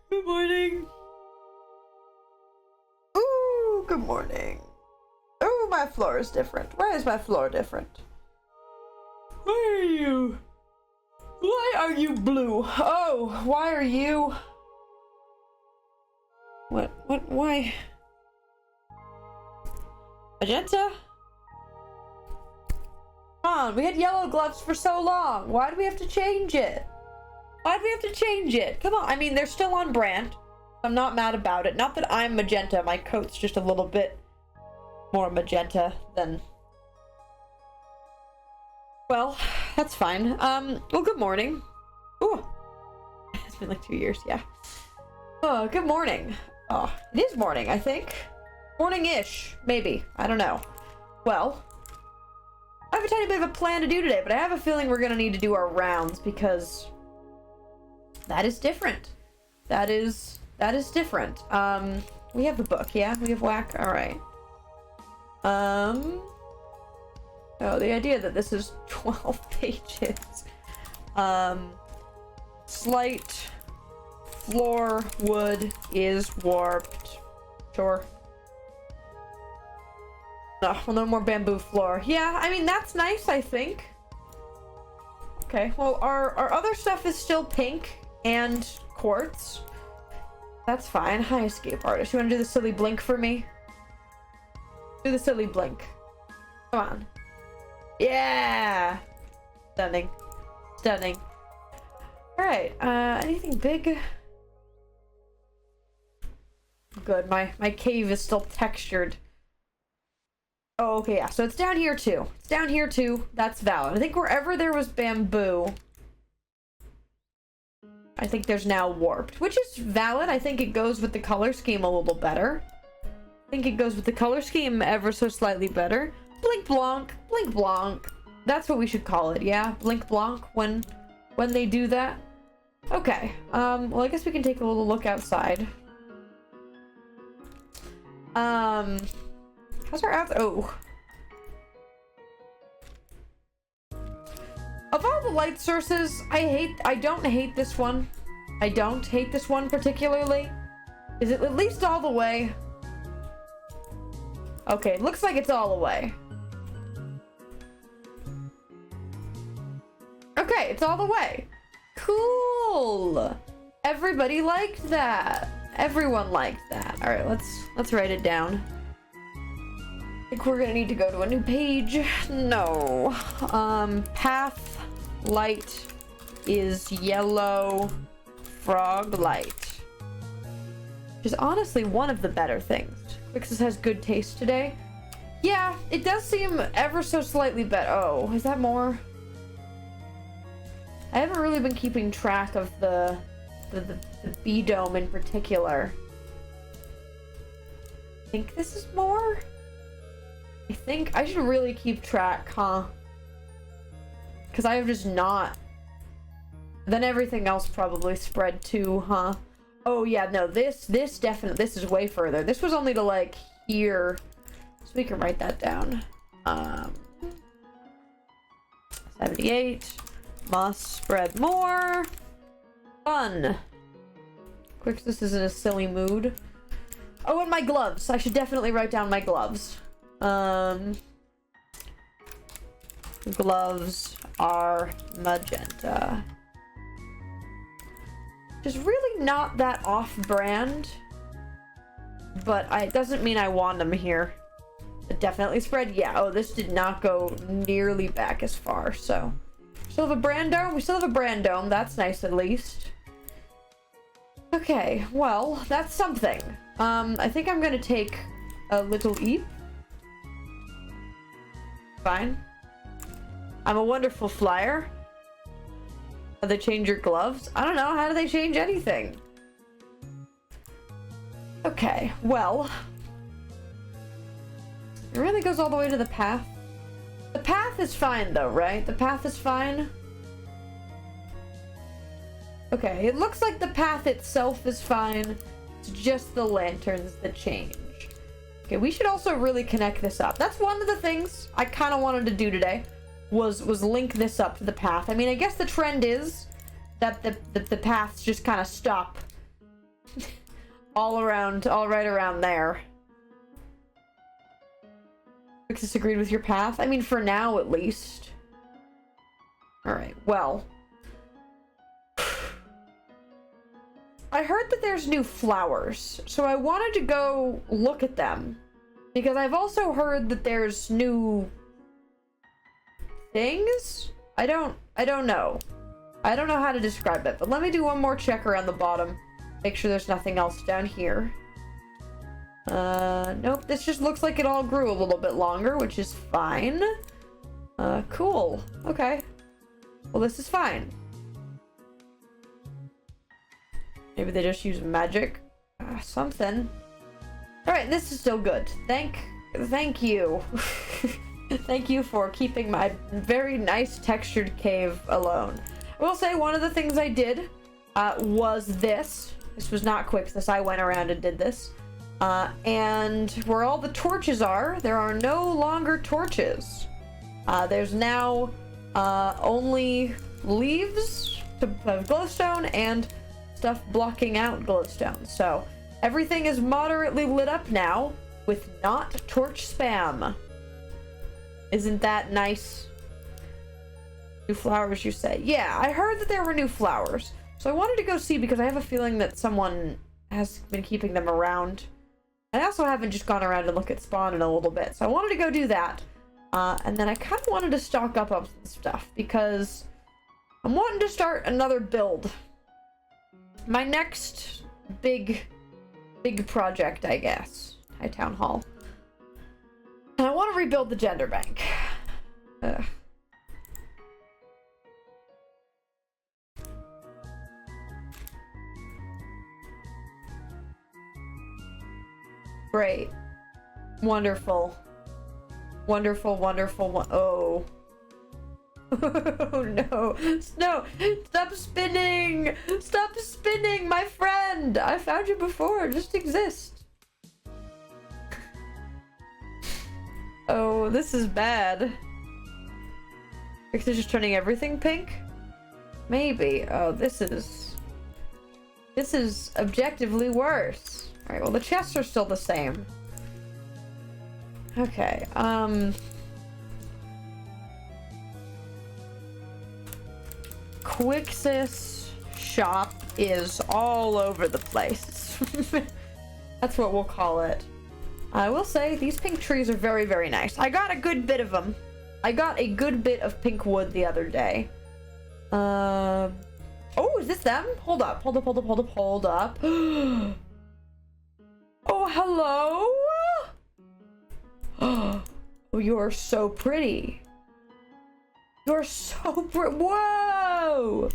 Good morning. Ooh, good morning. Oh, my floor is different. Why is my floor different? Why are you? Why are you blue? Oh, why are you? Why? Magenta? Come on, we had yellow gloves for so long. Why do we have to change it? Why do we have to change it? Come on, I mean, they're still on brand. I'm not mad about it. Not that I'm magenta. My coat's just a little bit more magenta than... Well, that's fine. Well, good morning. Ooh. It's been like 2 years, yeah. Oh, good morning. Oh, it is morning, I think. Morning-ish, maybe. I don't know. Well, I have a tiny bit of a plan to do today, but I have a feeling we're gonna need to do our rounds because that is different. That is different. We have the book, yeah? We have whack? Alright. Oh, the idea that this is 12 pages. Slight floor wood is warped. Sure. Oh, well, no more bamboo floor. Yeah, I mean, that's nice, I think. Okay, well, our other stuff is still pink and quartz. That's fine. Hi, escape artist. You want to do the silly blink for me? Do the silly blink. Come on. Yeah! Stunning. Stunning. Alright, anything big? Good, my cave is still textured. Oh, okay, yeah, so it's down here too. It's down here too. That's valid. I think wherever there was bamboo, I think there's now warped, which is valid. I think it goes with the color scheme a little better. I think it goes with the color scheme ever so slightly better. Blink Blanc. Blink Blanc. That's what we should call it, yeah? Blink Blanc when they do that. Okay, well, I guess we can take a little look outside. How's our out? Oh. Of all the light sources, I don't hate this one. I don't hate this one particularly. Is it at least all the way? Okay, it looks like it's all the way. Okay, it's all the way. Cool. Everybody liked that. Everyone liked that. All right, let's write it down. I think we're gonna need to go to a new page. No. Path light is yellow frog light. Which is honestly one of the better things. Quixis has good taste today. Yeah, it does seem ever so slightly better. Oh, is that more? I haven't really been keeping track of the B dome in particular. I think this is more? I think I should really keep track, huh? Because I have just not. Then everything else probably spread too, huh? Oh yeah, no, this definitely, this is way further. This was only to like here. So we can write that down. 78. Must spread more. Fun. Quixis is in a silly mood. Oh, and my gloves. I should definitely write down my gloves. Gloves are magenta. Which is really not that off-brand, but it doesn't mean I want them here. It definitely spread. Yeah. Oh, this did not go nearly back as far. So, still have a brand dome. We still have a brand dome. That's nice, at least. Okay. Well, that's something. I think I'm gonna take a little eep. Fine. I'm a wonderful flyer. How they change your gloves? I don't know. How do they change anything? Okay, well. It really goes all the way to the path. The path is fine though, right? The path is fine. Okay, it looks like the path itself is fine. It's just the lanterns that change. Okay, we should also really connect this up. That's one of the things I kind of wanted to do today, was link this up to the path. I mean, I guess the trend is that the paths just kind of stop all right around there. Fixus agreed with your path? I mean, for now, at least. Alright, well. I heard that there's new flowers, so I wanted to go look at them. Because I've also heard that there's new things? I don't know. I don't know how to describe it, but let me do one more check around the bottom. Make sure there's nothing else down here. Nope, this just looks like it all grew a little bit longer, which is fine. Cool. Okay. Well, this is fine. Maybe they just use magic. Something. Alright, this is still good. Thank you. Thank you for keeping my very nice textured cave alone. I will say one of the things I did was this. This was not quick, this I went around and did this. And where all the torches are, there are no longer torches. There's now only leaves to glowstone and stuff blocking out glowstone. So everything is moderately lit up now with not torch spam. Isn't that nice? New flowers, you say? Yeah, I heard that there were new flowers. So I wanted to go see because I have a feeling that someone has been keeping them around. I also haven't just gone around and looked at spawn in a little bit. So I wanted to go do that. And then I kind of wanted to stock up on some stuff because I'm wanting to start another build. My next big project, I guess. High Town Hall. And I want to rebuild the gender bank. Ugh. Great. Wonderful. Wonderful, oh. Oh no. No! Stop spinning! Stop spinning, my friend! I found you before, just exist. Oh, this is bad. Fix is just turning everything pink? Maybe. Oh, this is objectively worse. Alright, well the chests are still the same. Okay, Quixis shop is all over the place. That's what we'll call it. I will say these pink trees are very, very nice. I got a good bit of them. I got a good bit of pink wood the other day. Oh, is this them? Hold up. Oh, hello. Oh, you're so pretty. You're so pretty. Whoa!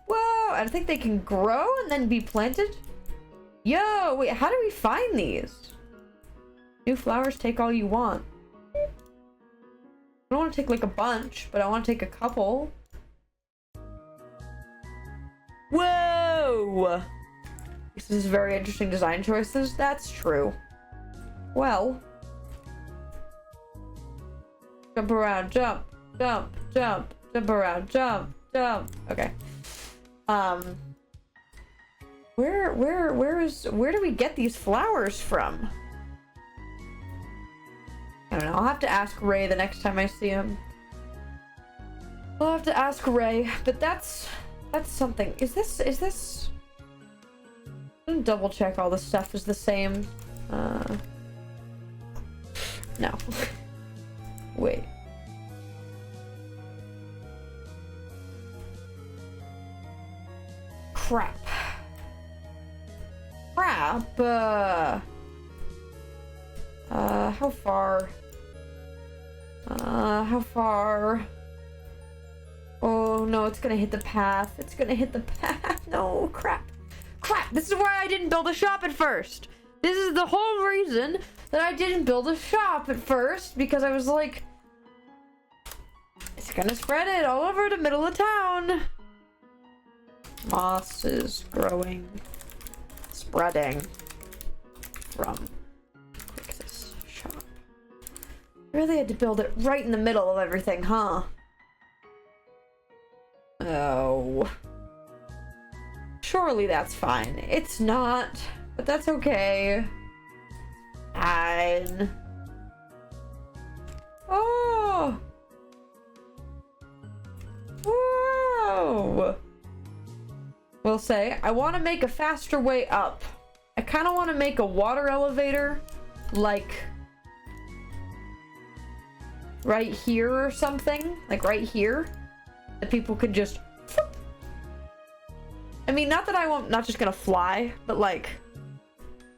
Whoa! I think they can grow and then be planted? Yo, wait, how do we find these? New flowers, take all you want. I don't want to take like a bunch, but I want to take a couple. Whoa! This is very interesting design choices. That's true. Well. Jump around, jump, jump, jump, jump around, jump, jump. Okay. Where do we get these flowers from? I don't know. I'll have to ask Ray the next time I see him. I'll have to ask Ray, but that's something. Is this? I'm gonna double check all the stuff is the same. No. Wait. Crap. How far? How far? Oh no, it's gonna hit the path. It's gonna hit the path. No, crap. Crap, this is why I didn't build a shop at first. This is the whole reason that I didn't build a shop at first, because I was like, it's gonna spread it all over the middle of town. Moss is growing, spreading from Quixis shop. Really had to build it right in the middle of everything, huh? Oh. Surely that's fine. It's not, but that's okay. Fine. Oh! Whoa! Will say, I want to make a faster way up. I kind of want to make a water elevator, like, right here or something. Like, right here. That people could just... I mean, not that I won't, not just gonna fly, but like,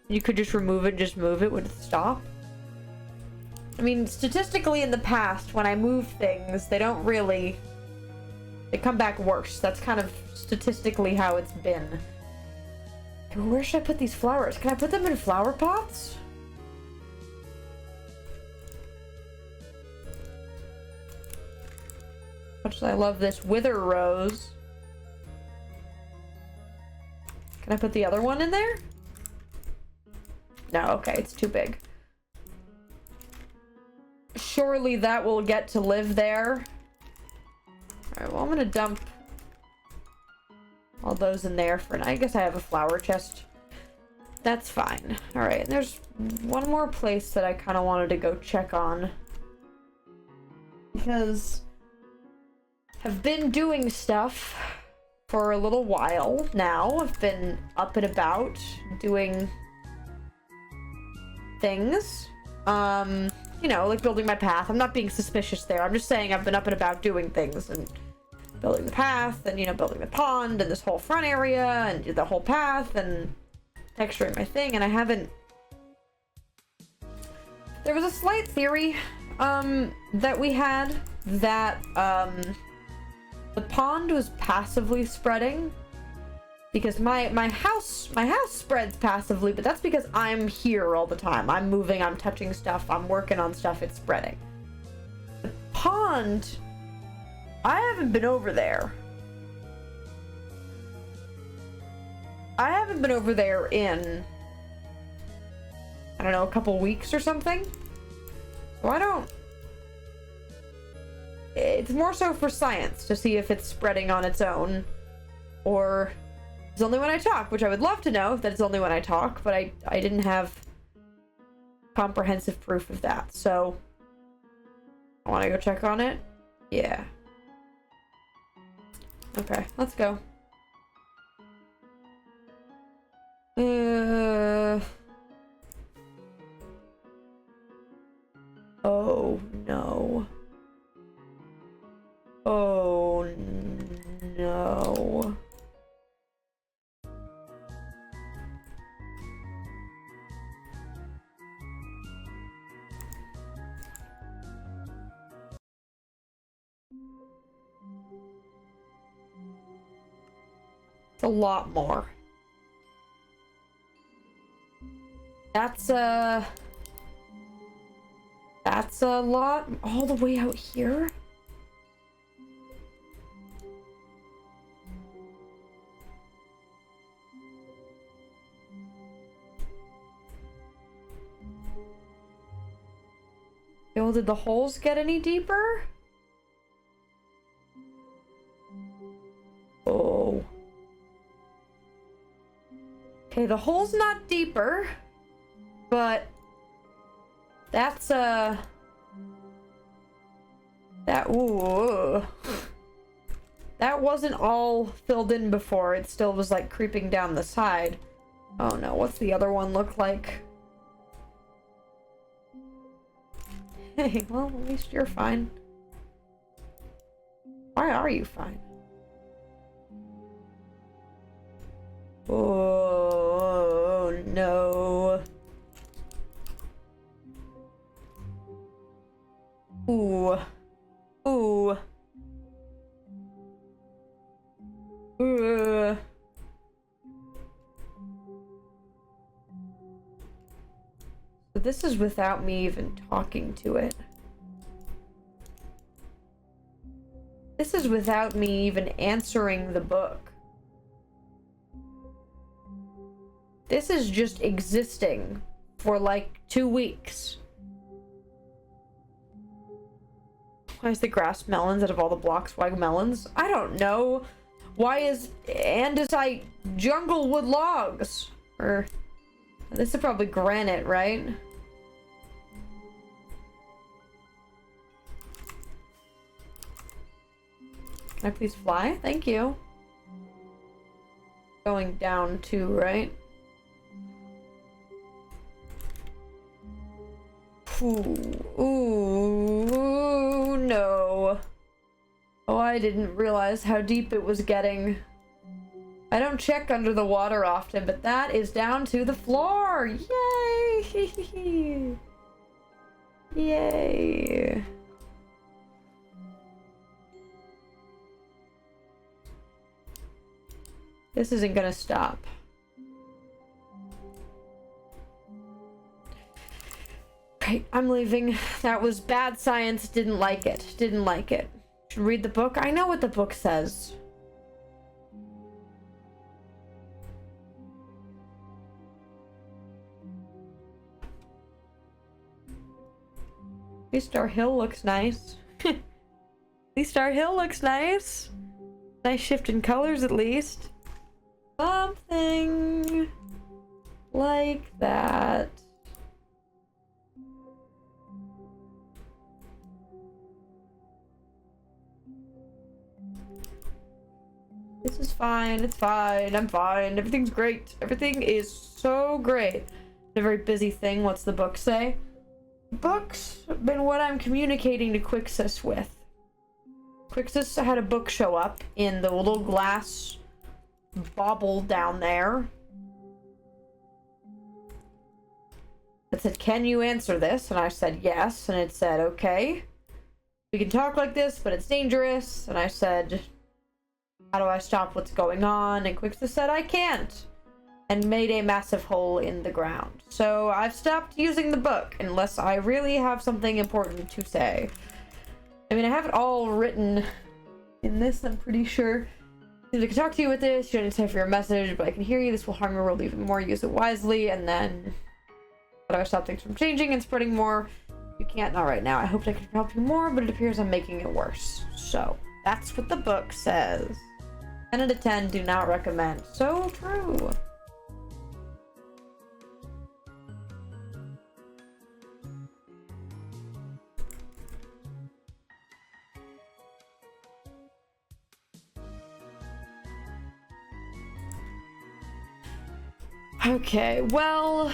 you could just remove it and just move it, would it stop? I mean, statistically in the past, when I move things, they don't really... They come back worse. That's kind of statistically how it's been. Where should I put these flowers? Can I put them in flower pots? Much as I love this wither rose. Can I put the other one in there? No, okay, it's too big. Surely that will get to live there. Alright, well, I'm gonna dump all those in there for now. I guess I have a flower chest. That's fine. Alright, and there's one more place that I kind of wanted to go check on. Because I've been doing stuff for a little while now. I've been up and about doing things. You know, like building my path. I'm not being suspicious there. I'm just saying I've been up and about doing things and building the path and, you know, building the pond and this whole front area and the whole path and texturing my thing, and I haven't... There was a slight theory that we had that the pond was passively spreading because my house spreads passively, but that's because I'm here all the time. I'm moving, I'm touching stuff, I'm working on stuff, it's spreading. The pond, I haven't been over there. I haven't been over there in, I don't know, a couple weeks or something. So I don't... It's more so for science, to see if it's spreading on its own, or it's only when I talk, which I would love to know that it's only when I talk, but I didn't have comprehensive proof of that, so I want to go check on it. Yeah. Okay, let's go. Oh no. Oh no. It's a lot more. That's a lot all the way out here. Well, did the holes get any deeper? Oh. Okay, the hole's not deeper, but that's ooh. That wasn't all filled in before. It still was like creeping down the side. Oh no, what's the other one look like? Hey, well, at least you're fine. Why are you fine? Oh no. Ooh. Ooh. So this is without me even talking to it. This is without me even answering the book. This is just existing for like 2 weeks. Why is the grass melons out of all the blocks? Why melons? I don't know. Why is andesite jungle wood logs? Or this is probably granite, right? Can I please fly? Thank you. Going down too, right? Ooh, no. Oh, I didn't realize how deep it was getting. I don't check under the water often, but that is down to the floor! Yay! Yay! This isn't gonna stop. Right, I'm leaving. That was bad science. Didn't like it. Didn't like it. Should read the book. I know what the book says. At least our hill looks nice. At least our hill looks nice. Nice shift in colors at least. Something like that. This is fine, it's fine, I'm fine, everything's great. Everything is so great. A very busy thing, what's the book say? Books have been what I'm communicating to Quixus with. Quixus had a book show up in the little glass bauble down there. It said, can you answer this? And I said, yes. And it said, okay. We can talk like this, but it's dangerous. And I said, how do I stop what's going on? And Quixus said, I can't. And made a massive hole in the ground. So I've stopped using the book unless I really have something important to say. I mean, I have it all written in this, I'm pretty sure. I can talk to you with this, you don't need to type for your message, but I can hear you. This will harm your world even more. Use it wisely, and then how do I stop things from changing and spreading more? You can't, not right now. I hoped I could help you more, but it appears I'm making it worse. So, that's what the book says. 10 out of 10, do not recommend. So true. Okay, well,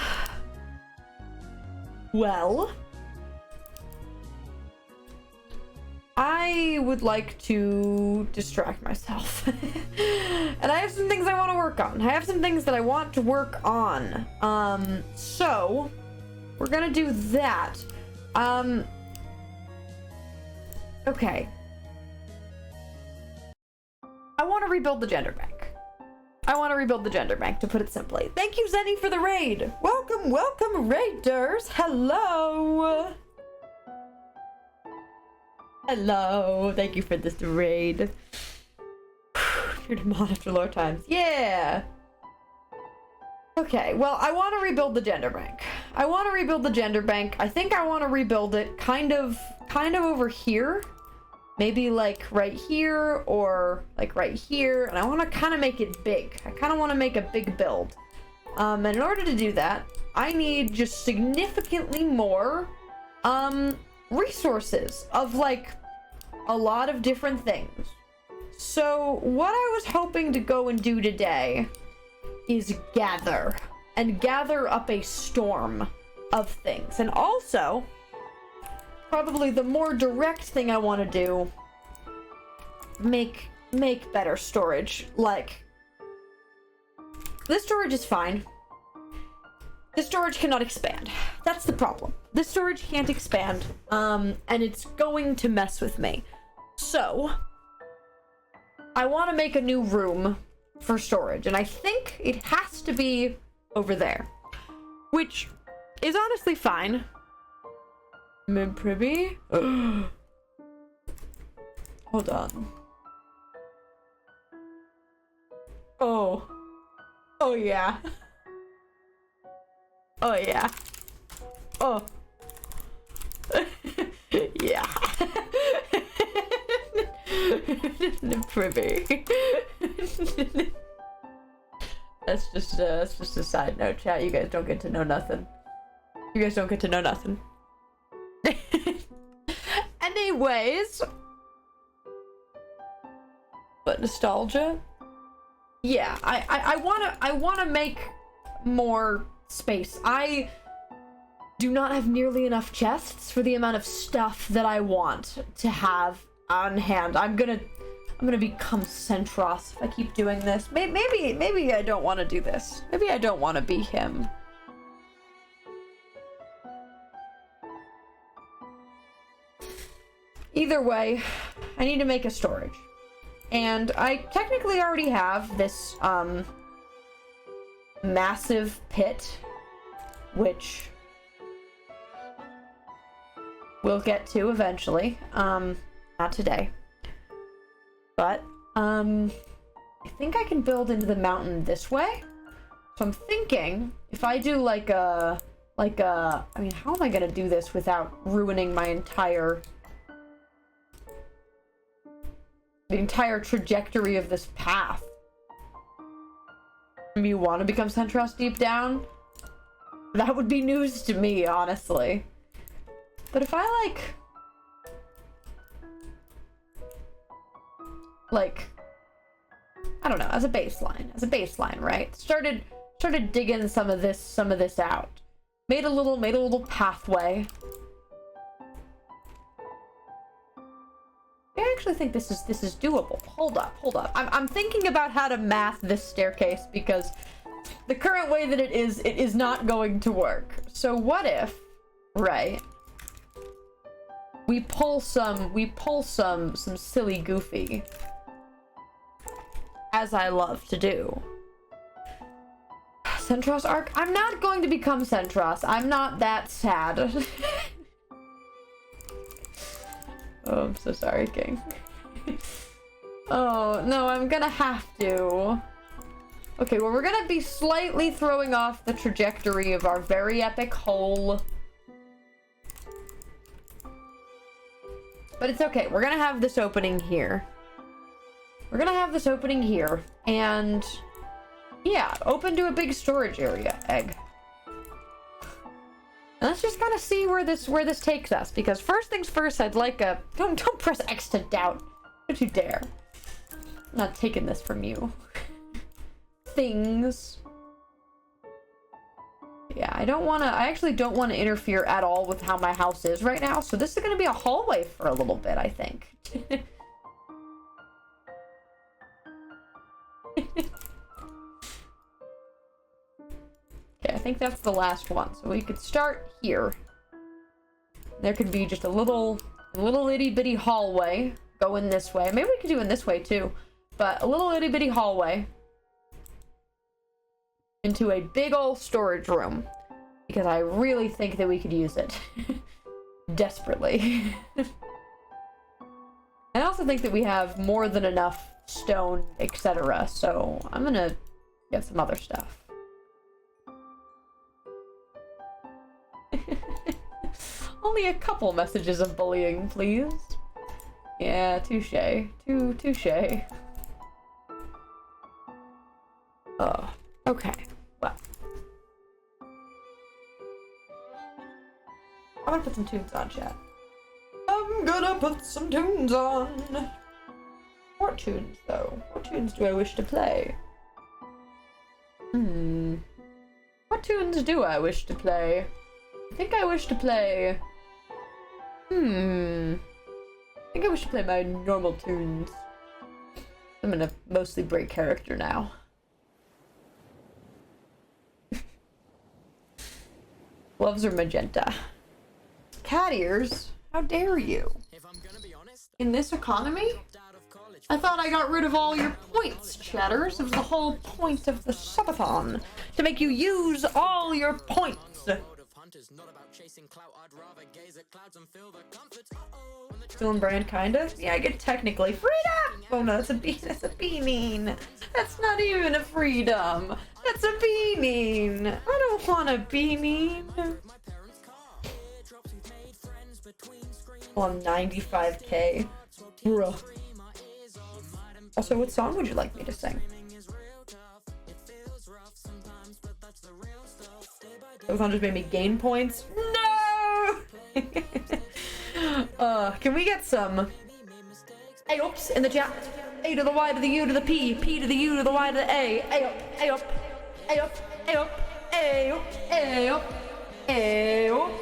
I would like to distract myself. And I have some things I want to work on. I have some things that I want to work on. So we're gonna do that. Okay. I want to rebuild the gender bank. I want to rebuild the gender bank, to put it simply. Thank you, Zenny, for the raid. Welcome, welcome, raiders. Hello. Hello. Thank you for this raid. Here to monitor lore times. Yeah. Okay, well, I want to rebuild the gender bank. I want to rebuild the gender bank. I think I want to rebuild it kind of over here. Maybe like right here or like right here. And I want to kind of make it big. I kind of want to make a big build. And in order to do that, I need just significantly more resources of like a lot of different things. So what I was hoping to go and do today is gather up a storm of things. And also, probably the more direct thing I want to do, make better storage. Like, this storage is fine. This storage cannot expand. That's the problem. This storage can't expand, and it's going to mess with me. So, I want to make a new room for storage, and I think it has to be over there, which is honestly fine. Mid privy. Hold on. Oh yeah. Oh yeah. Oh. Yeah. Privy. That's just a side note, chat. You guys don't get to know nothing. You guys don't get to know nothing. Anyways. But nostalgia? Yeah, I wanna make more space. I do not have nearly enough chests for the amount of stuff that I want to have on hand. I'm gonna become Centros if I keep doing this. Maybe I don't want to do this. Maybe I don't want to be him. Either way, I need to make a storage. And I technically already have this massive pit, which we'll get to eventually. Not today. But I think I can build into the mountain this way. So I'm thinking if I do like a I mean, how am I gonna do this without ruining my entire trajectory of this path? You want to become Centros deep down? That would be news to me, honestly. But if I like I don't know, as a baseline, right? Started digging some of this out. Made a little pathway. I actually think this is doable. Hold up. I'm thinking about how to math this staircase because the current way that it is not going to work. So what if, right? We pull some silly goofy, as I love to do. Centros arc? I'm not going to become Centros. I'm not that sad. Oh, I'm so sorry, King. Oh, no, I'm gonna have to. Okay, well, we're gonna be slightly throwing off the trajectory of our very epic hole. But it's okay. We're gonna have this opening here. And yeah, open to a big storage area. Egg. And let's just kind of see where this takes us, because first things first, I'd like a don't press X to doubt. Don't you dare. I'm not taking this from you. Things. Yeah, I actually don't want to interfere at all with how my house is right now, so this is going to be a hallway for a little bit, I think. Okay, I think that's the last one. So we could start here. There could be just a little itty bitty hallway going this way. Maybe we could do it this way too. But a little itty bitty hallway into a big old storage room. Because I really think that we could use it. Desperately. I also think that we have more than enough stone, etc. So I'm gonna get some other stuff. Only a couple messages of bullying, please. Yeah, touche. Touche. Oh, okay. Well. I'm gonna put some tunes on, chat. I'm gonna put some tunes on. What tunes, though? What tunes do I wish to play? What tunes do I wish to play? I think I wish to play... I think I wish to play my normal tunes. I'm gonna mostly break character now. Gloves are magenta. Cat ears? How dare you? In this economy? I thought I got rid of all your points, chatters. It was the whole point of the subathon. To make you use all your points. Still in brand, kind of? Yeah, I get technically freedom! Oh no, that's a beanie. That's not even a freedom. That's a beanie. I don't want a beanie. Well, I'm 95k. Bruh. Also, what song would you like me to sing? Those one just made me gain points. No! Can we get some A-ups in the chat? A to the Y to the U to the P, P to the U to the Y to the A. A-up, A-up, A-up, A-up, A-up, A-up, A-up.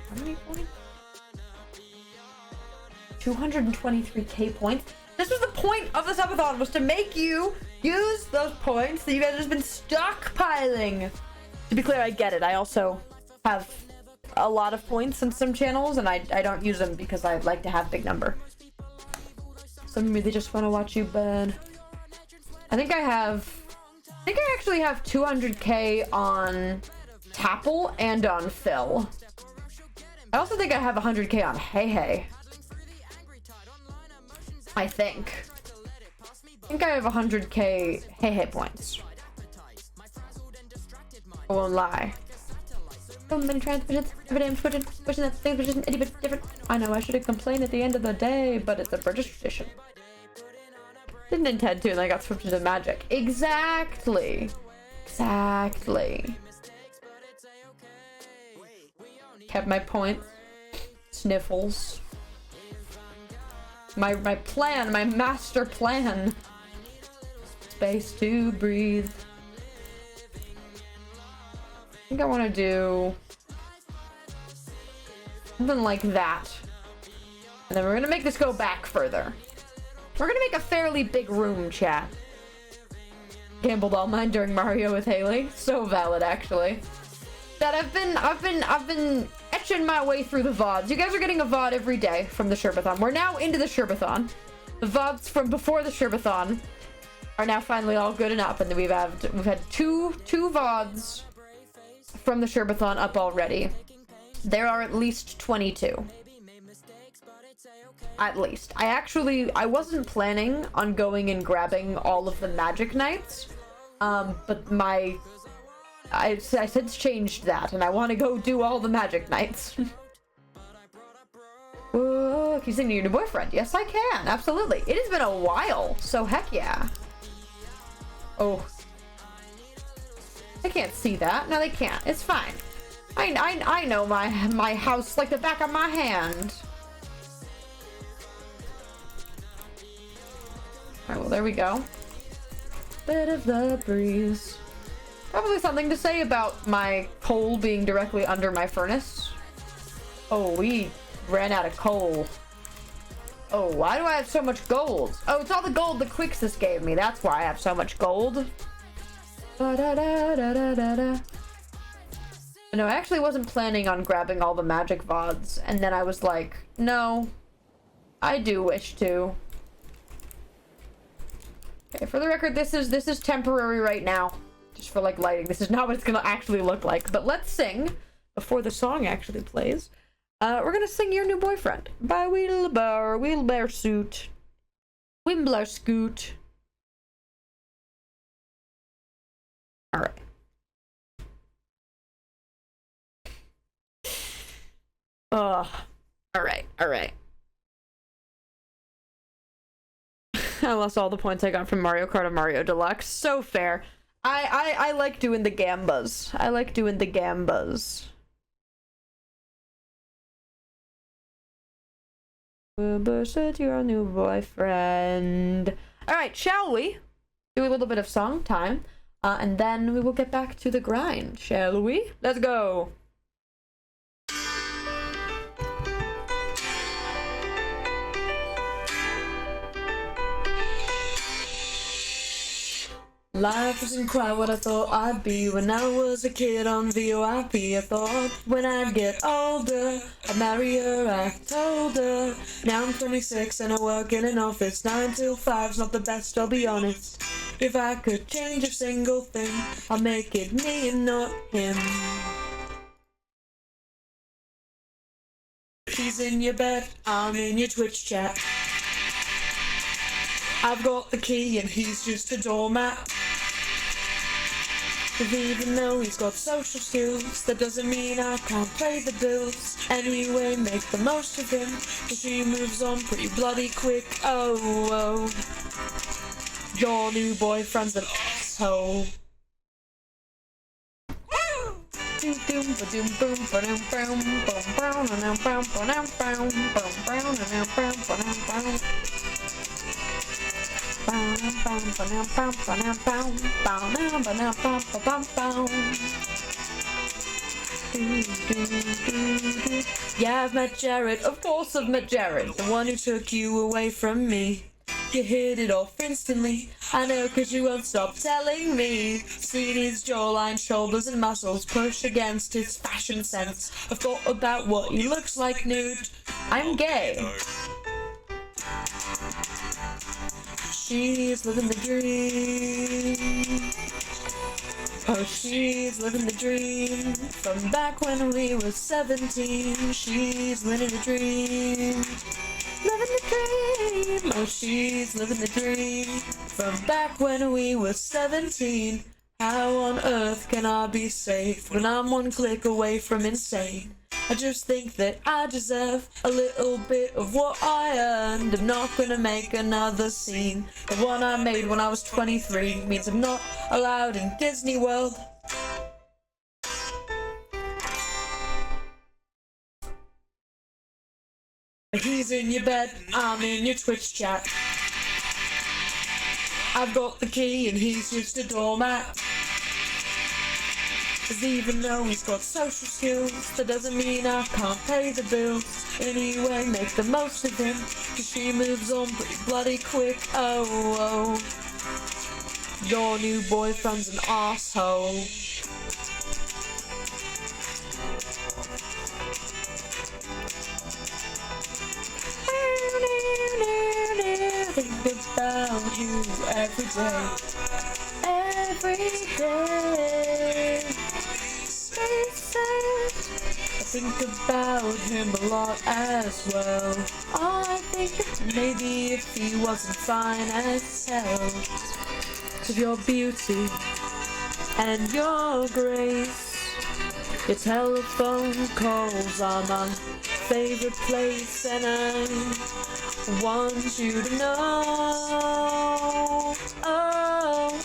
How many points? 223k points. This was the point of this subathon, was to make you use those points that you guys have just been stockpiling. To be clear, I get it. I also have a lot of points in some channels, and I don't use them because I like to have big number. Some of me, they just want to watch you burn. I think I actually have 200k on Tapple and on Phil. I also think I have 100k on Hey Hey. I think I have 100k Hey Hey points. I won't lie. So many transmissions, every day I'm switching that things were just an itty bit different. I know I should have complained at the end of the day, but it's a British tradition. Didn't intend to, and I got switched to magic. Exactly. Exactly. Kept my points. Sniffles. My plan, my master plan. Space to breathe. I think I want to do something like that. And then we're going to make this go back further. We're going to make a fairly big room, chat. Gambled all mine during Mario with Haley. So valid, actually. That I've been etching my way through the VODs. You guys are getting a VOD every day from the Sherbathon. We're now into the Sherbathon. The VODs from before the Sherbathon are now finally all good and up, and then we've had two VODs from the Sherbathon up already. There are at least 22. At least. I wasn't planning on going and grabbing all of the Magic Knights, but I since changed that, and I want to go do all the Magic Knights. Whoa, can you sing to your new boyfriend? Yes, I can. Absolutely. It has been a while, so heck yeah. Oh. They can't see that. No, they can't. It's fine. I know my house like the back of my hand. Alright, well, there we go. Bit of the breeze. Probably something to say about my coal being directly under my furnace. Oh, we ran out of coal. Oh, why do I have so much gold? Oh, it's all the gold the Quixus gave me. That's why I have so much gold. No, I actually wasn't planning on grabbing all the magic VODs. And then I was like, no, I do wish to. Okay, for the record, this is temporary right now. Just for like lighting. This is not what it's gonna actually look like. But let's sing before the song actually plays. We're gonna sing Your New Boyfriend by Wheelbarrow Suit. Wimbler Scoot. Alright. Alright. I lost all the points I got from Mario Kart and Mario Deluxe. So fair. I like doing the gambas. I like doing the gambas. Said your new boyfriend. Alright, shall we? Do a little bit of song time. And then we will get back to the grind, shall we? Let's go! Life isn't quite what I thought I'd be when I was a kid on VOIP. I thought when I'd get older, I'd marry her, I told her. Now I'm 26 and I work in an office. 9 till 5's not the best, I'll be honest. If I could change a single thing, I'll make it me and not him. He's in your bed, I'm in your Twitch chat. I've got the key and he's just a doormat. 'Cause even though he's got social skills, that doesn't mean I can't pay the bills. Anyway, make the most of him, 'cause he moves on pretty bloody quick. Oh, your new boyfriend's an asshole. Yeah, I've met Jared, of course I've met Jared, the one who took you away from me. You hit it off instantly, I know, 'cause you won't stop telling me. Seen his jawline, shoulders and muscles push against his fashion sense. I've thought about what he looks like nude. I'm gay. She's living the dream. Oh, she's living the dream. From back when we were 17, she's living the dream. Living the dream. Oh, she's living the dream. From back when we were 17. How on earth can I be safe when I'm one click away from insane? I just think that I deserve a little bit of what I earned. I'm not gonna make another scene. The one I made when I was 23 means I'm not allowed in Disney World. He's in your bed, I'm in your Twitch chat. I've got the key and he's just a doormat. 'Cause even though he's got social skills, that doesn't mean I can't pay the bills. Anyway, make the most of him, 'cause she moves on pretty bloody quick. Oh, your new boyfriend's an asshole. Think about you every day. Every day. I think about him a lot as well. I think maybe if he wasn't fine as hell. Of your beauty and your grace, your telephone calls are my favorite place, and I want you to know. Oh,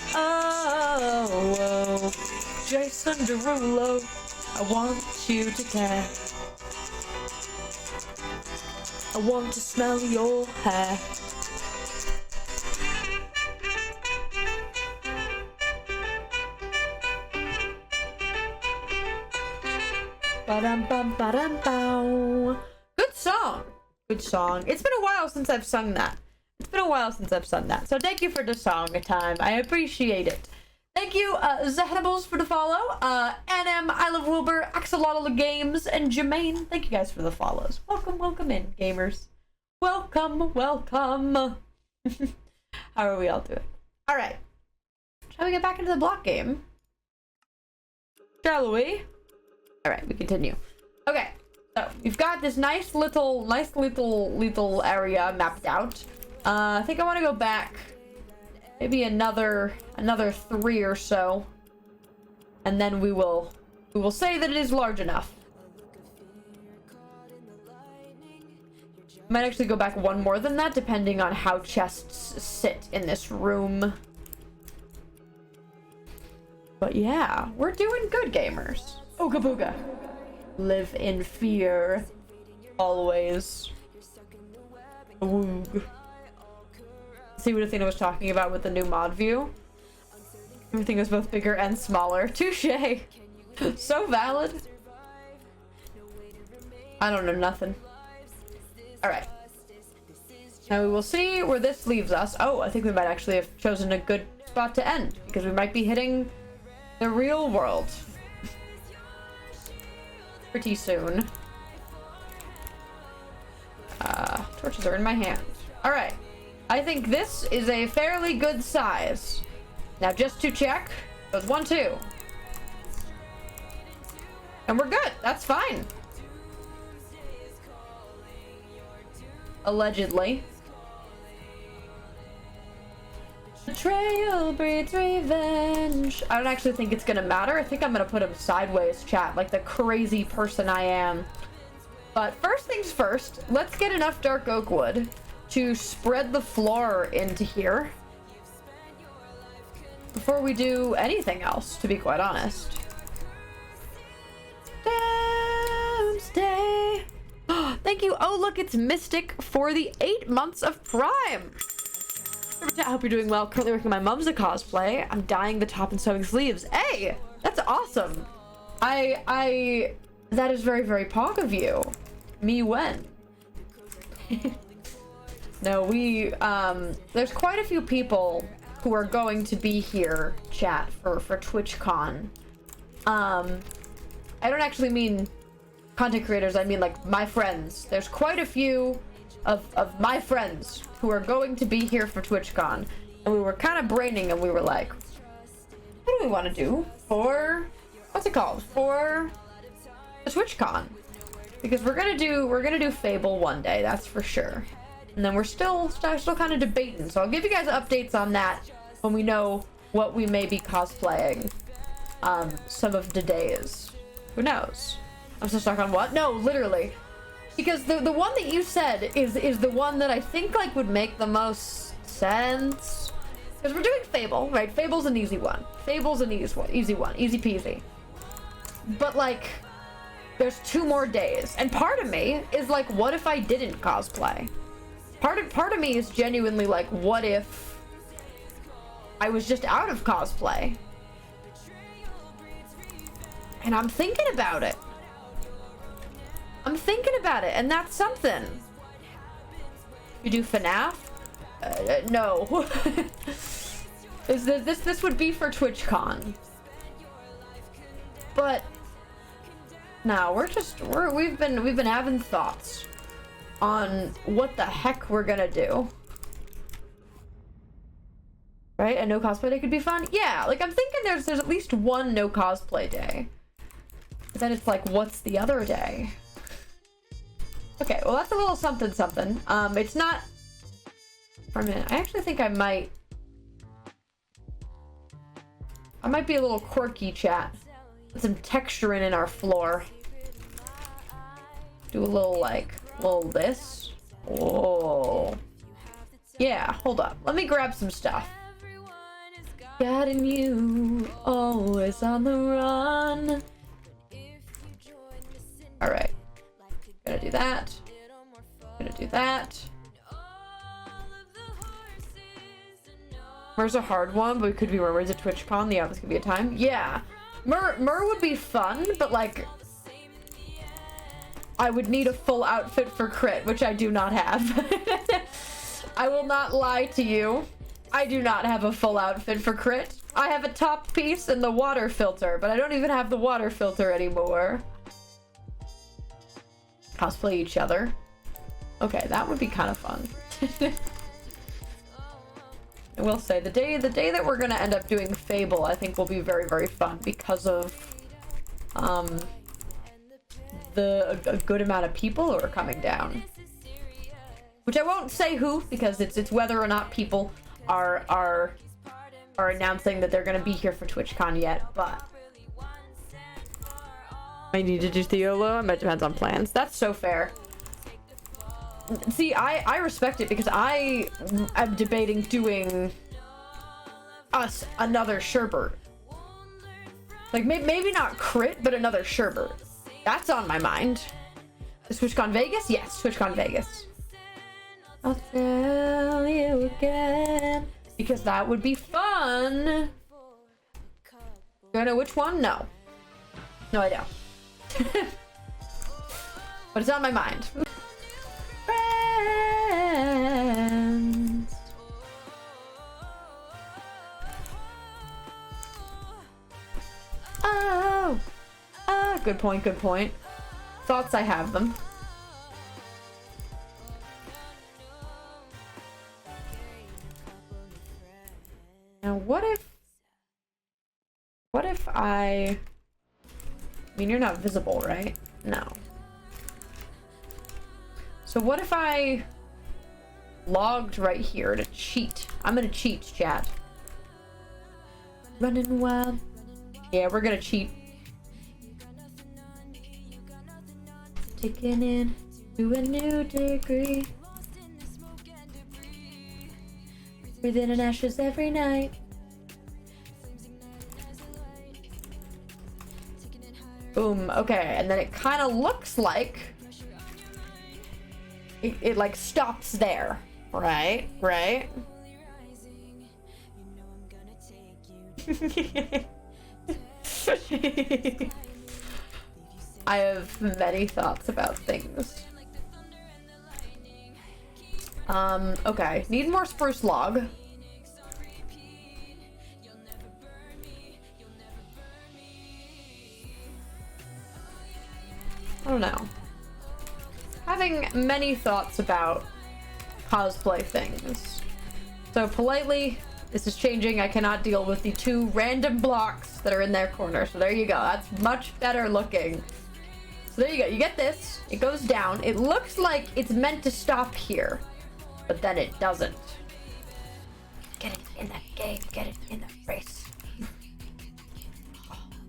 Jason Derulo, I want you to care. I want to smell your hair. Ba-dum-bum, ba-dum-bow. Good song. Good song. It's been a while since I've sung that. So thank you for the song time. I appreciate it. Thank you, Zahanables, for the follow. NM, I Love Wilbur, Axolotl Games, and Jermaine. Thank you guys for the follows. Welcome in, gamers. Welcome. How are we all doing? Alright. Shall we get back into the block game? Shall we? Alright, we continue. Okay, so we've got this nice little area mapped out. I think I want to go back maybe another 3 or so, and then we will say that it is large enough. Might actually go back one more than that, depending on how chests sit in this room. But yeah, we're doing good, gamers. Ooga booga. Live in fear. Always. Woog. See what Athena was talking about with the new mod view? Everything is both bigger and smaller. Touche! So valid. I don't know nothing. Alright. Now we will see where this leaves us. Oh, I think we might actually have chosen a good spot to end, because we might be hitting the real world pretty soon. Torches are in my hand. Alright. I think this is a fairly good size. Now just to check, it was 1, 2. And we're good. That's fine. Allegedly. Betrayal breeds revenge. I don't actually think it's gonna matter. I think I'm gonna put him sideways, chat, like the crazy person I am. But first things first, let's get enough dark oak wood to spread the floor into here before we do anything else, to be quite honest. Doomsday. Thank you. Oh, look, it's Mystic for the 8 months of Prime. I hope you're doing well. Currently working on my mom's a cosplay. I'm dyeing the top and sewing sleeves. Hey, that's awesome. That is very, very pog of you. Me when? No, there's quite a few people who are going to be here, chat, for TwitchCon. I don't actually mean content creators, I mean like my friends. There's quite a few of my friends who are going to be here for TwitchCon, and we were kind of braining and we were like, what do we want to do for, what's it called, for the TwitchCon? Because we're gonna do Fable one day, that's for sure. And then we're still kind of debating, so I'll give you guys updates on that when we know what we may be cosplaying some of the days. Who knows? I'm still stuck on what? No, literally. Because the one that you said is the one that I think like would make the most sense. Because we're doing Fable, right? Fable's an easy one. Fable's an easy one, easy peasy. But like, there's 2 more days, and part of me is like, what if I didn't cosplay? Part of me is genuinely like, what if I was just out of cosplay? And I'm thinking about it. And that's something. You do FNAF? No. This would be for TwitchCon. But no, we've been having thoughts on what the heck we're gonna do. Right? A no cosplay day could be fun? Yeah, like I'm thinking there's at least one no cosplay day. But then it's like, what's the other day? Okay, well that's a little something something. It's not, for a minute, I actually think I might be a little quirky, chat. Put some texture in our floor. Do a little like, this. Oh. Yeah, hold up. Let me grab some stuff. God and you, always on the run. Alright. Gonna do that. Gonna do that. Mur's a hard one, but we could be rumors at TwitchCon. Yeah, this could be a time. Yeah. Mur would be fun, but like, I would need a full outfit for crit, which I do not have. I will not lie to you. I do not have a full outfit for crit. I have a top piece and the water filter, but I don't even have the water filter anymore. Cosplay each other. Okay, that would be kind of fun. I will say, the day that we're gonna end up doing Fable, I think will be very, very fun because of a good amount of people who are coming down. Which I won't say who, because it's whether or not people are announcing that they're gonna be here for TwitchCon yet, but I need to do the YOLO. It depends on plans. That's so fair. See, I respect it because I am debating doing us another Sherbert. Like, maybe not crit, but another Sherbert. That's on my mind. Is TwitchCon Vegas? Yes, TwitchCon Vegas. I'll tell you again. Because that would be fun. Do I know which one? No. No, I don't. But it's on my mind. Friends. Oh. Good point, good point. Thoughts, I have them. Now, what if I mean, you're not visible, right? No. So what if I logged right here to cheat? I'm gonna cheat, chat. Running wild. Yeah, we're gonna cheat. Taking in to a new degree. Breathing in ashes every night. Boom. Okay, and then it kind of looks like it like stops there, right? Right. I have many thoughts about things. Okay. Need more spruce log. I don't know. Having many thoughts about cosplay things. So politely, this is changing. I cannot deal with the 2 random blocks that are in their corner. So there you go. That's much better looking. So there you go. You get this. It goes down. It looks like it's meant to stop here, but then it doesn't. Get it in the game. Get it in the face.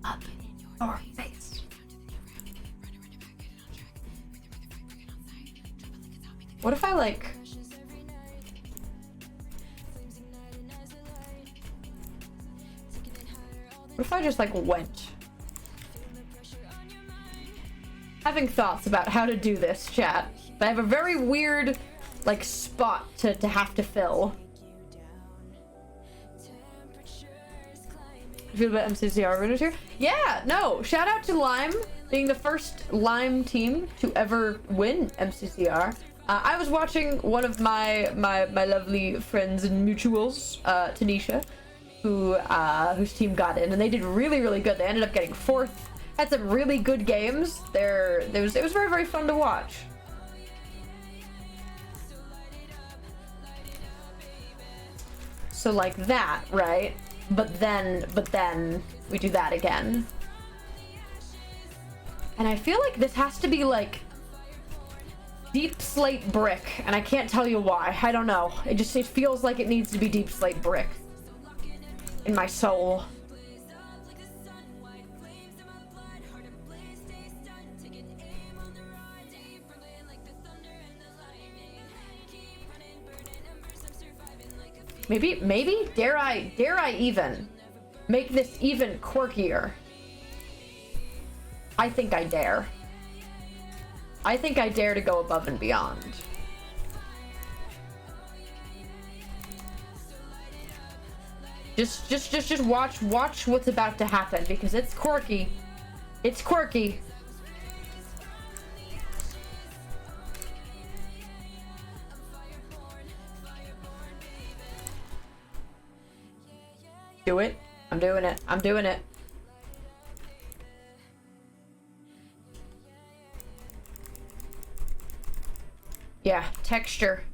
Up in your face. What if I like... What if I just like went? Having thoughts about how to do this, chat. I have a very weird like spot to have to fill. I feel about MCCR winners here. Yeah, no, shout out to Lime being the first Lime team to ever win MCCR. I was watching one of my lovely friends and mutuals, Tanisha, whose team got in, and they did really good. They ended up getting 4th. Had some really good games. It was very, very fun to watch. So like that, right? But then we do that again. And I feel like this has to be like deep slate brick, and I can't tell you why. I don't know. It feels like it needs to be deep slate brick in my soul. Maybe dare I even make this even quirkier? I think I dare. I think I dare to go above and beyond. Just watch what's about to happen, because it's quirky. It's quirky. Do it. I'm doing it. I'm doing it. Yeah, texture.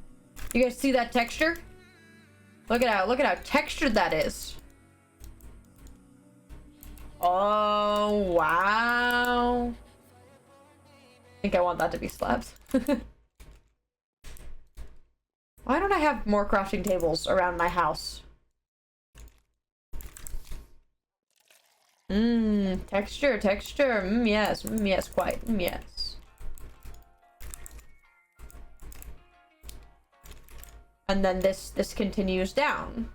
You guys see that texture? Look at how textured that is. Oh, wow. I think I want that to be slabs. Why don't I have more crafting tables around my house? Texture. Yes, yes, quite, yes. And then this continues down.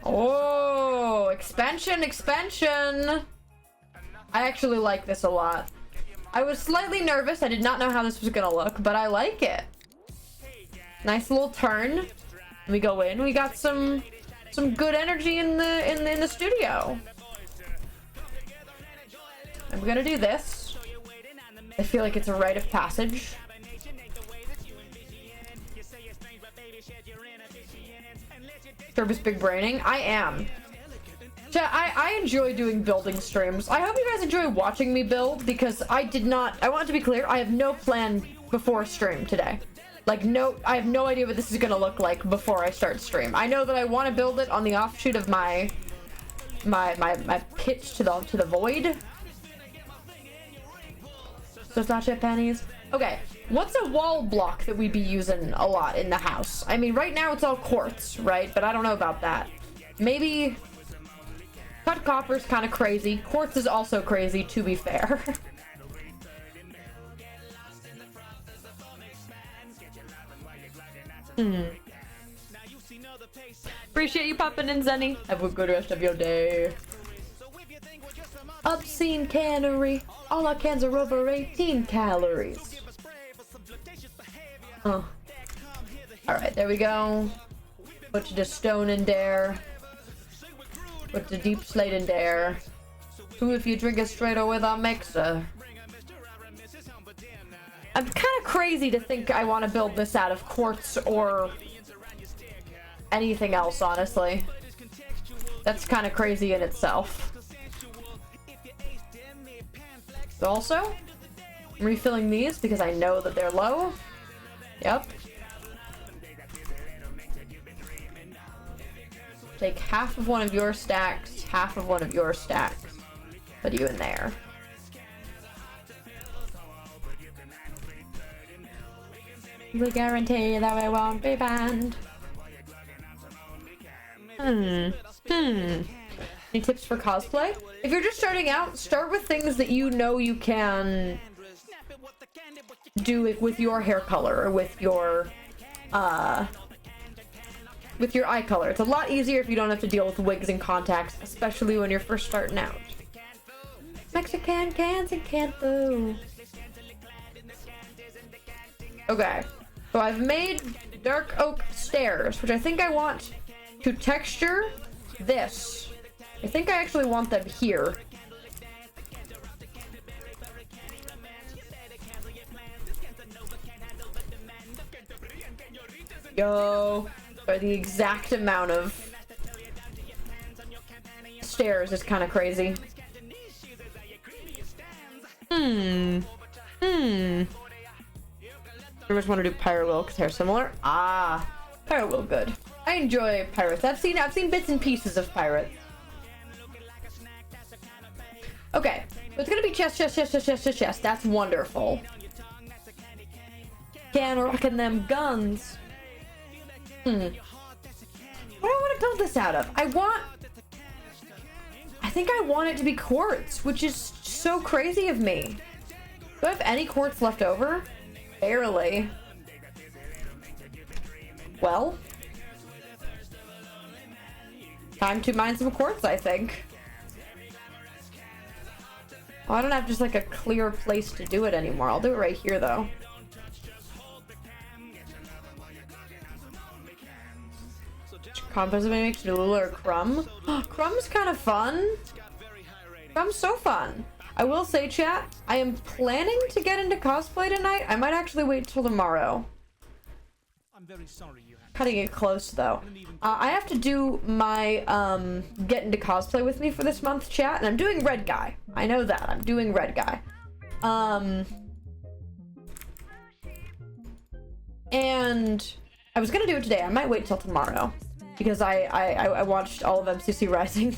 Oh, expansion. I actually like this a lot. I was slightly nervous. I did not know how this was gonna look, but I like it. Nice little turn. We go in. We got some good energy in the studio. I'm gonna do this. I feel like it's a rite of passage. Turbis big braining. I am. I enjoy doing building streams. I hope you guys enjoy watching me build, because I want to be clear, I have no plan before stream today. Like, I have no idea what this is gonna look like before I start stream. I know that I want to build it on the offshoot of my pitch to the void. So it's not shit panties. Okay, what's a wall block that we'd be using a lot in the house? I mean, right now it's all quartz, right? But I don't know about that. maybe cut copper's kind of crazy. Quartz is also crazy, to be fair. Appreciate you popping in, Zenny. Have a good rest of your day. Obscene cannery. All our cans are over 18 calories. Oh. Alright, there we go. Put the stone in there. Put the deep slate in there. Two if you drink it straight or with a mixer. I'm kind of crazy to think I want to build this out of quartz or anything else, honestly. That's kind of crazy in itself. So also, I'm refilling these because I know that they're low. Yep. Take half of one of your stacks, half of one of your stacks. Put you in there. We guarantee that we won't be banned. Any tips for cosplay? If you're just starting out, start with things that you know you can do it with your hair color or with your eye color. It's a lot easier if you don't have to deal with wigs and contacts, especially when you're first starting out. Mexican cans and cantho. Okay, so I've made dark oak stairs, which I think I want to texture this. I think I actually want them here. Yo, or the exact amount of stairs is kind of crazy. I just want to do Pyro Will because they're similar. Ah, Pyro Will, good. I enjoy pirates. I've seen bits and pieces of pirates. Okay, so it's gonna be chest. That's wonderful. Can rocking them guns. What do I want to build this out of? I think I want it to be quartz, which is so crazy of me. Do I have any quartz left over? Barely. Well, time to mine some quartz, I think. Oh, I don't have just like a clear place to do it anymore. I'll do it right here though. Compost makes Lula or Crumb. Crumb's kind of fun. Crumb's so fun. I will say, chat, I am planning to get into cosplay tonight. I might actually wait till tomorrow. I'm very sorry you have. Cutting it close though. I have to do my get into cosplay with me for this month, chat, and I'm doing red guy. I know that. I'm doing red guy. And I was gonna do it today. I might wait till tomorrow because I watched all of MCC Rising.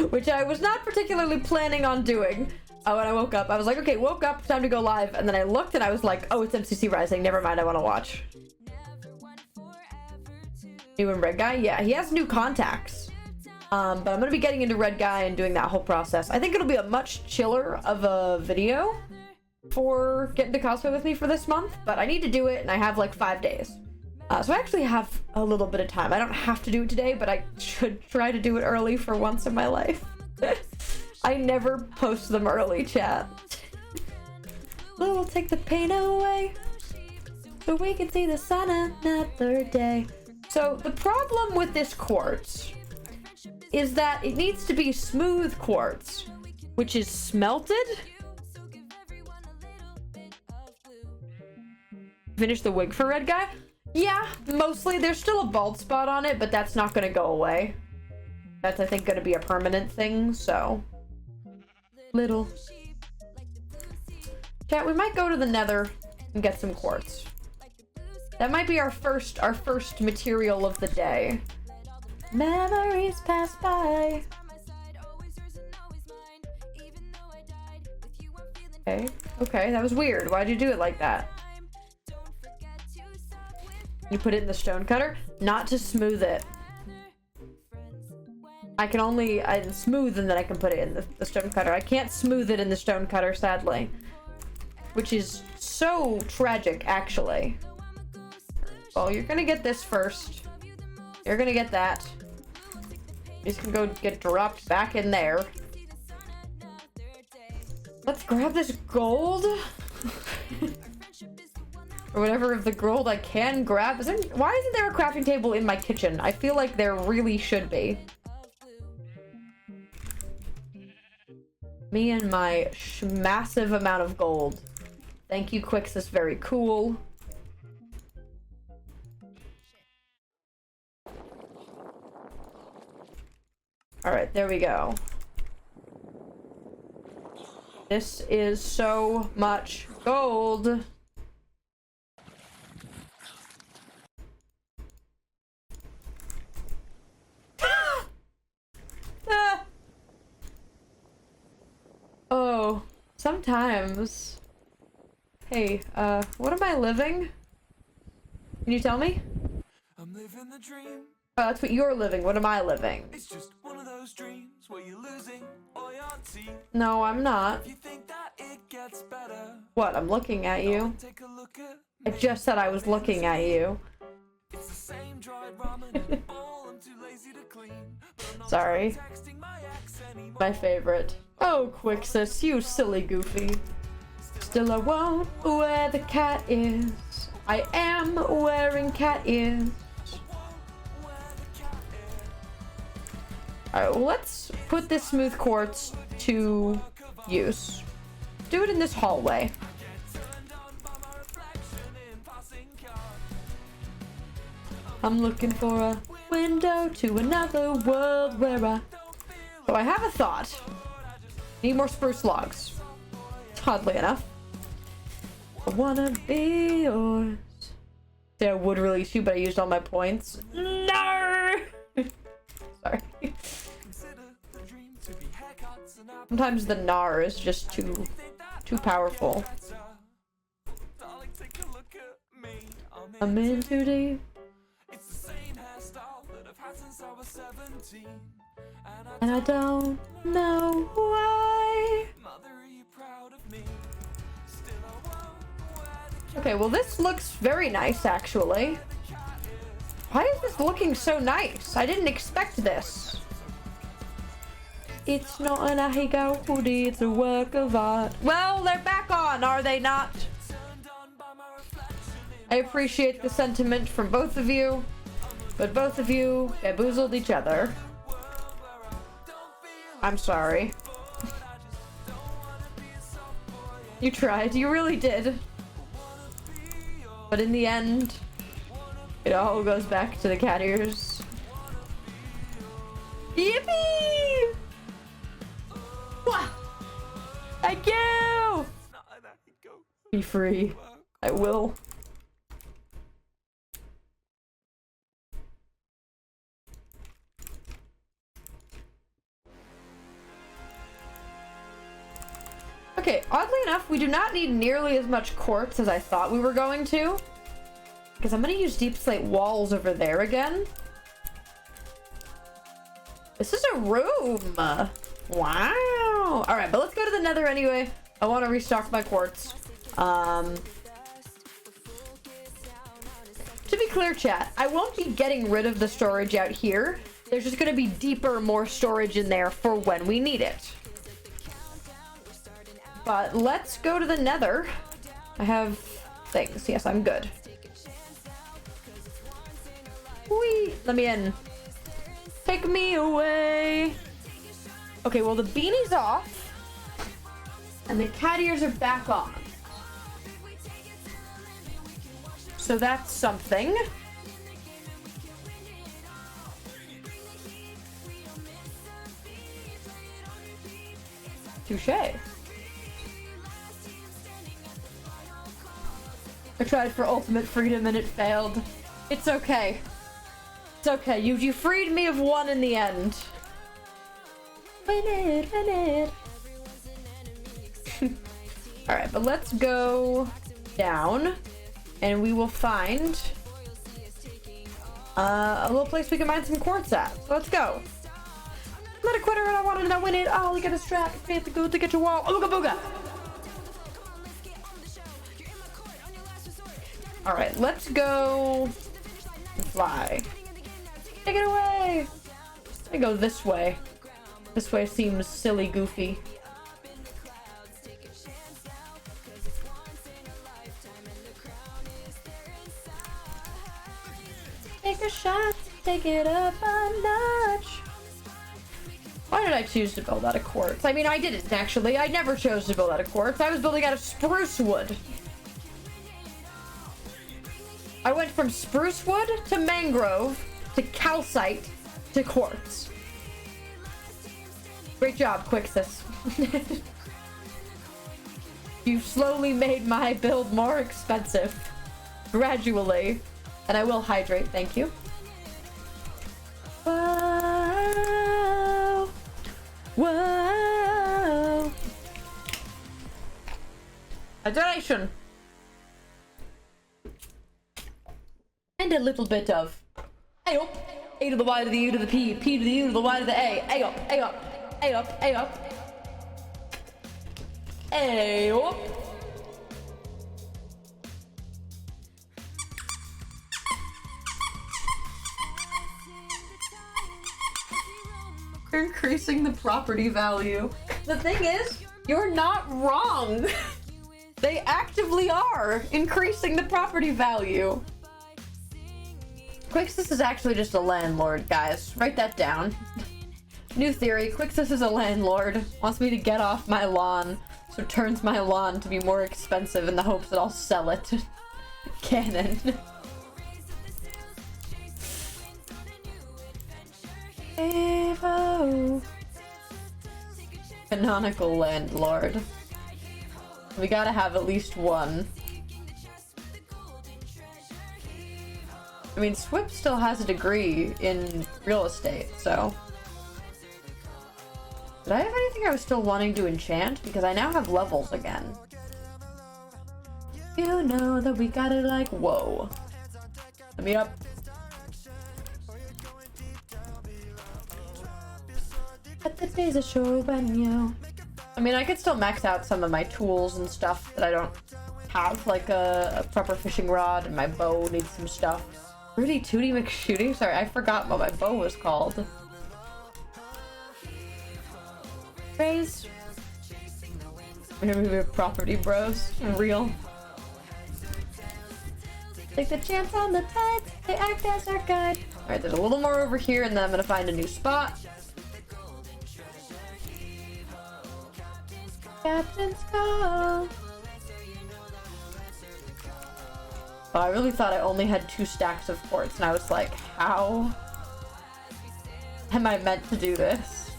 Which I was not particularly planning on doing. When I woke up, I was like, okay, woke up, time to go live. And then I looked and I was like, oh, it's MCC Rising. Never mind, I want to watch. New and red guy? Yeah, he has new contacts. But I'm going to be getting into red guy and doing that whole process. I think it'll be a much chiller of a video for getting to cosplay with me for this month. But I need to do it and I have like 5 days. So I actually have a little bit of time. I don't have to do it today, but I should try to do it early for once in my life. I never post them early, chat. We'll take the pain away so we can see the sun another day. So the problem with this quartz is that it needs to be smooth quartz, which is smelted. Finish the wig for red guy? Yeah, mostly. There's still a bald spot on it, but that's not going to go away. That's, I think, going to be a permanent thing, so... Little. Chat, we might go to the nether and get some quartz. That might be our first material of the day. Memories pass by. Okay, that was weird. Why'd you do it like that? You put it in the stone cutter? Not to smooth it. I can only smooth and then I can put it in the stone cutter. I can't smooth it in the stone cutter, sadly. Which is so tragic, actually. Well, you're gonna get this first. You're gonna get that. You just can go get dropped back in there. Let's grab this gold. Or whatever of the gold I can grab. Why isn't there a crafting table in my kitchen? I feel like there really should be. Me and my massive amount of gold. Thank you, Quicks. That's very cool. Alright, there we go. This is so much gold. Ah! Oh, sometimes. Hey, what am I living? Can you tell me? I'm living the dream. That's what you're living. What am I living? It's just one of those dreams where you're losing all your teeth. No, I'm not. If you think that it gets better, What? I'm looking at you. take a look at I just said I was looking at you. it's the same dried ramen in a bowl I'm too lazy to clean. But I'm not Sorry. texting my ex anymore. My favorite. Oh, Quixus, you silly goofy. Still I won't where the cat is. I am wearing cat ears. Alright, well, let's put this smooth quartz to use. Do it in this hallway. I'm looking for a window to another world where I... So I have a thought. Need more spruce logs. Oddly enough. I wanna be yours. See, I would release you, but I used all my points. No! Sorry. Sometimes the gnar is just too powerful. I'm in too deep. It's the same hairstyle that I've had since I was 17. And I don't know why. Mother, are you proud of me? Still I won't wear the Okay, well this looks very nice actually. Why is this looking so nice? I didn't expect this. It's not an Ahigo hoodie, it's a work of art. Well, they're back on, are they not? I appreciate the sentiment from both of you, but both of you bamboozled each other. I'm sorry. You tried, you really did. But in the end, it all goes back to the cat ears. Yippee! Wah! Thank you! Be free. I will. Okay, oddly enough, we do not need nearly as much quartz as I thought we were going to. Because I'm gonna use deep slate walls over there again. This is a room! Wow! Alright, but let's go to the nether anyway. I want to restock my quartz. To be clear, chat, I won't be getting rid of the storage out here. There's just gonna be deeper, more storage in there for when we need it. But let's go to the nether. I have things. Yes, I'm good. Whee! Let me in. Take me away. Okay, well, the beanie's off. And the cat ears are back on. So that's something. Touché. I tried for ultimate freedom and it failed. It's okay. It's okay. You freed me of one in the end. Win it, win it. Alright, but let's go down and we will find a little place we can mine some quartz at. So let's go. Not a quitter, and I wanted it, I win it. Oh, look at this track. Fancy good to get your wall. Ooga booga. Alright, let's go fly. Take it away. I go this way. This way seems silly, goofy. Take a shot, take it up a notch. Why did I choose to build out of quartz? I mean, I didn't actually. I never chose to build out of quartz. I was building out of spruce wood. I went from spruce wood to mangrove to calcite to quartz. Great job, Quixis. You've slowly made my build more expensive. Gradually. And I will hydrate, thank you. Whoa. Whoa. A donation. And a little bit of Ayo. A to the Y to the U to the P, P to the U to the Y to the A. Ayo, ayo, ayo, ayo. Ayo. You're increasing the property value. The thing is, you're not wrong. They actively are increasing the property value. Quixis is actually just a landlord, guys. Write that down. New theory, Quixis is a landlord. Wants me to get off my lawn, so turns my lawn to be more expensive in the hopes that I'll sell it. Canon. Evo. Canonical landlord. We gotta have at least one. I mean, Swip still has a degree in real estate, so... Did I have anything I was still wanting to enchant? Because I now have levels again. You know that we got it like, whoa. Let me up. But the days are sure when you... I mean, I could still max out some of my tools and stuff that I don't have, like a proper fishing rod, and my bow needs some stuff. Really, Tootie McShooty? Sorry, I forgot what my bow was called. Praise. We're gonna be property bros. Real. Take the chance on the tides, they act as our guide. Alright, there's a little more over here, and then I'm gonna find a new spot. Captain's call. Oh, I really thought I only had 2 stacks of quartz, and I was like, how am I meant to do this?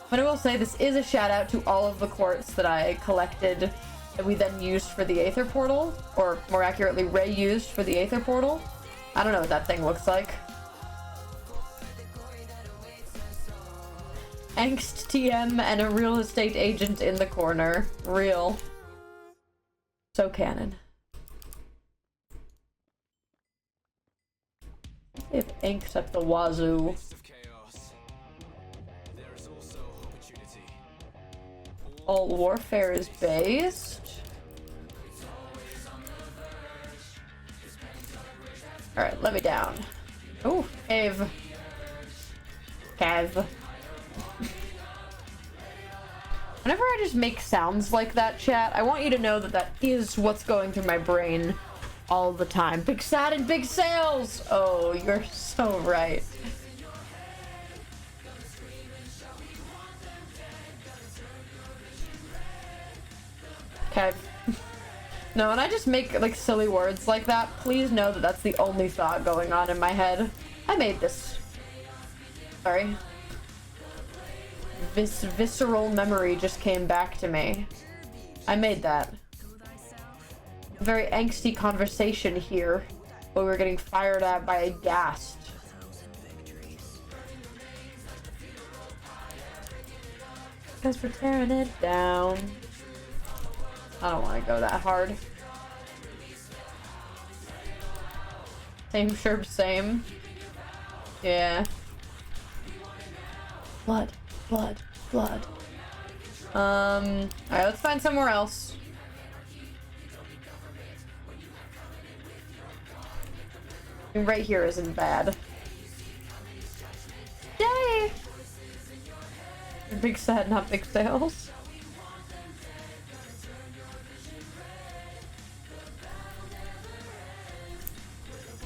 But I will say, this is a shout out to all of the quartz that I collected that we then used for the Aether Portal, or more accurately, Ray used for the Aether Portal. I don't know what that thing looks like. Angst TM and a real estate agent in the corner. Real. So canon. They have angst at the wazoo. All warfare is based. Alright, let me down. Oh, cave. Cave. Whenever I just make sounds like that, chat, I want you to know that that is what's going through my brain all the time. Big sad and big sales! Oh, you're so right. Okay. No, when I just make, like, silly words like that, please know that that's the only thought going on in my head. I made this. Sorry. This visceral memory just came back to me. I made that. A very angsty conversation here, where we're getting fired at by a ghast. Because we're tearing it down. I don't want to go that hard. Same, sure, same. Yeah. Blood, blood, blood. Alright, let's find somewhere else. Right here isn't bad. Yay! Big sad, not big sales.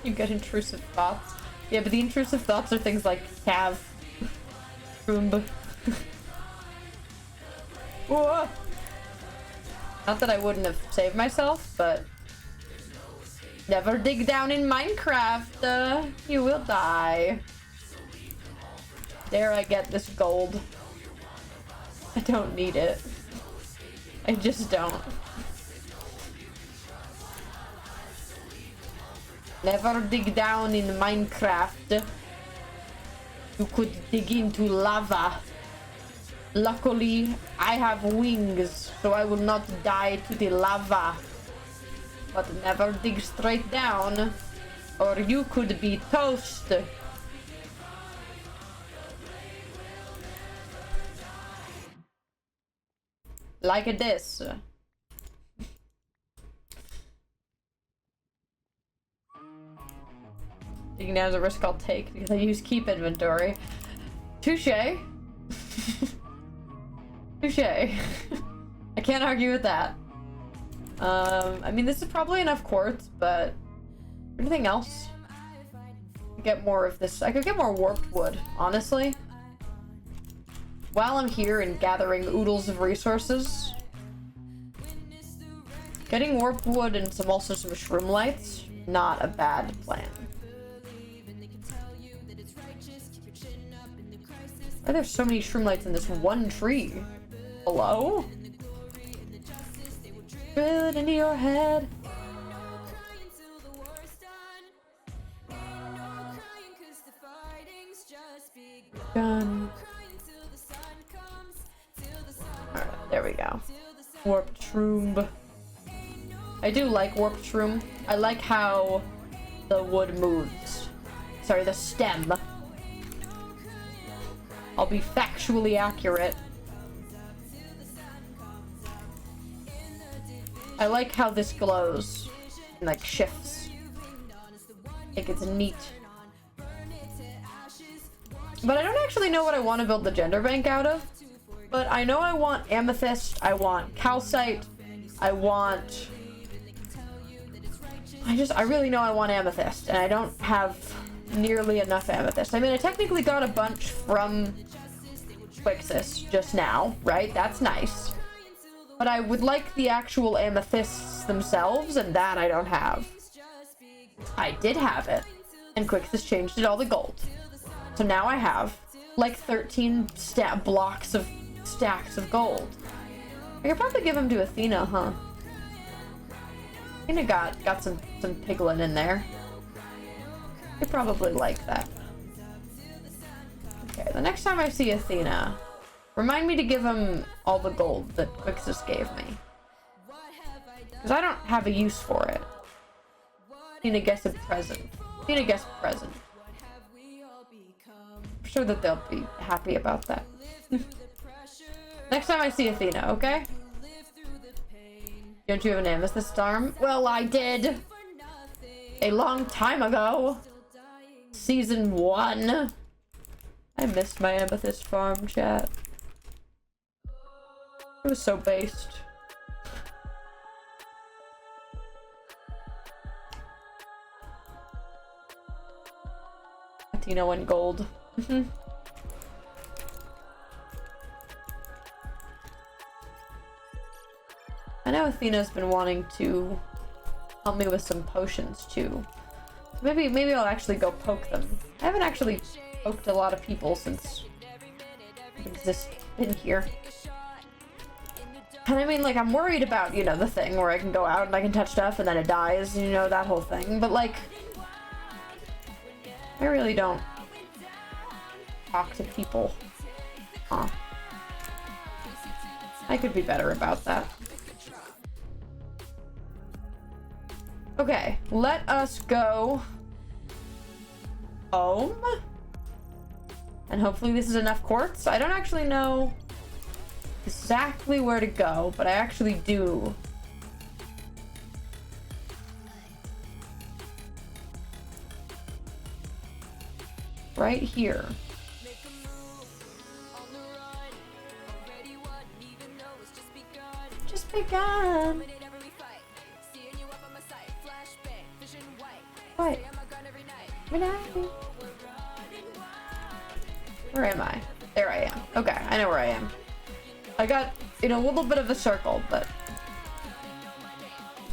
You get intrusive thoughts. Yeah, but the intrusive thoughts are things like Cav. Boom. Whoa! Not that I wouldn't have saved myself, but never dig down in Minecraft. You will die. There I get this gold. I don't need it. I just don't. Never dig down in Minecraft. You could dig into lava. Luckily, I have wings, so I will not die to the lava. But never dig straight down, or you could be toast. Like this. Digging down is a risk I'll take because I use keep inventory. Touche. Touche. I can't argue with that. I mean, this is probably enough quartz, but anything else? Get more of this. I could get more warped wood, honestly. While I'm here and gathering oodles of resources, getting warped wood and also some shroom lights, not a bad plan. Why are there so many shroom lights in this one tree? Hello? Drill it into your head. Gun. Alright, there we go. Warped shroom. I do like warped shroom. I like how the wood moves. Sorry, the stem. I'll be factually accurate. I like how this glows and like shifts. I think it's neat. But I don't actually know what I want to build the gender bank out of. But I know I want amethyst, I want calcite, I really know I want amethyst, and I don't have nearly enough amethyst. I mean, I technically got a bunch from Quixis just now, right? That's nice. But I would like the actual amethysts themselves, and that I don't have. I did have it, and Quixis changed it all to gold. So now I have like 13 blocks of stacks of gold. I could probably give them to Athena, huh? Athena got some piglin in there. They probably like that. Okay, the next time I see Athena, remind me to give him all the gold that Quixis gave me. Because I don't have a use for it. Athena gets a present. Athena gets a present. I'm sure that they'll be happy about that. Next time I see Athena, okay? Don't you have an amethyst arm? Well, I did! A long time ago! Season 1! I missed my amethyst farm, chat. It was so based. Latino and gold. I know Athena's been wanting to help me with some potions too. Maybe I'll actually go poke them. I haven't actually poked a lot of people since I've been here. And I mean, like, I'm worried about, you know, the thing where I can go out and I can touch stuff and then it dies, you know, that whole thing. But, like, I really don't talk to people. Huh. I could be better about that. Okay, let us go home. And hopefully this is enough quartz. I don't actually know exactly where to go, but I actually do. Right here. Just begun. What? Where am I? There I am. Okay, I know where I am. I got in a little bit of a circle, but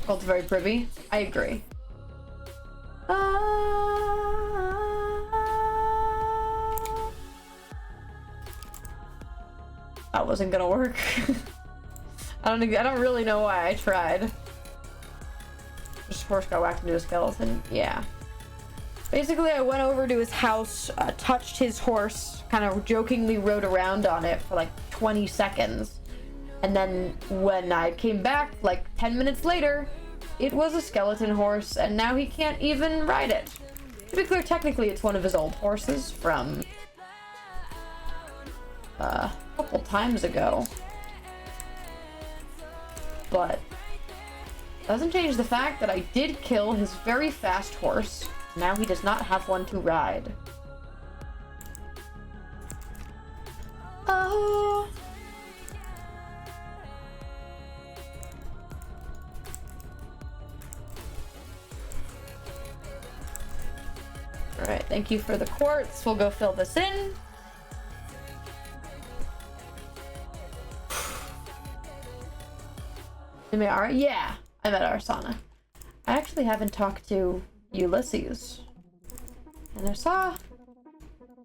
felt very privy. I agree. That wasn't gonna work. I don't really know why I tried. Just horse got whacked into a skeleton. Yeah. Basically, I went over to his house, touched his horse, kind of jokingly rode around on it for like 20 seconds. And then when I came back, like 10 minutes later, it was a skeleton horse, and now he can't even ride it. To be clear, technically it's one of his old horses from a couple times ago. But doesn't change the fact that I did kill his very fast horse. Now he does not have one to ride. Oh. Alright, thank you for the quartz. We'll go fill this in. Yeah, I met Arsana. I actually haven't talked to Ulysses. And I saw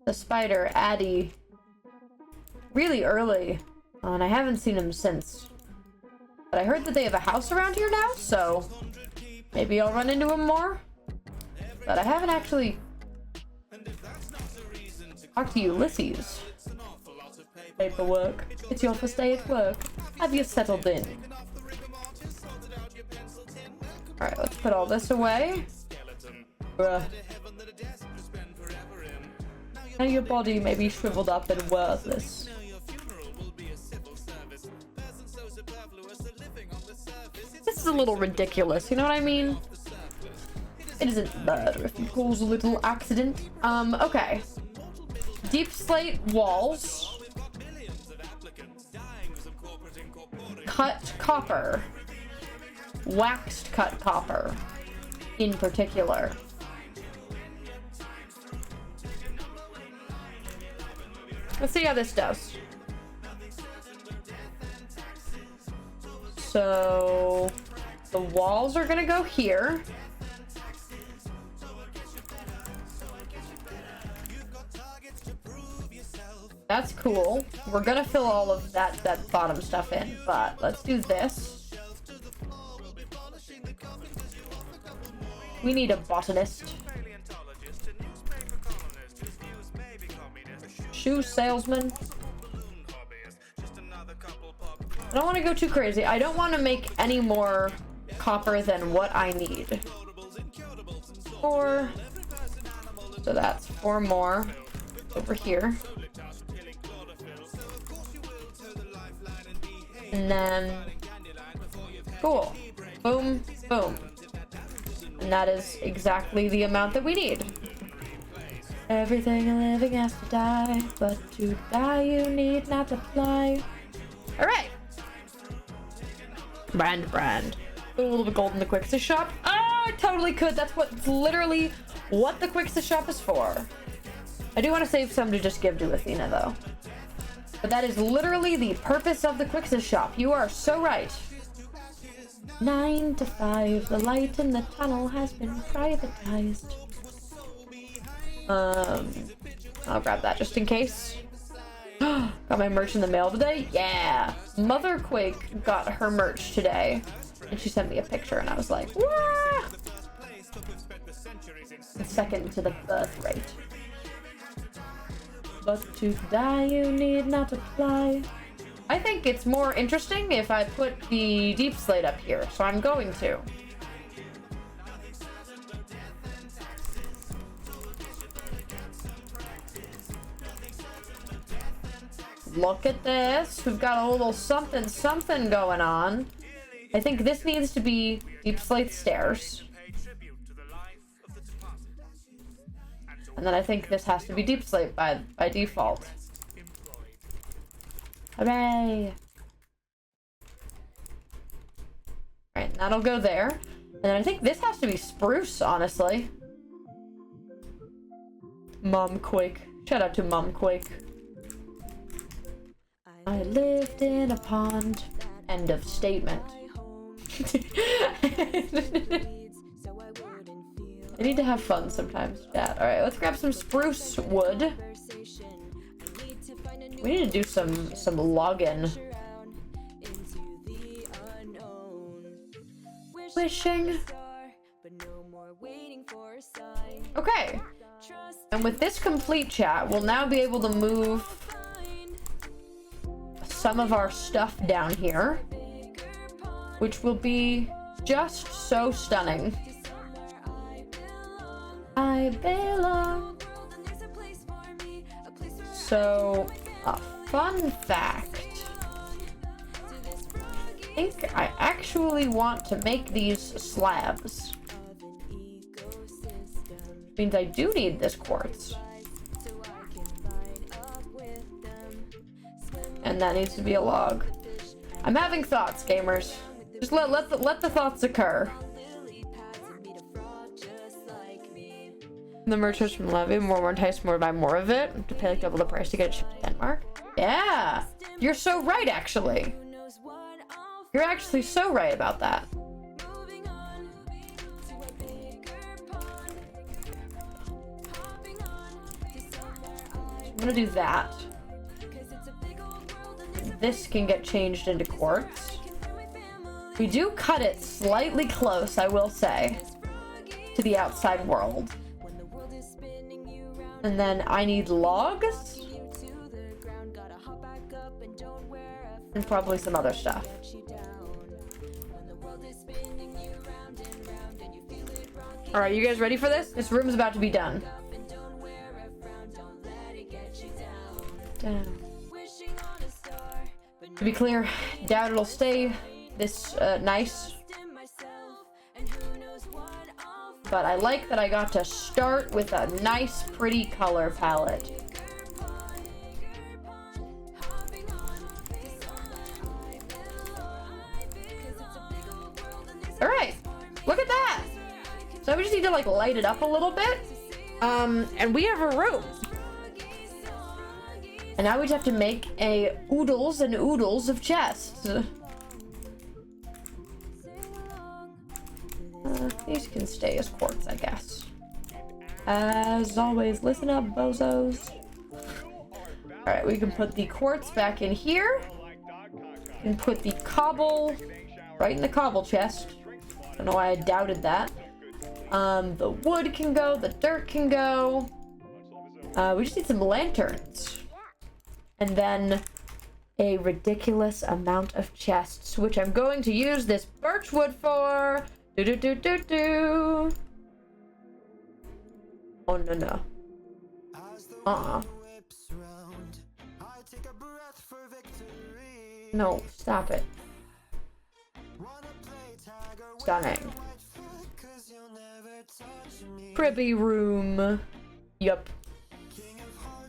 the spider, Addy, really early, and I haven't seen him since. But I heard that they have a house around here now, so maybe I'll run into him more. But I haven't actually talked to Ulysses. Paperwork. It's your first day at work. Have you settled in? Alright, let's put all this away. Bruh. Now your body may be shriveled up and worthless. This is a little ridiculous, you know what I mean? It isn't murder if you cause a little accident. Okay. Deep slate walls. Cut copper. Waxed cut copper. In particular. Let's see how this does. So the walls are gonna go here. That's cool. We're gonna fill all of that bottom stuff in, but let's do this. We need a botanist. Shoe salesman. I don't want to go too crazy. I don't want to make any more copper than what I need. 4. So that's 4 more over here. And then, cool. Boom, boom. And that is exactly the amount that we need. Everything living has to die, but to die you need not to fly. Alright. Brand. Put a little bit of gold in the Quixis shop. Oh, I totally could. That's literally what the Quixis shop is for. I do want to save some to just give to Athena, though. But that is literally the purpose of the Quixis shop. You are so right. 9 to 5, the light in the tunnel has been privatized. I'll grab that just in case. Got my merch in the mail today? Yeah! Mother Quake got her merch today. And she sent me a picture and I was like, wah! Second to the birth rate. But to die you need not to fly. I think it's more interesting if I put the deep slate up here, so I'm going to. Look at this. We've got a little something something going on. I think this needs to be deep slate stairs. And then I think this has to be deep slate by default. Hooray! Alright, that'll go there. And then I think this has to be spruce, honestly. Momquake. Shout out to Momquake. I lived in a pond. End of statement. I need to have fun sometimes, chat. Alright, let's grab some spruce wood. We need to do some logging. Wishing. Okay. And with this complete, chat, we'll now be able to move some of our stuff down here, which will be just so stunning. I belong. So, a fun fact. I think I actually want to make these slabs. Which means I do need this quartz. And that needs to be a log. I'm having thoughts, gamers. Just let the thoughts occur. The merchants from Levy, more enticed, more buy more of it. To pay like double the price to get it shipped to Denmark. Yeah! You're so right, actually. You're actually so right about that. I'm gonna do that. This can get changed into quartz. We do cut it slightly close, I will say, to the outside world. And then I need logs. And probably some other stuff. Alright, you guys ready for this? This room's about to be done. Down. To be clear, doubt it'll stay this nice. But I like that I got to start with a nice, pretty color palette. Alright, look at that! So we just need to like light it up a little bit. And we have a room. And now we just have to make a oodles and oodles of chests. These can stay as quartz, I guess. As always, listen up, bozos. Alright, we can put the quartz back in here. And put the cobble right in the cobble chest. Don't know why I doubted that. The wood can go, the dirt can go. We just need some lanterns. And then a ridiculous amount of chests, which I'm going to use this birch wood for. Do. Oh, no. No, stop it. Stunning. Privy room. Yup.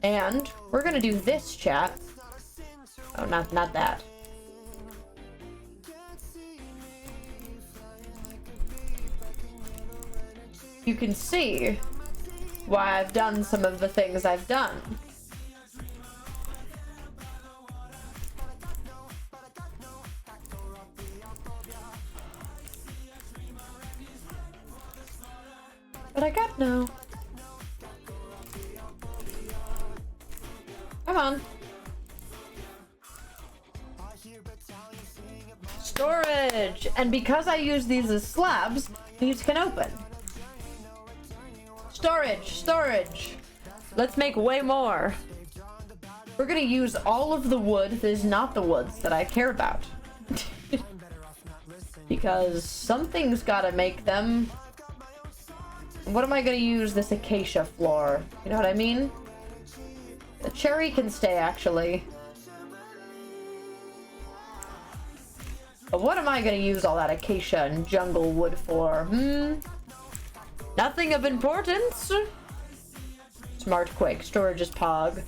And we're gonna do this, chat. Oh, not that. You can see why I've done some of the things I've done. But I got no. Come on. Storage! And because I use these as slabs, these can open. Storage! Let's make way more. We're gonna use all of the wood that is not the woods that I care about. Because something's gotta make them. What am I gonna use this acacia floor? You know what I mean? The cherry can stay, actually. But what am I gonna use all that acacia and jungle wood for? Nothing of importance. Smart Quake, storage is pog.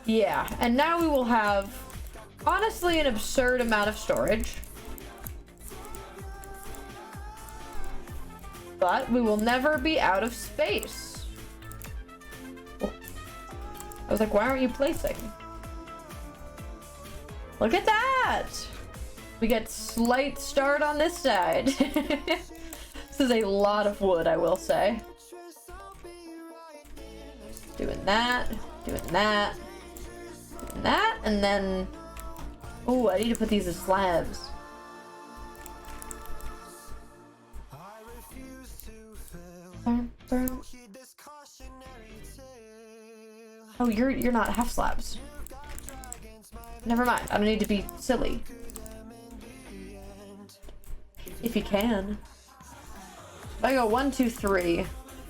Yeah, and now we will have, honestly, an absurd amount of storage. But we will never be out of space. Oh. I was like, why aren't you placing? Look at that! We get slight start on this side. This is a lot of wood, I will say. Doing that, doing that, doing that, and then... Oh, I need to put these as slabs. Oh, you're not half slabs. Never mind. I don't need to be silly. If you can. If I go 1, 2, 3,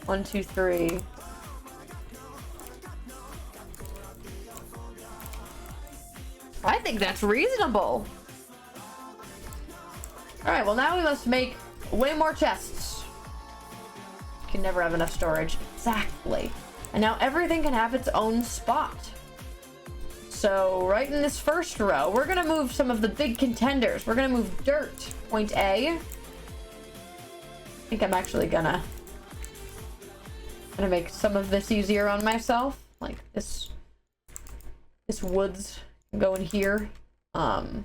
1, 2, 3. I think that's reasonable. All right. Well, now we must make way more chests. You can never have enough storage. Exactly. And now everything can have its own spot. So right in this first row, we're gonna move some of the big contenders. We're gonna move dirt, point A. I think I'm actually gonna make some of this easier on myself. Like this woods can go in here. Copper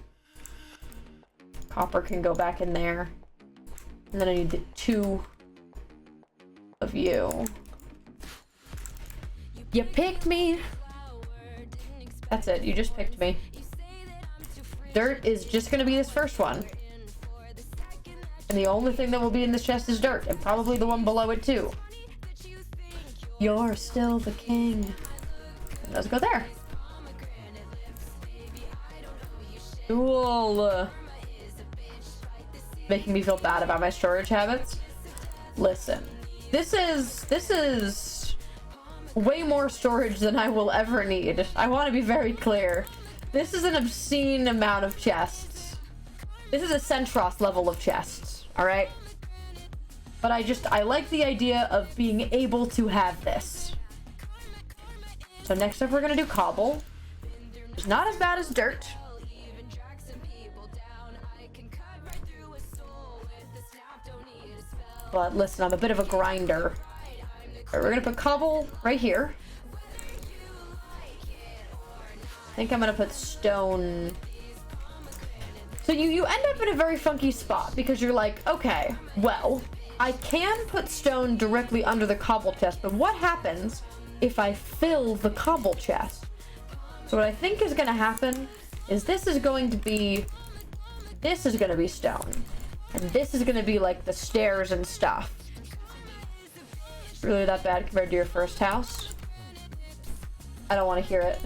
can go back in there. And then I need the 2 of you. You picked me. That's it, you just picked me. Dirt is just gonna be this first one. And the only thing that will be in this chest is dirt, and probably the one below it too. You're still the king. And let's go there. Cool. Making me feel bad about my storage habits. Listen, this is way more storage than I will ever need. I want to be very clear. This is an obscene amount of chests. This is a Centros level of chests, all right? But I like the idea of being able to have this. So next up we're gonna do cobble. It's not as bad as dirt. But listen, I'm a bit of a grinder. We're gonna put cobble right here. I think I'm gonna put stone. So you end up in a very funky spot because you're like, okay, well, I can put stone directly under the cobble chest, but what happens if I fill the cobble chest? So what I think is gonna happen is this is going to be stone. And this is gonna be like the stairs and stuff. Really that bad compared to your first house? I don't want to hear it.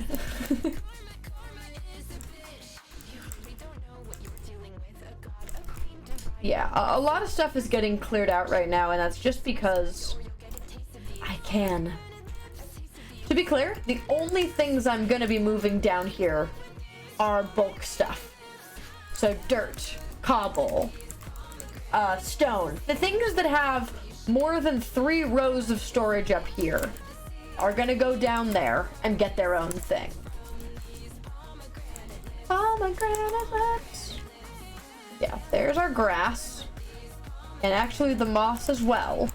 Yeah, a lot of stuff is getting cleared out right now, and that's just because I can. To be clear, the only things I'm gonna be moving down here are bulk stuff. So dirt, cobble, stone. The things that have more than 3 rows of storage up here are gonna go down there and get their own thing. Pomegranates. Yeah, there's our grass. And actually the moss as well.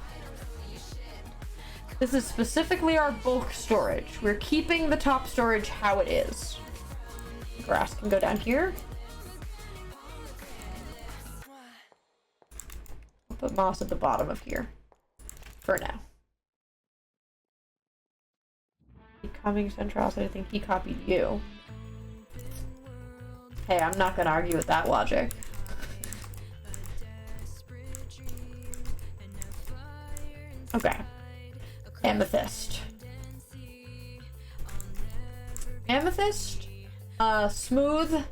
This is specifically our bulk storage. We're keeping the top storage how it is. Grass can go down here. I'll put moss at the bottom of here. For now. Becoming Centros, I think he copied you. Hey, I'm not gonna argue with that logic. Okay. Amethyst. Amethyst? Smooth?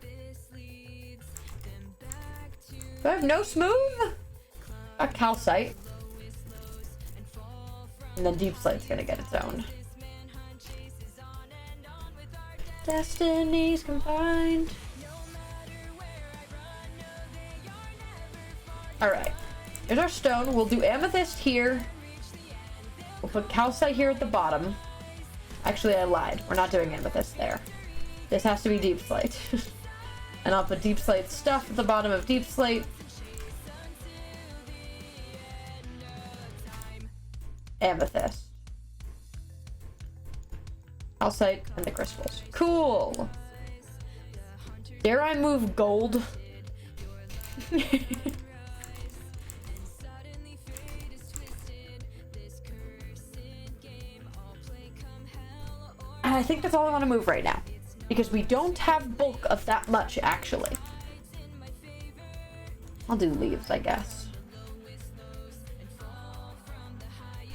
Do I have no smooth? A calcite. And then deep slite's gonna get its own. Destiny's confined. All right. Here's our stone. We'll do amethyst here. We'll put calcite here at the bottom. Actually, I lied. We're not doing amethyst there. This has to be deep slate. And I'll put deep slate stuff at the bottom of deep slate. Amethyst. Calcite and the crystals. Cool. Dare I move gold? I think that's all I want to move right now. Because we don't have bulk of that much, actually. I'll do leaves, I guess.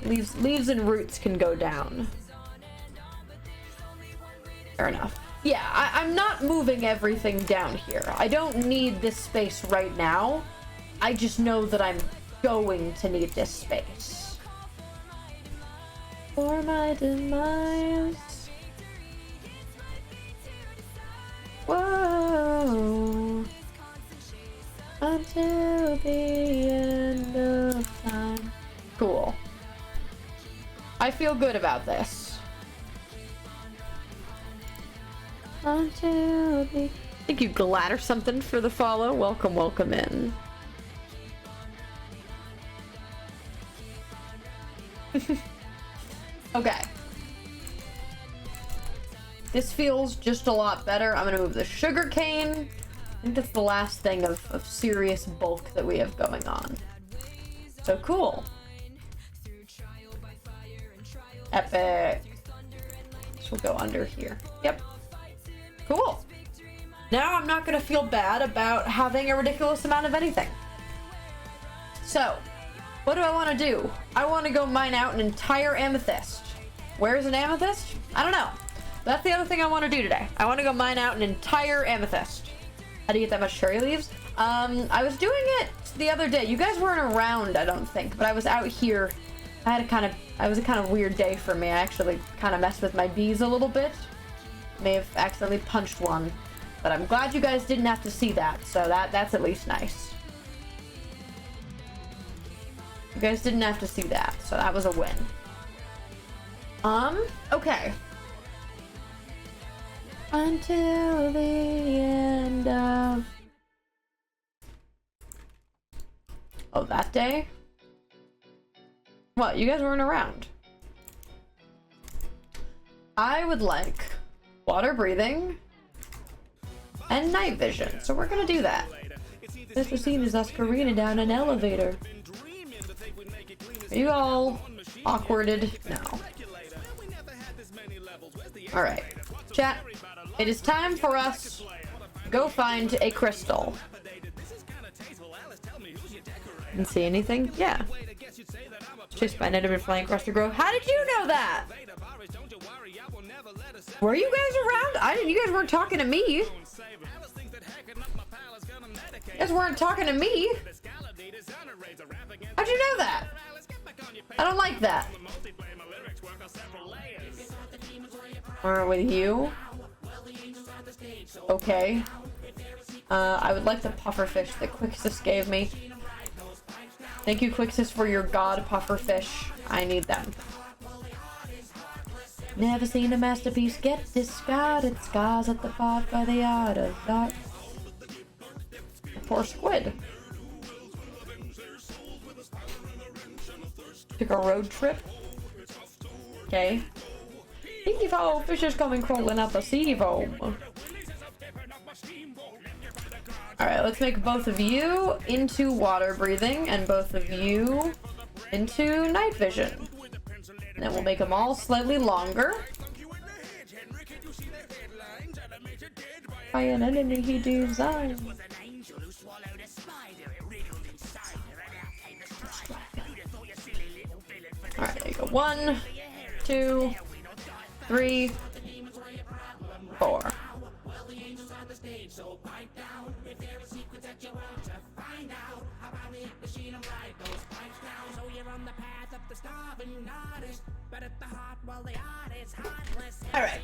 Leaves and roots can go down. Fair enough. Yeah, I'm not moving everything down here. I don't need this space right now. I just know that I'm going to need this space. For my demise. Whoa. Until the end of time. Cool. I feel good about this. Until the... Thank you, Glad or something, for the follow. Welcome, welcome in. Okay. This feels just a lot better. I'm gonna move the sugar cane. I think that's the last thing of serious bulk that we have going on. So cool. Epic. This will go under here. Yep. Cool. Now I'm not gonna feel bad about having a ridiculous amount of anything. So, what do I want to do? I want to go mine out an entire amethyst. Where's an amethyst? I don't know. That's the other thing I want to do today. I want to go mine out an entire amethyst. How do you get that much cherry leaves? I was doing it the other day. You guys weren't around, I don't think, but I was out here. It was a kind of weird day for me. I actually kind of messed with my bees a little bit. May have accidentally punched one, but I'm glad you guys didn't have to see that, so that's at least nice. You guys didn't have to see that, so that was a win. Okay. Until the end of... Oh, that day? What, you guys weren't around? I would like water breathing and night vision, so we're gonna do that. This was seen as us careening down an elevator. Are you all awkwarded? No. Alright. Chat, it is time for us to go find a crystal. Didn't see anything? Yeah. Chased by an enemy flying across the grove. How did you know that? Were you guys around? You guys weren't talking to me. You guys weren't talking to me. How'd you know that? I don't like that. Or with you? Okay. I would like the pufferfish that Quixis gave me. Thank you, Quixis, for your god pufferfish. I need them. Never seen a masterpiece get discarded. Scars at the part by the art of dark. Poor squid. Took a road trip. Okay. Evo, fish is coming crawling up a sea foam. Alright, let's make both of you into water breathing and both of you into night vision. And then we'll make them all slightly longer. By an enemy he designed. Alright, there you go. 1, 2, 3, 4. Alright.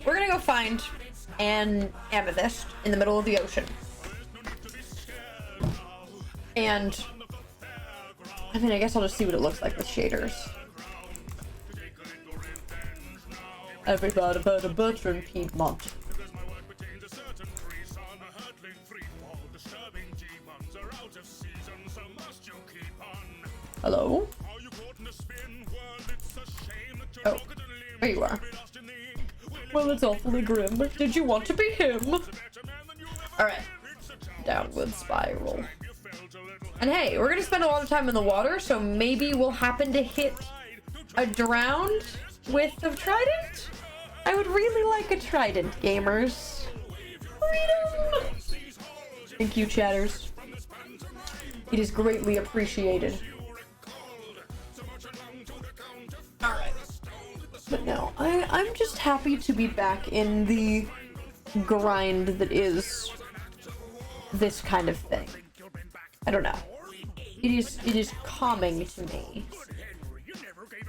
We're gonna go find an amethyst in the middle of the ocean. And I mean, I guess I'll just see what it looks like with shaders. Everybody but a butcher in Piedmont. Hello? Oh, there you are. Well, it's awfully grim. Did you want to be him? Alright. Downward spiral. And hey, we're gonna spend a lot of time in the water, so maybe we'll happen to hit a drowned with the trident? I would really like a trident, gamers. Freedom! Thank you, chatters. It is greatly appreciated. Alright. But no, I'm just happy to be back in the grind that is this kind of thing. I don't know. It is calming to me.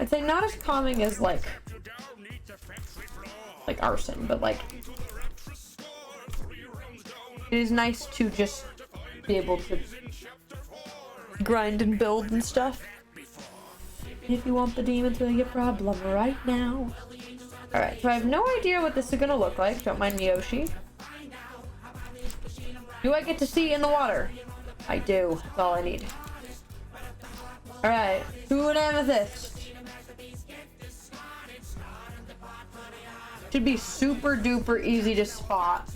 I'd say not as calming as like arson, but like it is nice to just be able to grind and build and stuff. If you want the demon to be a problem right now. Alright, so I have no idea what this is gonna look like. Don't mind me, Yoshi. Do I get to see in the water? I do. That's all I need. Alright, to an amethyst. Should be super duper easy to spot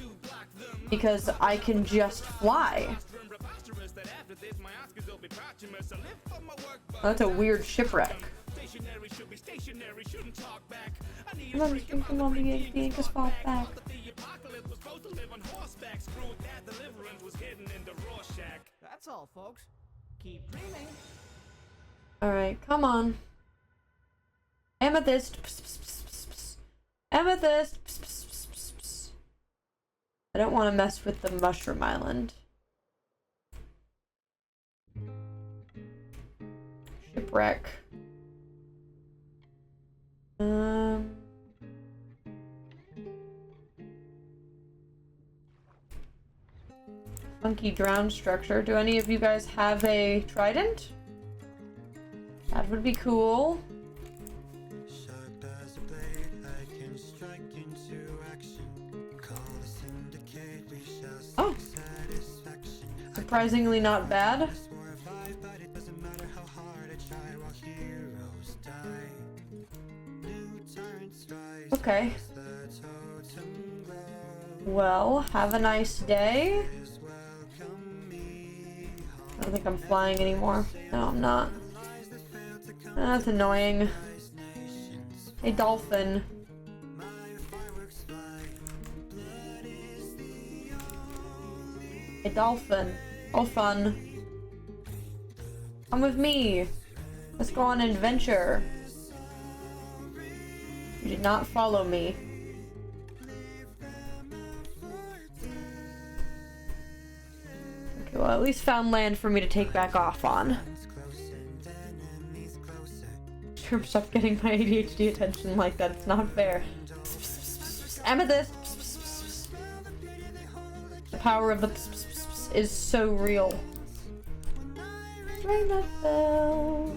because I can just fly. Oh, that's a weird shipwreck. I'm just thinking on the ink is fought back. That's all, folks. Keep dreaming. Alright, come on. Amethyst. Amethyst. I don't want to mess with the mushroom island. Shipwreck. Funky drowned structure. Do any of you guys have a trident? That would be cool. Oh, surprisingly not bad. Okay. Well, have a nice day. I don't think I'm flying anymore. No, I'm not. That's annoying. Hey, dolphin. Hey, dolphin. All fun. Come with me. Let's go on an adventure. You did not follow me. Okay, well, at least found land for me to take back off on. Sure, stop getting my ADHD attention like that. It's not fair. Amethyst! The power of the is so real. Ring that bell.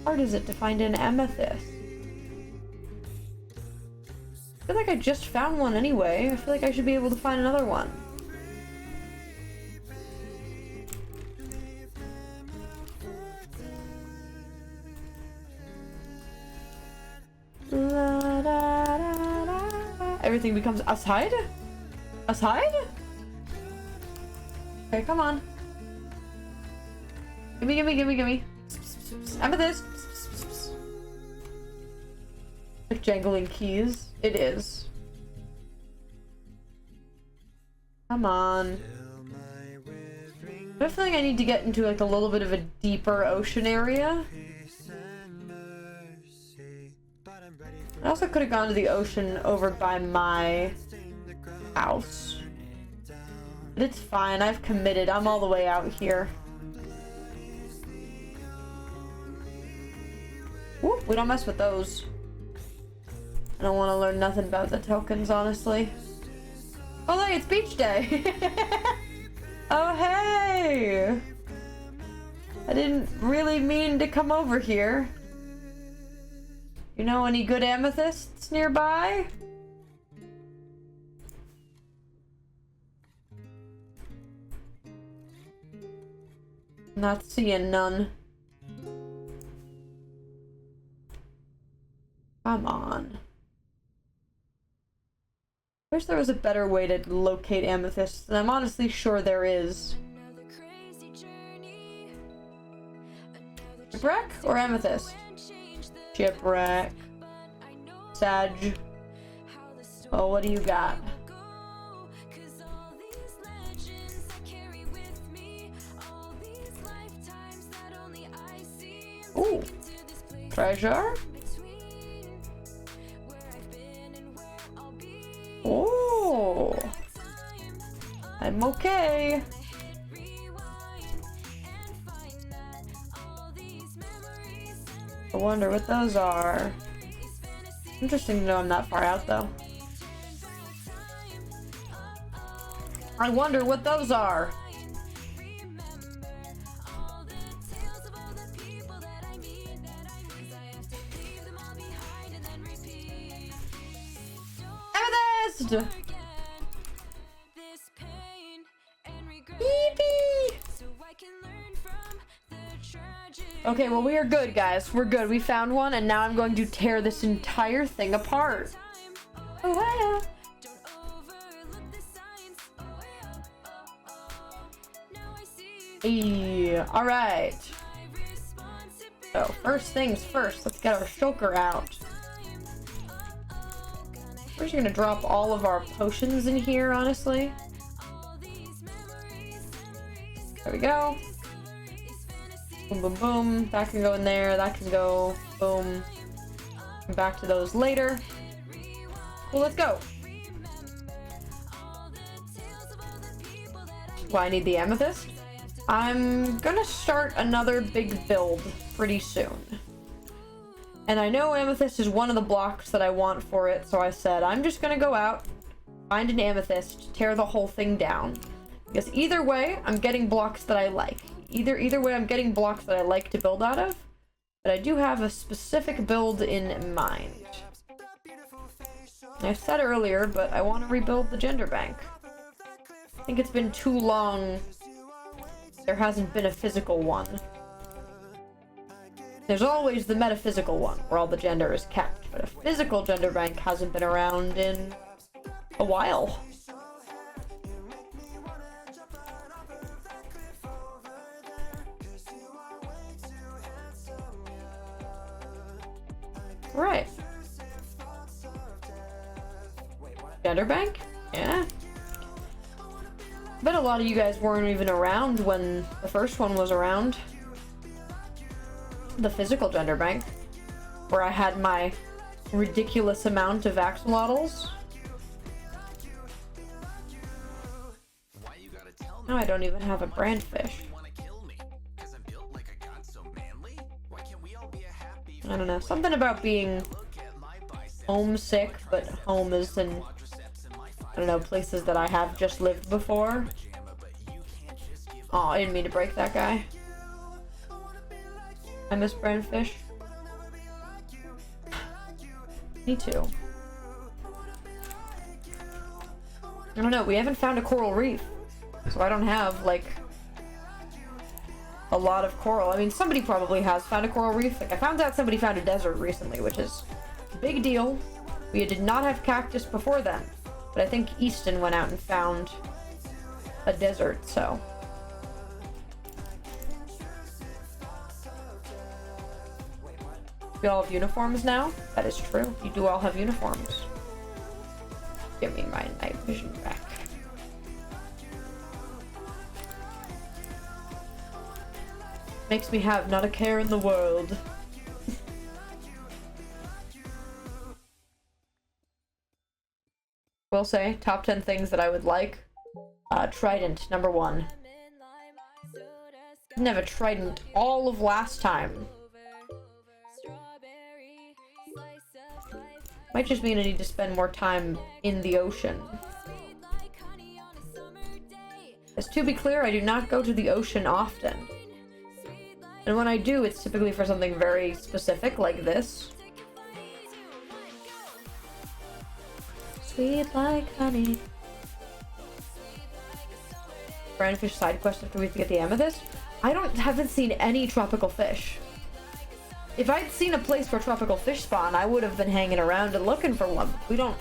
How hard is it to find an amethyst? I feel like I just found one anyway. I feel like I should be able to find another one. Everything becomes aside? Aside? Okay, come on. Gimme, gimme, gimme, gimme. Amethyst! Like jangling keys. It is. Come on. I have a feeling I need to get into like a little bit of a deeper ocean area. I also could have gone to the ocean over by my house. But it's fine, I've committed. I'm all the way out here. Whoop, we don't mess with those. I don't want to learn nothing about the tokens, honestly. Oh, look, it's beach day! Oh, hey! I didn't really mean to come over here. You know any good amethysts nearby? Not seeing none. Come on. Wish there was a better way to locate amethysts, and I'm honestly sure there is. Shipwreck or amethyst? Shipwreck. Sag. Oh, what do you got? Ooh. Treasure? Oh. I'm okay. I wonder what those are. Interesting to know I'm not far out, though. I wonder what those are. Amethyst! Yippee! Okay, well, we are good, guys. We're good. We found one, and now I'm going to tear this entire thing apart. Oh, hey. Alright. So, first things first, let's get our shulker out. We're just gonna drop all of our potions in here, honestly. There we go. Boom, boom, boom. That can go in there. That can go. Boom. Come back to those later. Well, let's go. Well, I need the amethyst. I'm gonna start another big build pretty soon. And I know amethyst is one of the blocks that I want for it, so I said I'm just gonna go out, find an amethyst, tear the whole thing down. Because either way, I'm getting blocks that I like. Either way, I'm getting blocks that I like to build out of. But I do have a specific build in mind. And I said earlier, but I want to rebuild the gender bank. I think it's been too long. There hasn't been a physical one. There's always the metaphysical one, where all the gender is kept. But a physical gender bank hasn't been around in a while. Right. Gender bank? Yeah. Bet a lot of you guys weren't even around when the first one was around. The physical gender bank. Where I had my ridiculous amount of axolotls. Now I don't even have a brandfish. I don't know, something about being homesick, but home is in, I don't know, places that I have just lived before. Oh, I didn't mean to break that guy. I miss brandfish. Me too. I don't know, we haven't found a coral reef, so I don't have, like, a lot of coral. I mean, somebody probably has found a coral reef. Like, I found out somebody found a desert recently, which is a big deal. We did not have cactus before then, but I think Easton went out and found a desert, so. We all have uniforms now? That is true. You do all have uniforms. Give me my night vision back. Makes me have not a care in the world. Will say, top 10 things that I would like. Trident, number 1. Didn't have a trident all of last time. Might just mean I need to spend more time in the ocean. As to be clear, I do not go to the ocean often. And when I do, it's typically for something very specific, like this. Sweet like honey. Brand fish side quest after we get the amethyst. Haven't seen any tropical fish. If I'd seen a place where tropical fish spawn, I would have been hanging around and looking for one. We don't.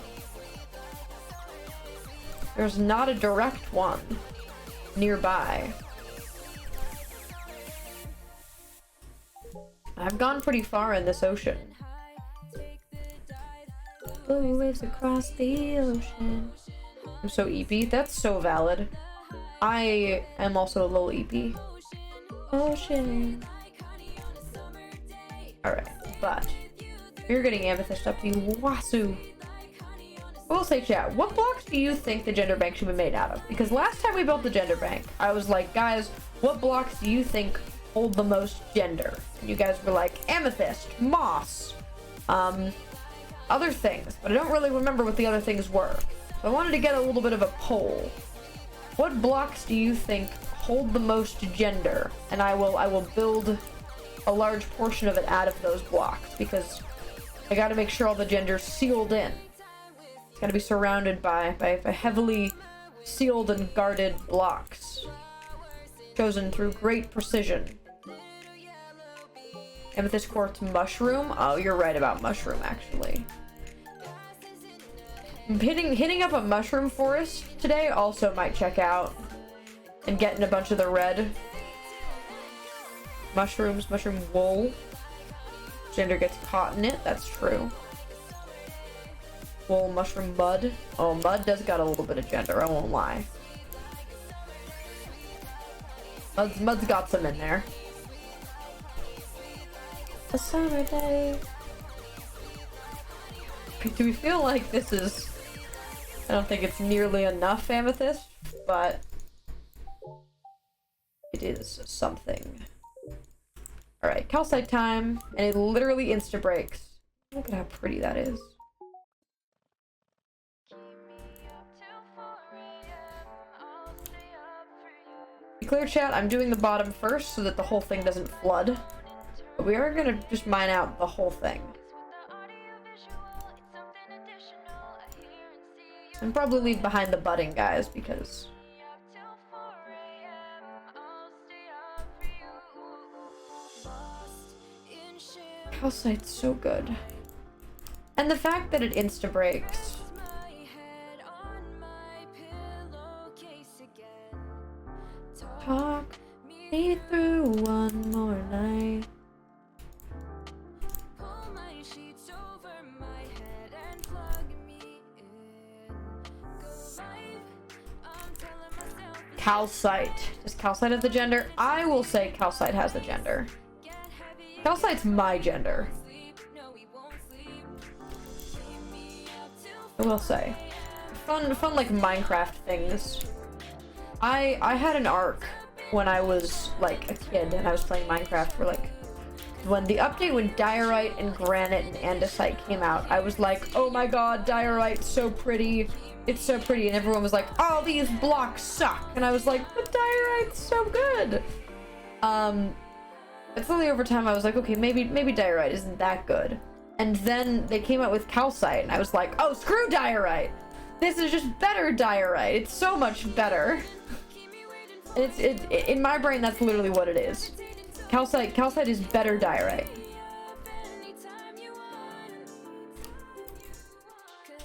There's not a direct one nearby. I've gone pretty far in this ocean. Blue waves across the ocean. I'm so EP. That's so valid. I am also a little EP. Ocean. Alright, but you're getting amethyst up the wazoo. I will say, chat, what blocks do you think the gender bank should be made out of? Because last time we built the gender bank, I was like, guys, what blocks do you think hold the most gender? And you guys were like, amethyst, moss, other things, but I don't really remember what the other things were. So I wanted to get a little bit of a poll. What blocks do you think hold the most gender? And I will build a large portion of it out of those blocks, because I gotta make sure all the gender's sealed in. It's gotta be surrounded by heavily sealed and guarded blocks, chosen through great precision. Amethyst quartz mushroom. Oh, you're right about mushroom, actually. Hitting up a mushroom forest today also might check out, and getting a bunch of the red mushrooms, mushroom wool. Gender gets caught in it, that's true. Wool, mushroom, mud. Oh, mud does got a little bit of gender, I won't lie. Mud's got some in there. A summer day. Do we feel like this is... I don't think it's nearly enough amethyst, but it is something. Alright, calcite time, and it literally insta-breaks. Look at how pretty that is. Be clear, chat, I'm doing the bottom first so that the whole thing doesn't flood. But we are gonna just mine out the whole thing. And probably leave behind the budding guys, because... calcite's so good. And the fact that it insta-breaks. Talk me through one more night. Calcite. Does calcite have the gender? I will say calcite has the gender. Calcite's my gender. I will say. Fun like Minecraft things. I had an arc when I was like a kid and I was playing Minecraft for like when the update when diorite and granite and andesite came out. I was like, oh my god, diorite's so pretty. It's so pretty, and everyone was like, oh, these blocks suck. And I was like, but diorite's so good. But slowly over time I was like, okay, maybe diorite isn't that good. And then they came out with calcite, and I was like, oh, screw diorite. This is just better diorite. It's so much better. And in my brain, that's literally what it is. Calcite is better diorite.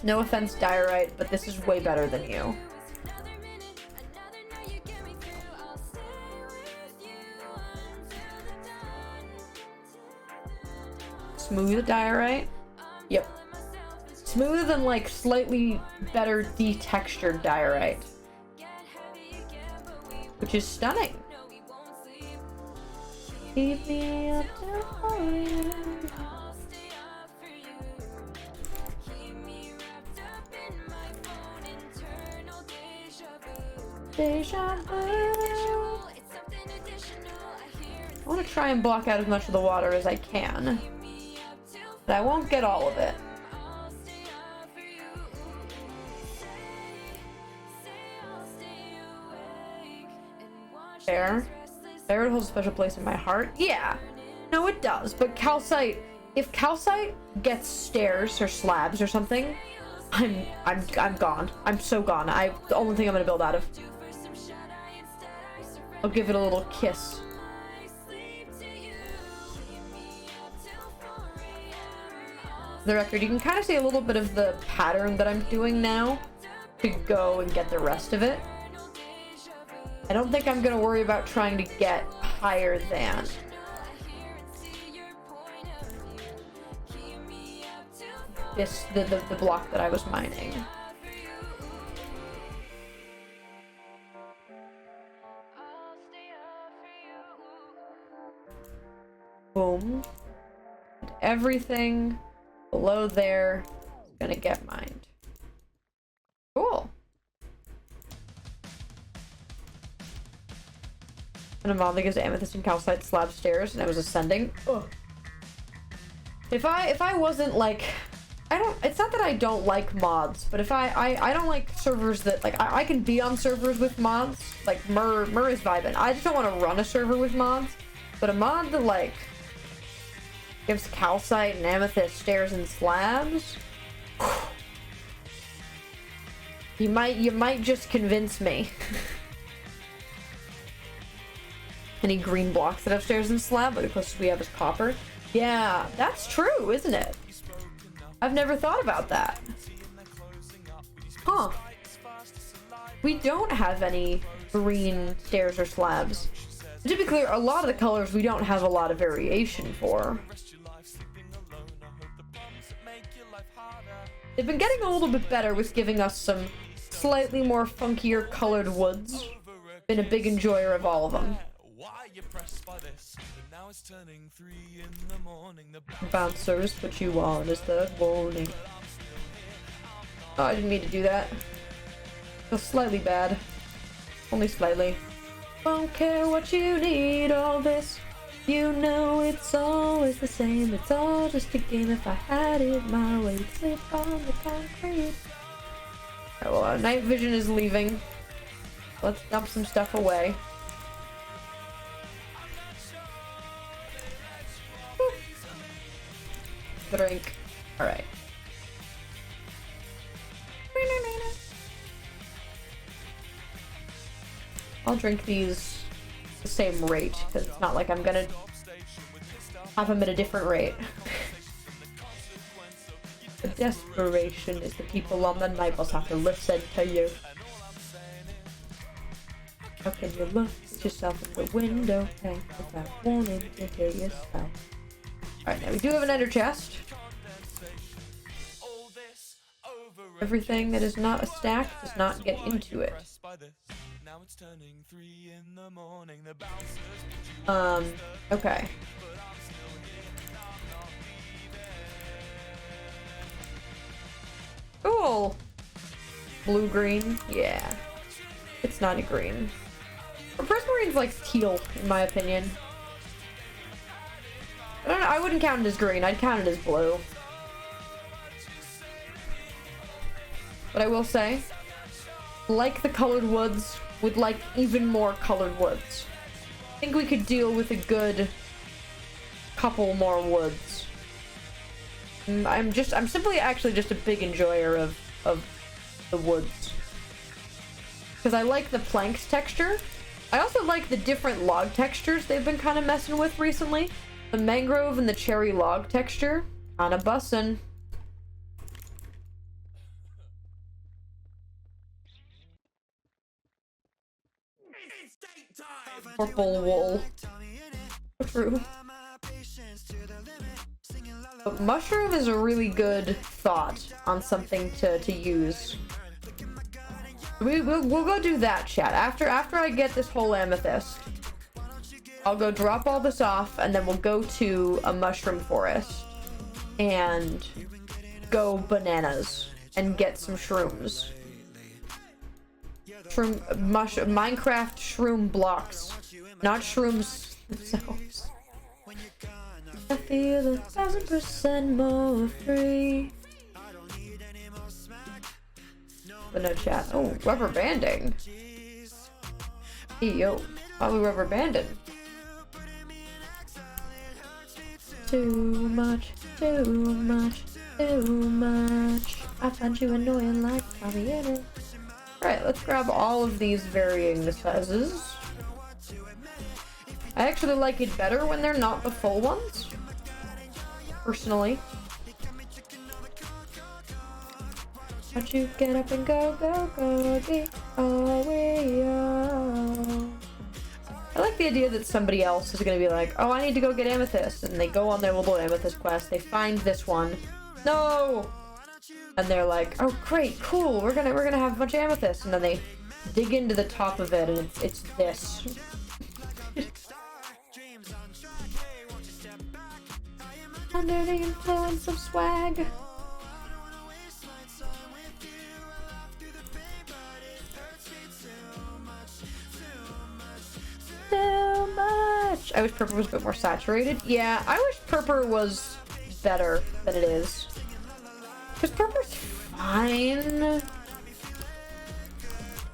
No offense, diorite, but this is way better than you. Smooth diorite? Yep. Smooth and like slightly better detextured diorite. Which is stunning. Keep me up till deja vu. I want to try and block out as much of the water as I can, but I won't get all of it. Fair. Fair holds a special place in my heart. Yeah. No, it does. But calcite, if calcite gets stairs or slabs or something, I'm gone. I'm so gone. The only thing I'm gonna build out of. I'll give it a little kiss. For the record, you can kind of see a little bit of the pattern that I'm doing now to go and get the rest of it. I don't think I'm gonna worry about trying to get higher than. The block that I was mining. Boom. And everything below there is gonna get mined. Cool. And a mod that gives amethyst and calcite slab stairs, and I was ascending. Ugh. If I wasn't like, it's not that I don't like mods, but if I don't like servers that, like, I can be on servers with mods, like Mur is vibing. I just don't want to run a server with mods, but a mod that, like, gives calcite and amethyst stairs and slabs, you might just convince me. Any green blocks that have stairs and slab, but the closest we have is copper. Yeah, that's true, isn't it? I've never thought about that. Huh. We don't have any green stairs or slabs. To be clear, a lot of the colors we don't have a lot of variation for. They've been getting a little bit better with giving us some slightly more funkier colored woods. Been a big enjoyer of all of them. Bouncers put you on is the warning. Oh, I didn't mean to do that. Feels slightly bad. Only slightly. Won't care what you need, all this. You know it's always the same. It's all just a game. If I had it my way, slip on the concrete. Alright, well, night vision is leaving. Let's dump some stuff away. Drink. Alright. I'll drink these the same rate, because it's not like I'm gonna have them at a different rate. The desperation is the people on the night bus have to listen to you. How can you look at yourself in the window without wanting to hear yourself? Alright, now we do have an ender chest. Everything that is not a stack does not get into it. Okay. Cool. Blue-green? Yeah. It's not a green. Prismarine's like teal, in my opinion. I wouldn't count it as green, I'd count it as blue. But I will say, like the colored woods, would like even more colored woods. I think we could deal with a good couple more woods. I'm simply actually just a big enjoyer of the woods. Because I like the planks texture. I also like the different log textures they've been kind of messing with recently. The mangrove and the cherry log texture, kinda bussin'. Purple wool. True. But mushroom is a really good thought on something to use. We'll go do that, chat. After I get this whole amethyst, I'll go drop all this off, and then we'll go to a mushroom forest and go bananas and get some shrooms. Minecraft shroom blocks, not shrooms themselves. I feel 1,000% more free. But no chat. Oh, rubber banding. Hey, yo. While we were rubber banded. Too much, too much, too much. I find you annoying like Tommy in it. Alright, let's grab all of these varying sizes. I actually like it better when they're not the full ones. Personally. Won't you get up and go, go, go, get away, oh. I like the idea that somebody else is gonna be like, oh, I need to go get Amethyst, and they go on their little Amethyst quest, they find this one. No! And they're like, oh great, cool, we're gonna have a bunch of Amethyst, and then they dig into the top of it and it's this. Under the influence of swag. Too much. I wish purple was a bit more saturated. Yeah, I wish purple was better than it is. Because purple's fine.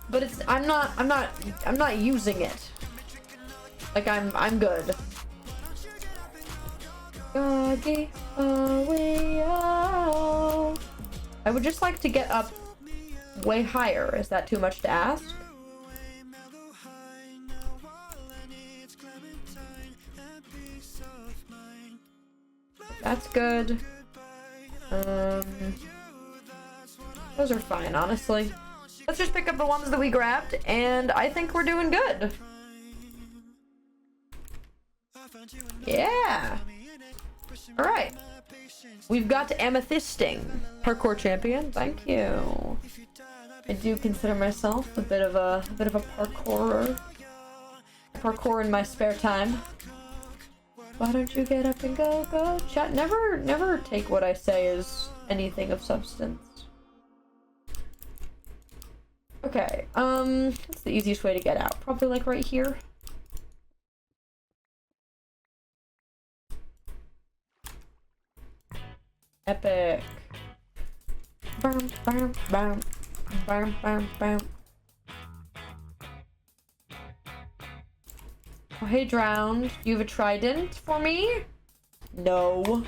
But it's I'm not using it. Like I'm good. Doggy away, oh. I would just like to get up way higher. Is that too much to ask? That's good. Those are fine, honestly. Let's just pick up the ones that we grabbed, and I think we're doing good. Yeah. Alright. We've got Amethysting. Parkour champion, thank you. I do consider myself a bit of a parkourer. Parkour in my spare time. Why don't you get up and go, go? Chat, never take what I say as anything of substance. Okay, what's the easiest way to get out? Probably like right here. Epic. Bam, bam, bam. Bam, bam, bam. Oh, hey, Drowned. Do you have a trident for me? No.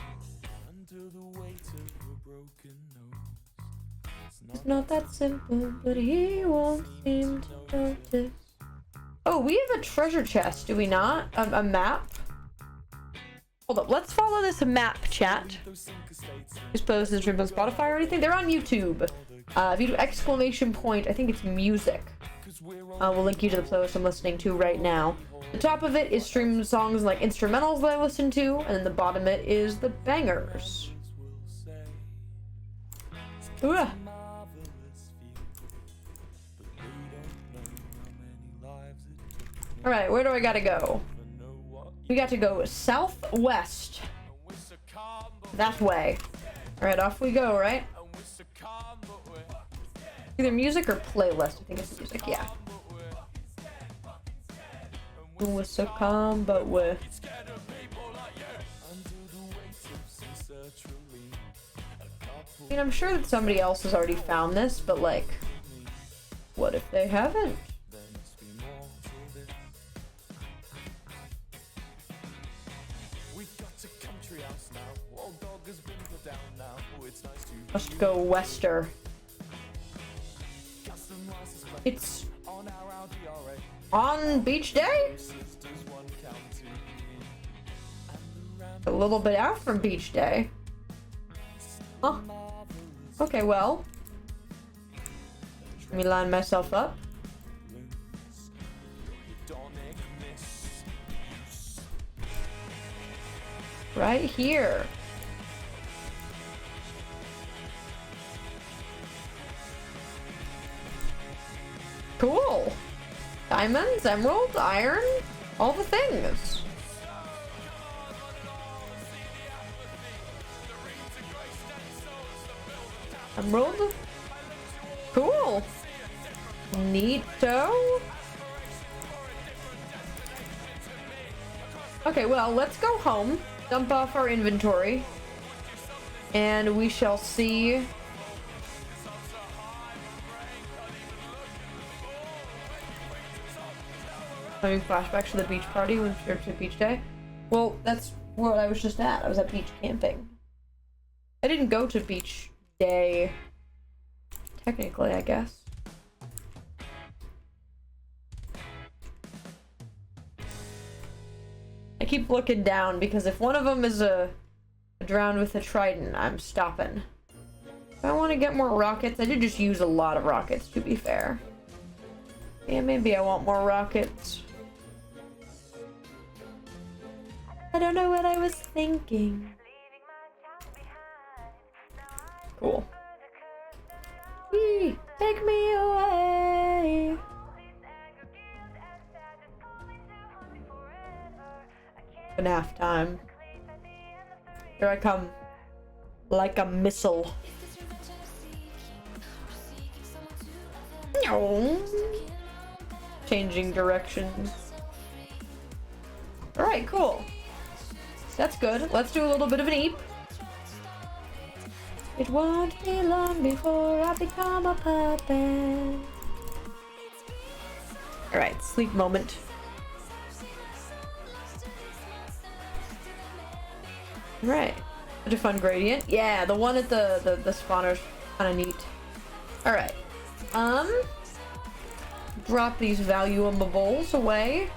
It's not that simple, but he won't seem to notice. Oh, we have a treasure chest, do we not? A map? Hold up, let's follow this map, chat. Just post this on Spotify or anything? They're on YouTube. If you do exclamation point, I think it's music. We'll link you to the playlist I'm listening to right now. The top of it is stream songs like instrumentals that I listen to, and then the bottom of it is the bangers. Ugh. Alright, where do I gotta go? We got to go southwest. That way. Alright, off we go, right? Either music or playlist. I think it's music, yeah. With a combo with. I mean, I'm sure that somebody else has already found this, but like, what if they haven't? Must go wester. It's on beach day? A little bit out from beach day. Huh. Okay, well. Let me line myself up. Right here. Cool. Diamonds, emerald, iron, all the things. Emerald. Cool. Neato. Okay, well, let's go home, dump off our inventory, and we shall see Having flashbacks to the beach party when or to beach day. Well, that's where I was just at. I was at beach camping. I didn't go to beach day. Technically, I guess. I keep looking down because if one of them is a drowned with a trident, I'm stopping. If I want to get more rockets, I did just use a lot of rockets, to be fair. Yeah, maybe I want more rockets. I don't know what I was thinking. Cool. Whee! Take me away! FNAF time. Here I come. Like a missile. No. Changing directions. Alright, cool. That's good. Let's do a little bit of an eep. It won't be long before I become a puppet. Alright, sleep moment. Right. Such a fun gradient. Yeah, the one at the spawner's kind of neat. Alright. Drop these valuables away.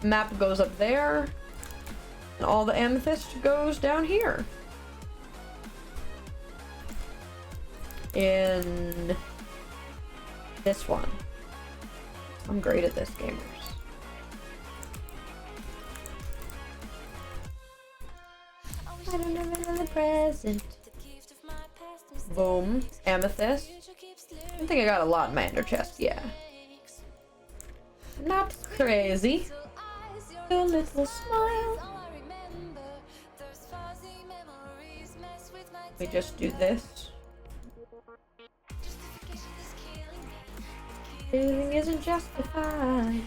Map goes up there. And all the amethyst goes down here. In this one. I'm great at this, gamers. I don't live in the present. Boom. Amethyst. I think I got a lot in my ender chest, yeah. Not crazy. A little smile. We just do this. Feeling isn't justified.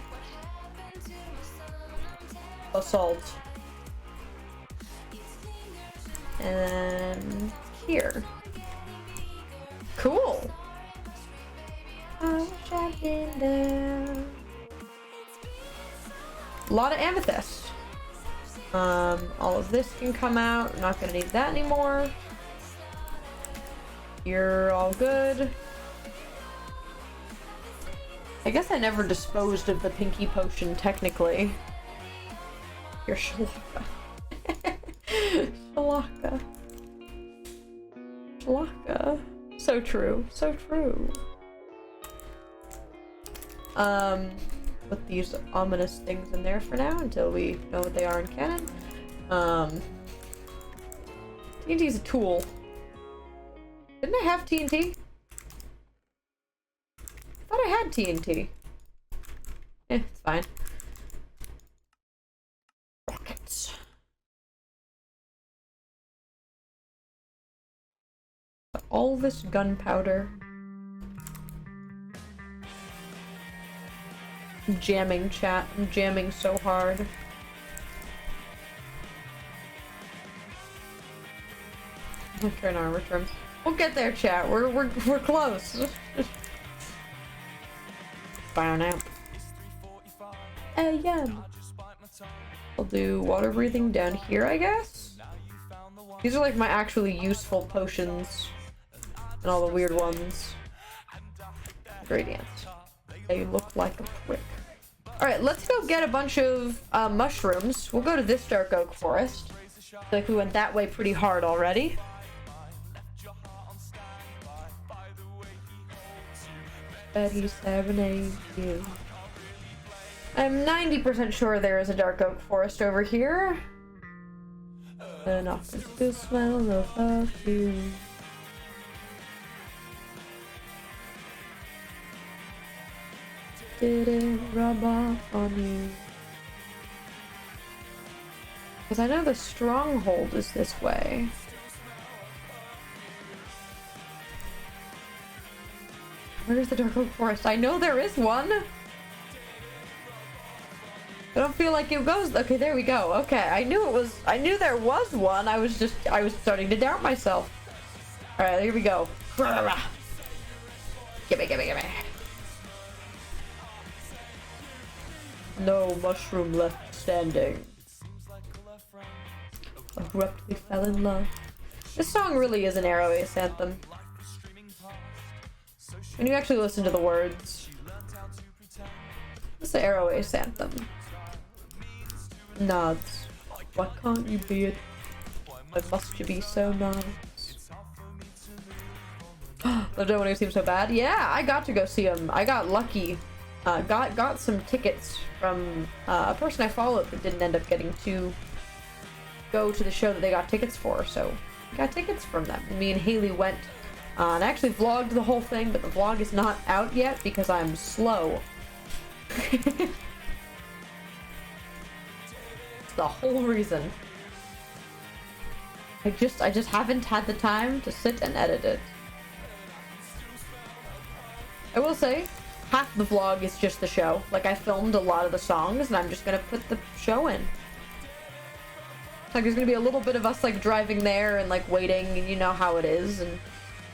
Assault. And then here. Cool. I wish I'd been there. A lot of amethyst. All of this can come out. I'm not gonna need that anymore. You're all good. I guess I never disposed of the pinky potion technically. You're Shalaka. Shalaka. Shalaka. So true. So true. Put these ominous things in there for now until we know what they are in canon. TNT's a tool. Didn't I have TNT? I thought I had TNT. It's fine. Rockets. All this gunpowder. I'm jamming, chat. I'm jamming so hard. Okay, no, return. We'll get there, chat. We're close. Bow now. AM. I'll do water breathing down here, I guess. These are like my actually useful potions and all the weird ones. Gradients. They look like a prick. Alright, let's go get a bunch of mushrooms. We'll go to this dark oak forest. I feel like we went that way pretty hard already. That he serenades you. I'm 90% sure there is a dark oak forest over here. And I can still smell the perfume. Did it rub off on you? Because I know the stronghold is this way. Where's the dark oak forest? I know there is one. I don't feel like it goes. Okay, there we go. Okay, I knew there was one. I was starting to doubt myself. All right, here we go. Gimme. no mushroom left standing. Abruptly fell in love. This song really is an Arrow Ace anthem. When you actually listen to the words. It's the Arrow Ace anthem. Nods. Why can't you be it? Why must you be so nice? Lived when he seemed so bad. Yeah, I got to go see him. I got lucky. Got some tickets from a person I followed that didn't end up getting to go to the show that they got tickets for. So I got tickets from them. And me and Haley went and I actually vlogged the whole thing, but the vlog is not out yet because I'm slow. It's the whole reason. I just haven't had the time to sit and edit it. I will say, half the vlog is just the show. Like, I filmed a lot of the songs, and I'm just gonna put the show in. Like, there's gonna be a little bit of us, like, driving there and, like, waiting, and you know how it is, and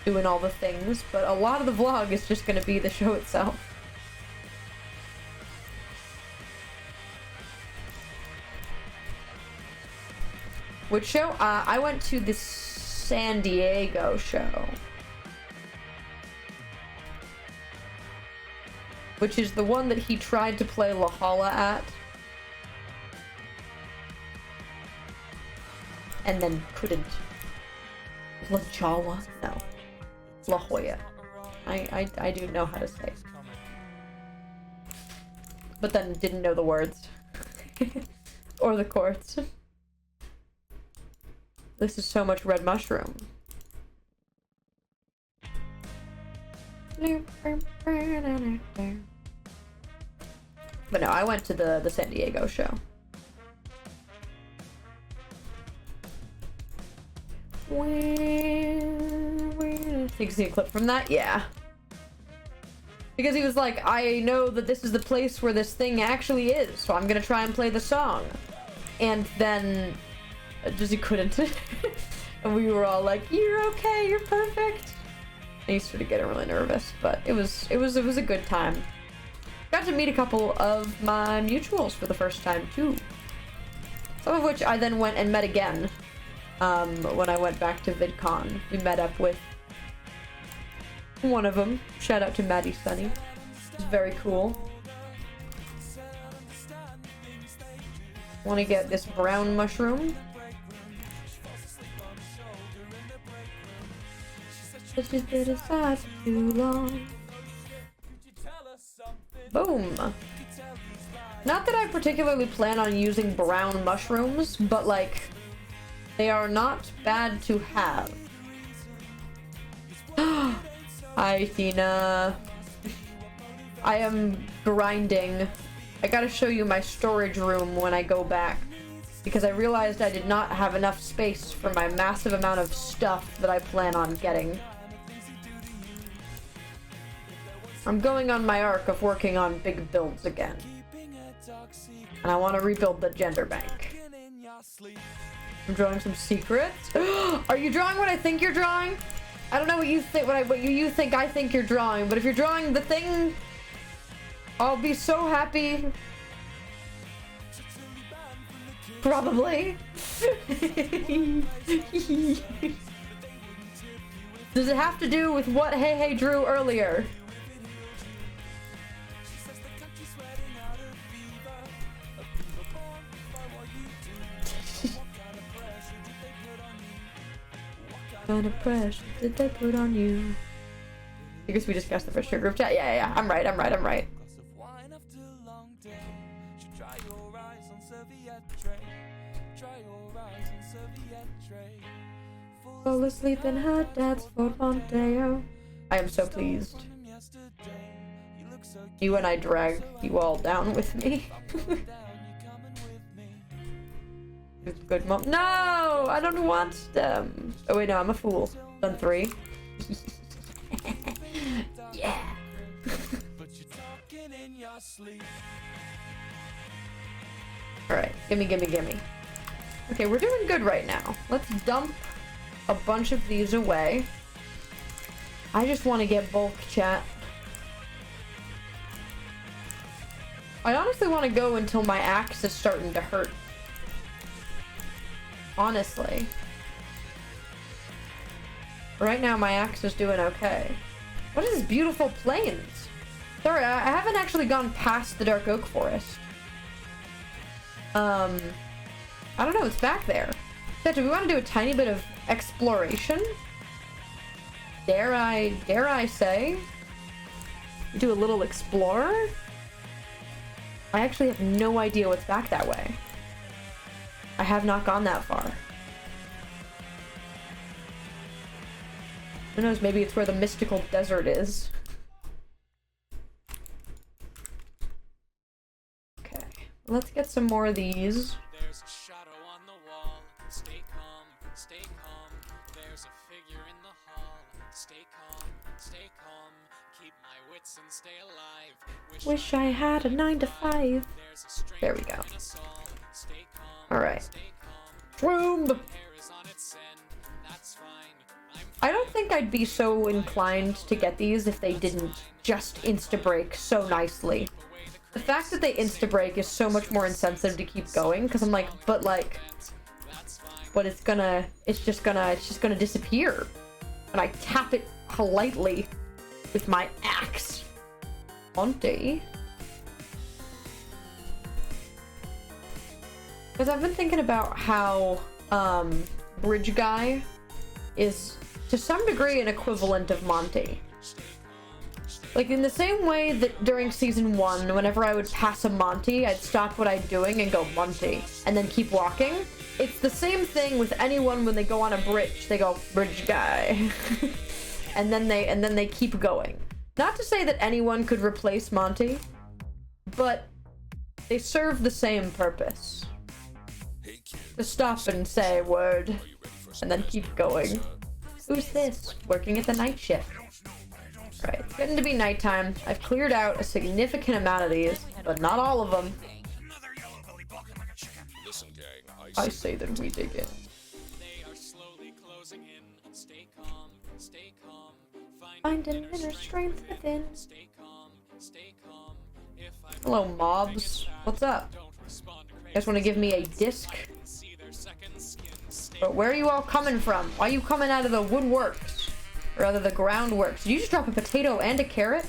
doing all the things, but a lot of the vlog is just gonna be the show itself. Which show? I went to the San Diego show. Which is the one that he tried to play La Jolla at. And then couldn't. La Jolla? No. La Jolla. I do know how to say it. But then didn't know the words. Or the chords. This is so much red mushroom. But no, I went to the San Diego show. You can see a clip from that? Yeah. Because he was like, I know that this is the place where this thing actually is, so I'm gonna try and play the song. And then just he couldn't. And we were all like, you're okay, you're perfect. And he started getting really nervous, but it was a good time. Got to meet a couple of my mutuals for the first time too. Some of which I then went and met again. When I went back to VidCon. We met up with one of them. Shout out to Maddie Sunny. It's very cool. Want to get this brown mushroom? But she's been aside for too long. Boom. Not that I particularly plan on using brown mushrooms, but like, they are not bad to have. Hi, Tina. I am grinding. I gotta show you my storage room when I go back, because I realized I did not have enough space for my massive amount of stuff that I plan on getting. I'm going on my arc of working on big builds again. And I want to rebuild the gender bank. I'm drawing some secrets. Are you drawing what I think you're drawing? I don't know what you think. What you think I think you're drawing, but if you're drawing the thing, I'll be so happy. Probably. Does it have to do with what Hey drew earlier? What kind of pressure did they put on you? I guess we discussed the first year group chat. Yeah. I'm right. Fall asleep in her dad's Ford Mondeo. I am so pleased. You and I drag you all down with me. Good mom. No, I don't want them. Oh wait, no, I'm a fool. Done 3. Yeah. Alright, gimme. Okay, we're doing good right now. Let's dump a bunch of these away. I just want to get bulk, chat. I honestly want to go until my axe is starting to hurt. Honestly. Right now, my axe is doing okay. What is this beautiful plains? Sorry, I haven't actually gone past the Dark Oak Forest. I don't know, it's back there. So, do we want to do a tiny bit of exploration? Dare I say? Do a little explorer? I actually have no idea what's back that way. I have not gone that far. Who knows, maybe it's where the mystical desert is. Okay, let's get some more of these. There's a shadow on the wall. Stay calm, stay calm. There's a figure in the hall. Stay calm, stay calm. Keep my wits and stay alive. Wish I had a 9 to 5. There we go. Alright. Shroom! I don't think I'd be so inclined to get these if they didn't just insta-break so nicely. The fact that they insta-break is so much more insensitive to keep going, because I'm like, but like, but it's just gonna disappear. And I tap it politely with my axe. Monty. Because I've been thinking about how, Bridge Guy is, to some degree, an equivalent of Monty. Like, in the same way that during Season 1, whenever I would pass a Monty, I'd stop what I'm doing and go, Monty, and then keep walking. It's the same thing with anyone when they go on a bridge. They go, Bridge Guy. and then they keep going. Not to say that anyone could replace Monty, but they serve the same purpose. To stop and say a word, and then keep going. Who's this? Working at the night shift. Right, it's getting to be nighttime. I've cleared out a significant amount of these, but not all of them. I say that we dig in. Find an inner strength within. Hello, mobs. What's up? You guys want to give me a disc? But where are you all coming from? Why are you coming out of the woodworks? Or rather, the groundworks? Did you just drop a potato and a carrot?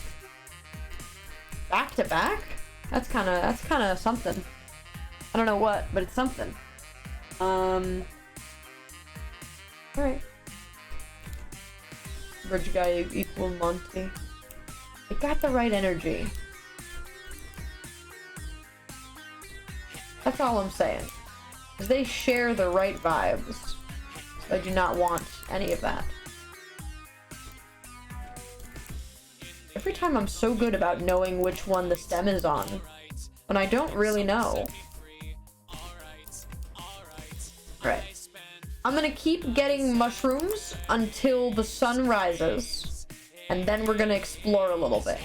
Back to back? That's kind of something. I don't know what, but it's something. Alright. Bridge Guy equal Monty. It got the right energy. That's all I'm saying. Because they share the right vibes. So I do not want any of that. Every time I'm so good about knowing which one the stem is on, when I don't really know. Right. I'm gonna keep getting mushrooms until the sun rises, and then we're gonna explore a little bit.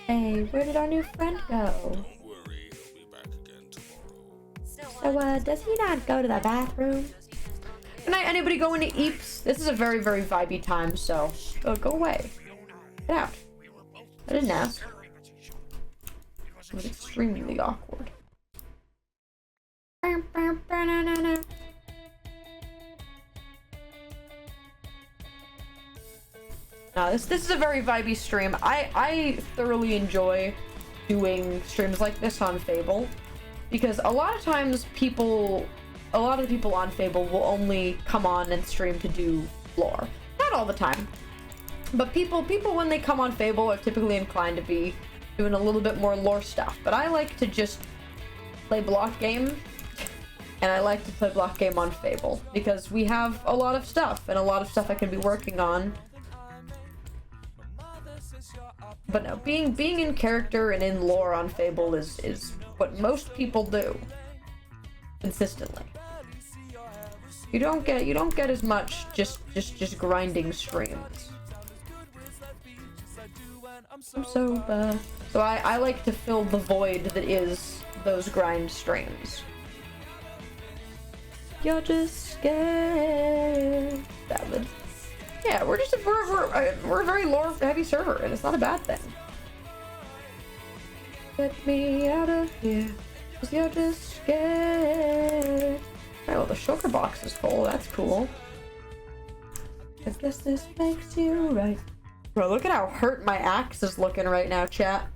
Hey, where did our new friend go? So, does he not go to the bathroom? Good night, anybody going to Eeps? This is a very, very vibey time, so go away. Get out. I didn't ask. It was extremely awkward. Now, this is a very vibey stream. I thoroughly enjoy doing streams like this on Fable, because a lot of times a lot of people on Fable will only come on and stream to do lore. Not all the time. But people when they come on Fable are typically inclined to be doing a little bit more lore stuff. But I like to just play block game, and I like to play block game on Fable, because we have a lot of stuff, and a lot of stuff I can be working on. But no, being in character and in lore on Fable is what most people do consistently. You don't get as much just grinding streams. I'm sober. So I like to fill the void that is those grind streams. You're just scared. Valid. Yeah, we're a very lore heavy server, and it's not a bad thing. Get me out of here, 'cause you're just scared. Alright, well the sugar box is full, that's cool. I guess this makes you right. Bro, look at how hurt my axe is looking right now, chat.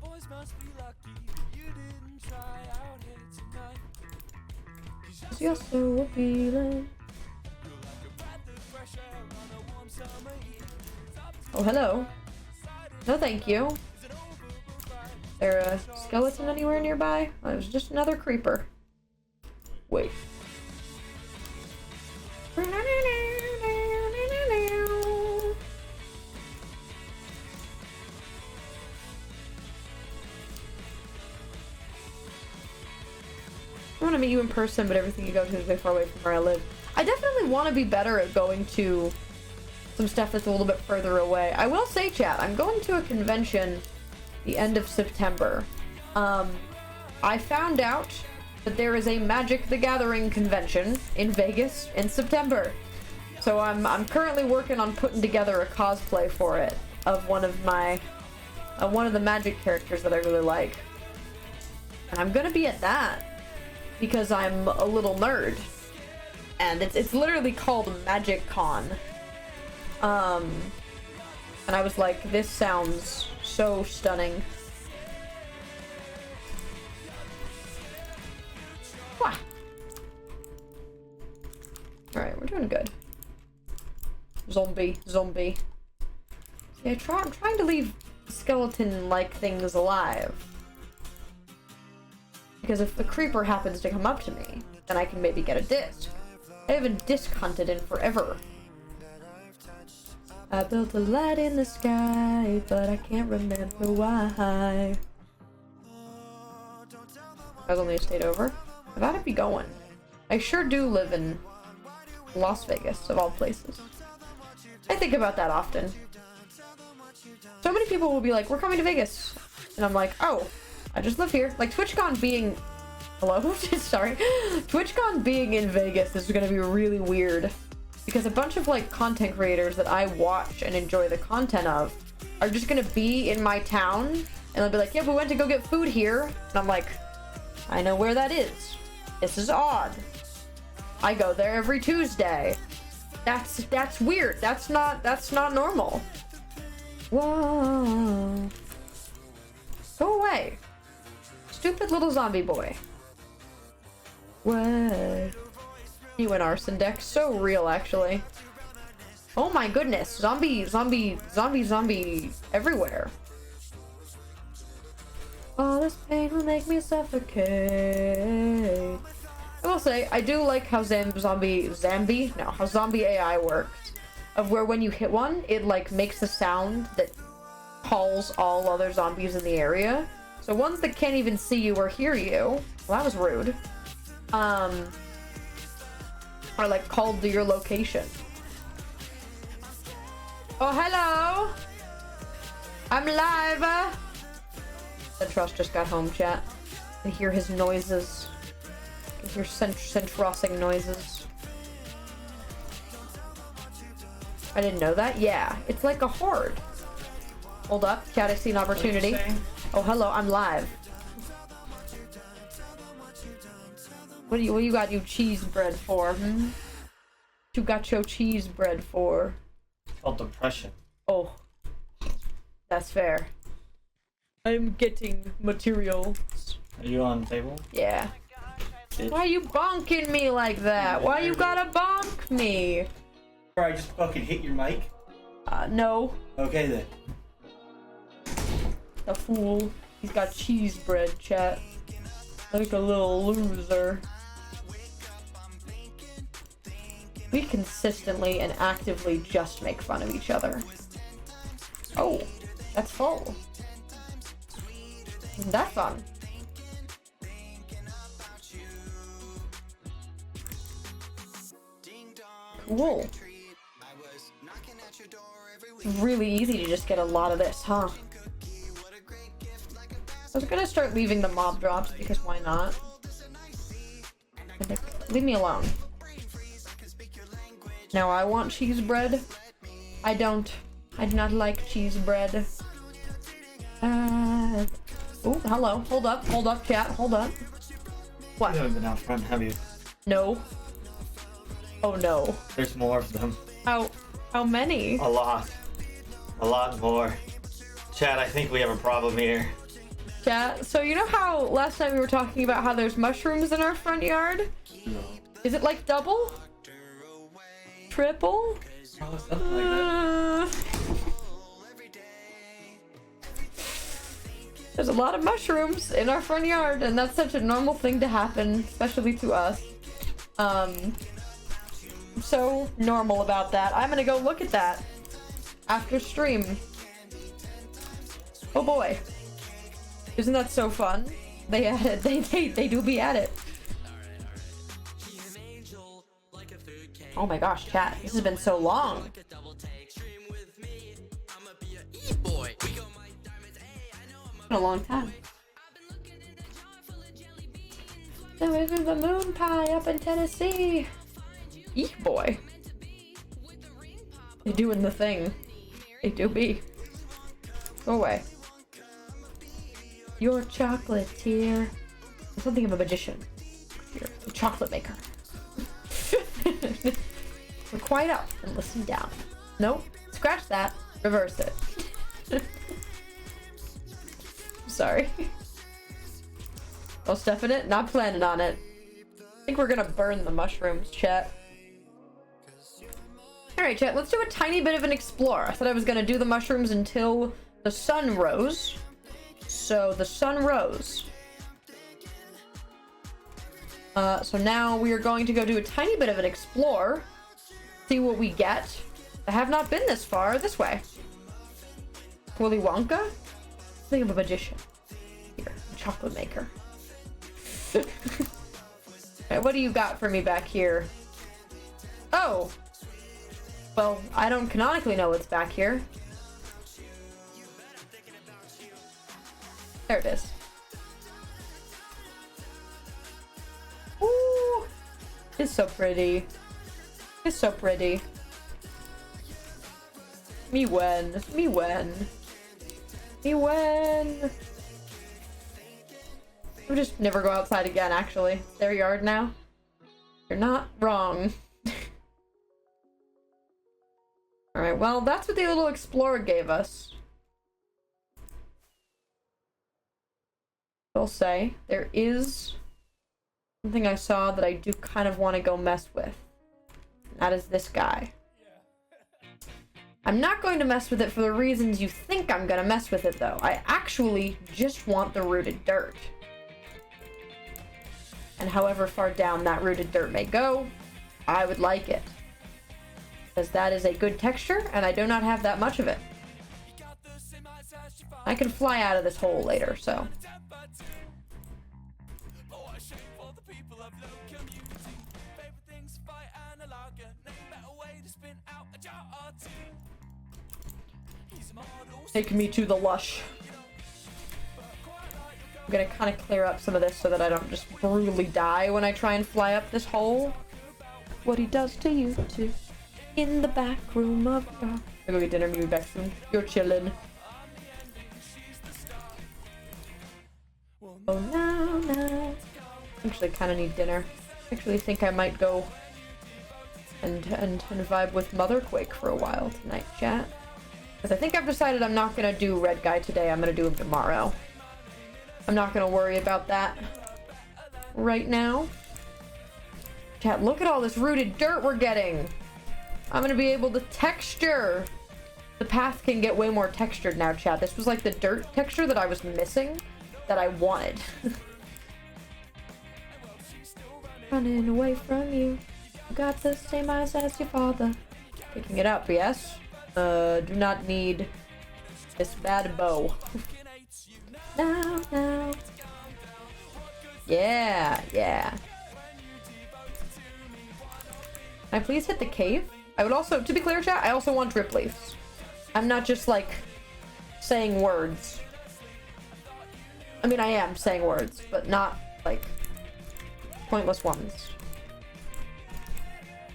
You're so appealing. Oh, hello. No, thank you. Is there a skeleton anywhere nearby? Oh, it was just another creeper. Wait. I want to meet you in person, but everything you go to is way far away from where I live. I definitely want to be better at going to some stuff that's a little bit further away. I will say, chat, I'm going to a convention the end of September. I found out that there is a Magic the Gathering convention in Vegas in September. So I'm currently working on putting together a cosplay for it of one of the Magic characters that I really like. And I'm gonna be at that because I'm a little nerd. And it's literally called Magic Con. And I was like, this sounds so stunning. Wah. Alright, we're doing good. Zombie. Yeah, I'm trying to leave skeleton-like things alive. Because if the creeper happens to come up to me, then I can maybe get a disc. I haven't disc hunted in forever. I built a light in the sky, but I can't remember why. I was only a state over. I gotta be going. I sure do live in Las Vegas, of all places. I think about that often. So many people will be like, we're coming to Vegas. And I'm like, oh, I just live here. Like, TwitchCon being... Hello? Sorry. TwitchCon being in Vegas is gonna be really weird. Because a bunch of, like, content creators that I watch and enjoy the content of are just gonna be in my town. And they'll be like, yeah, we went to go get food here. And I'm like, I know where that is. This is odd. I go there every Tuesday. That's weird. That's not normal. Whoa. Go away. Stupid little zombie boy. What? You and arson deck. So real, actually. Oh my goodness. Zombie everywhere. All this pain will make me suffocate. I will say, I do like how zombie AI works. Of where when you hit one, it like makes a sound that calls all other zombies in the area. So ones that can't even see you or hear you, well that was rude, are like called to your location. Oh hello! I'm live! The Trust just got home, chat. I hear his noises. I hear centrossing noises. I didn't know that? Yeah, it's like a horde. Hold up, chat, I see an opportunity. Oh, hello, I'm live. What do you got you cheese bread for, hmm? What you got your cheese bread for? It's called depression. Oh, that's fair. I'm getting materials. Are you on Fable? Yeah. Why you bonking me like that? Why you gotta bonk me? Or I just fucking hit your mic? No. Okay then. The fool. He's got cheese bread, chat. Like a little loser. We consistently and actively just make fun of each other. Oh, that's full. Isn't that fun? Cool. Really easy to just get a lot of this, huh? I was gonna start leaving the mob drops because why not? Leave me alone. Now I want cheese bread. I do not like cheese bread. Oh, hello. Hold up, chat. Hold up. What? You haven't been out front, have you? No. Oh no. There's more of them. How many? A lot. A lot more. Chad, I think we have a problem here. Chat. So you know how last time we were talking about how there's mushrooms in our front yard? No. Is it like double? Triple? Oh, something like that. There's a lot of mushrooms in our front yard, and that's such a normal thing to happen, especially to us. So normal about that. I'm gonna go look at that after stream. Oh boy. Isn't that so fun? They at it. They do be at it. Oh my gosh, chat. This has been so long. Been a long time. Then we're in the moon pie up in Tennessee. Eek boy. They doing the thing. They do be. Go away. Your chocolatier. I'm something of a magician. You're a chocolate maker. We're quiet up and listen down. Nope. Scratch that. Reverse it. Sorry. Well, stuffing it? Not planning on it. I think we're gonna burn the mushrooms, chat. Alright, chat, let's do a tiny bit of an explore. I said I was gonna do the mushrooms until the sun rose. So the sun rose. So now we are going to go do a tiny bit of an explore. See what we get. I have not been this far this way. Willy Wonka? Think of a magician. Here, a chocolate maker. Alright, what do you got for me back here? Oh! Well, I don't canonically know what's back here. There it is. Ooh! It's so pretty. It's so pretty. Me when. Me when. Me when. We'll just never go outside again, actually. Their yard now. You're not wrong. Alright, well, that's what the little explorer gave us. I'll say, there is something I saw that I do kind of want to go mess with. And that is this guy. I'm not going to mess with it for the reasons you think I'm going to mess with it, though. I actually just want the rooted dirt. And however far down that rooted dirt may go, I would like it. Because that is a good texture, and I do not have that much of it. I can fly out of this hole later, so. Take me to the lush. I'm gonna kind of clear up some of this so that I don't just brutally die when I try and fly up this hole. What he does to you too. In the back room of your... I'll go get dinner, maybe back soon. You're chillin'. Oh, no. Actually, kind of need dinner. Actually think I might go and vibe with Motherquake for a while tonight, chat. Because I think I've decided I'm not going to do Red Guy today. I'm going to do him tomorrow. I'm not going to worry about that right now. Chat, look at all this rooted dirt we're getting. I'm going to be able to texture. The path can get way more textured now, chat. This was like the dirt texture that I was missing that I wanted. Running away from you. Got the same eyes as your father. Picking it up, yes. Do not need this bad bow. Now. Yeah. Can I please hit the cave? I would also, to be clear, chat, I also want drip leaves. I'm not just like saying words. I mean, I am saying words, but not like pointless ones.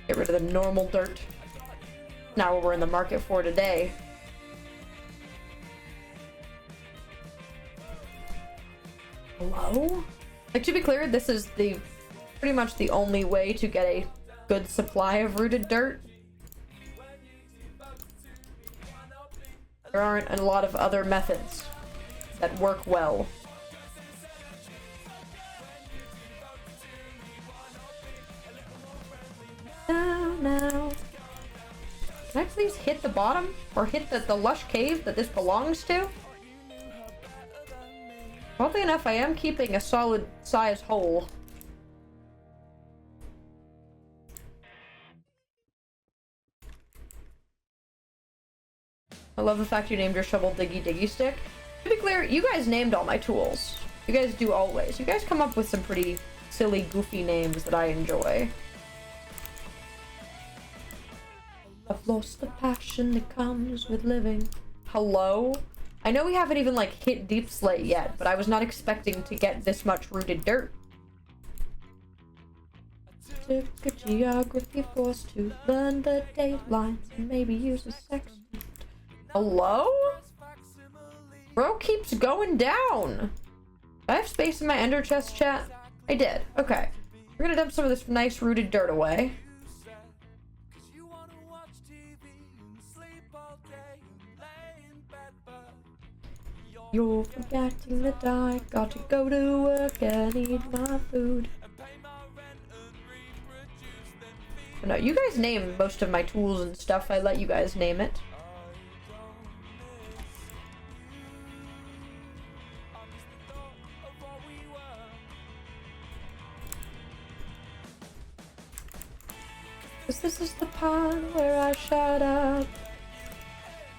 Get rid of the normal dirt. Now what we're in the market for today. Hello? Like, to be clear, this is the pretty much the only way to get a good supply of rooted dirt. There aren't a lot of other methods that work well. Now. Can I please hit the bottom? Or hit the lush cave that this belongs to? Oddly enough, I am keeping a solid size hole. I love the fact you named your shovel Diggy Stick. To be clear, you guys named all my tools. You guys do always. You guys come up with some pretty silly, goofy names that I enjoy. I've lost the passion that comes with living. Hello? I know we haven't even, like, hit Deep Slate yet, but I was not expecting to get this much rooted dirt. Took a geography course to learn the date lines and maybe use a sextant. Hello? Bro keeps going down. Do I have space in my ender chest, chat? I did. Okay. We're gonna dump some of this nice rooted dirt away. You're forgetting that I got to go to work and eat my food. But no, you guys name most of my tools and stuff. I let you guys name it. This is the pond where I shut up.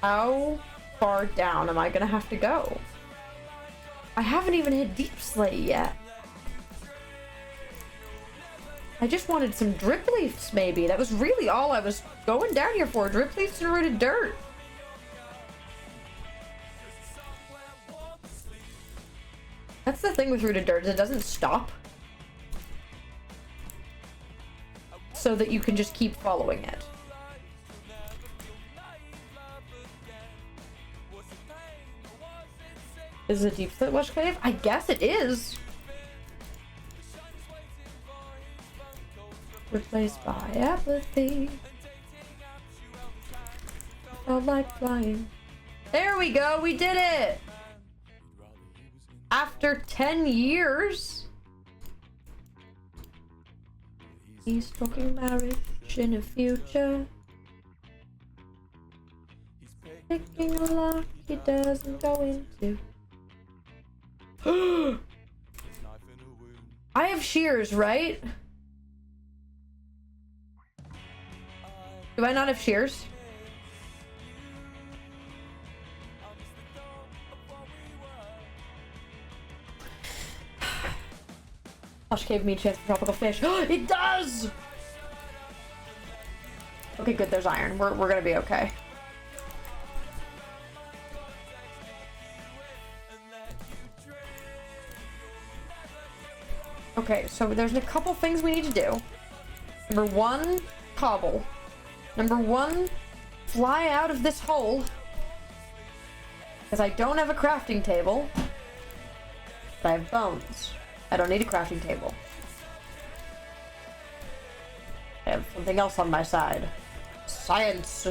How far down am I gonna have to go? I haven't even hit Deep Slate yet. I just wanted some drip leaves, maybe. That was really all I was going down here for. Drip leaves and rooted dirt. That's the thing with rooted dirt, is it doesn't stop. So that you can just keep following it. Is it a Deep Slate Lush Cave? I guess it is. Replaced by apathy. Felt like flying. There we go, we did it! After 10 years. He's talking marriage in the future. Picking a lock he doesn't go into. I have shears, right? Do I not have shears? Lush Cave me chance for tropical fish. It does! Okay, good, there's iron. We're gonna be okay. Okay, so there's a couple things we need to do. Number one, cobble. Number one, fly out of this hole. Because I don't have a crafting table. But I have bones. I don't need a crafting table. I have something else on my side. Science!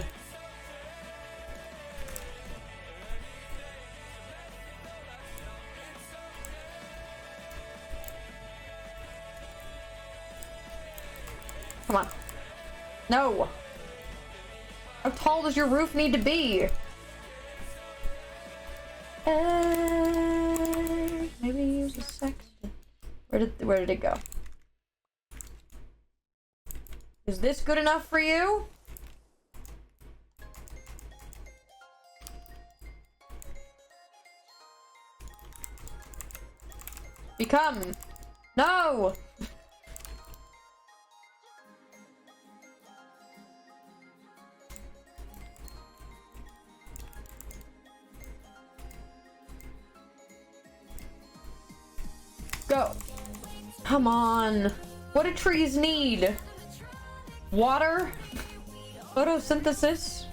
Come on. No! How tall does your roof need to be? Maybe use a sextant. Where did it go? Is this good enough for you? Become! No! Go. Come on. What do trees need? Water? Photosynthesis?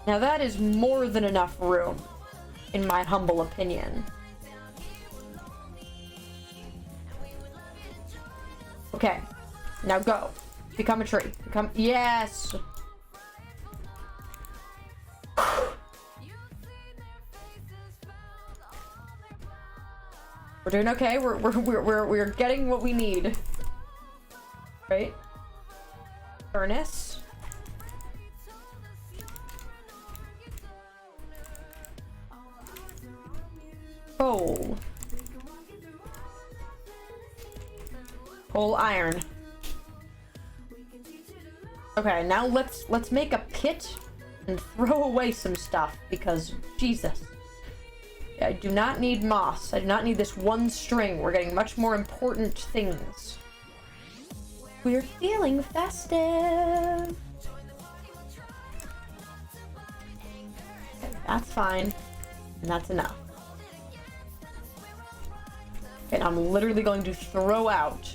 Now that is more than enough room, in my humble opinion. Okay, now go. Become a tree. Become, yes! We're doing okay. We're getting what we need. Right? Furnace. Coal. Coal iron. Okay, now let's make a pit and throw away some stuff because Jesus. I do not need moss. I do not need this one string. We're getting much more important things. We're feeling festive. Okay, that's fine. And that's enough. Okay, now I'm literally going to throw out.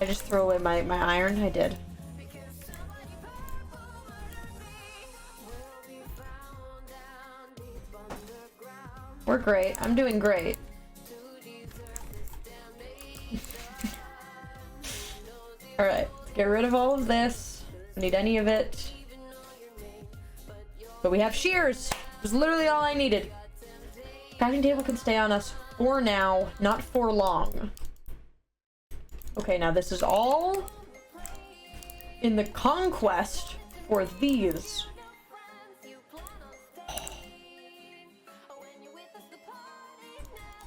I just throw away my iron? I did. We're great. I'm doing great. Alright, get rid of all of this. Don't need any of it. But we have shears! It was literally all I needed. Crafting table can stay on us for now, not for long. Okay, now this is all in the conquest for these.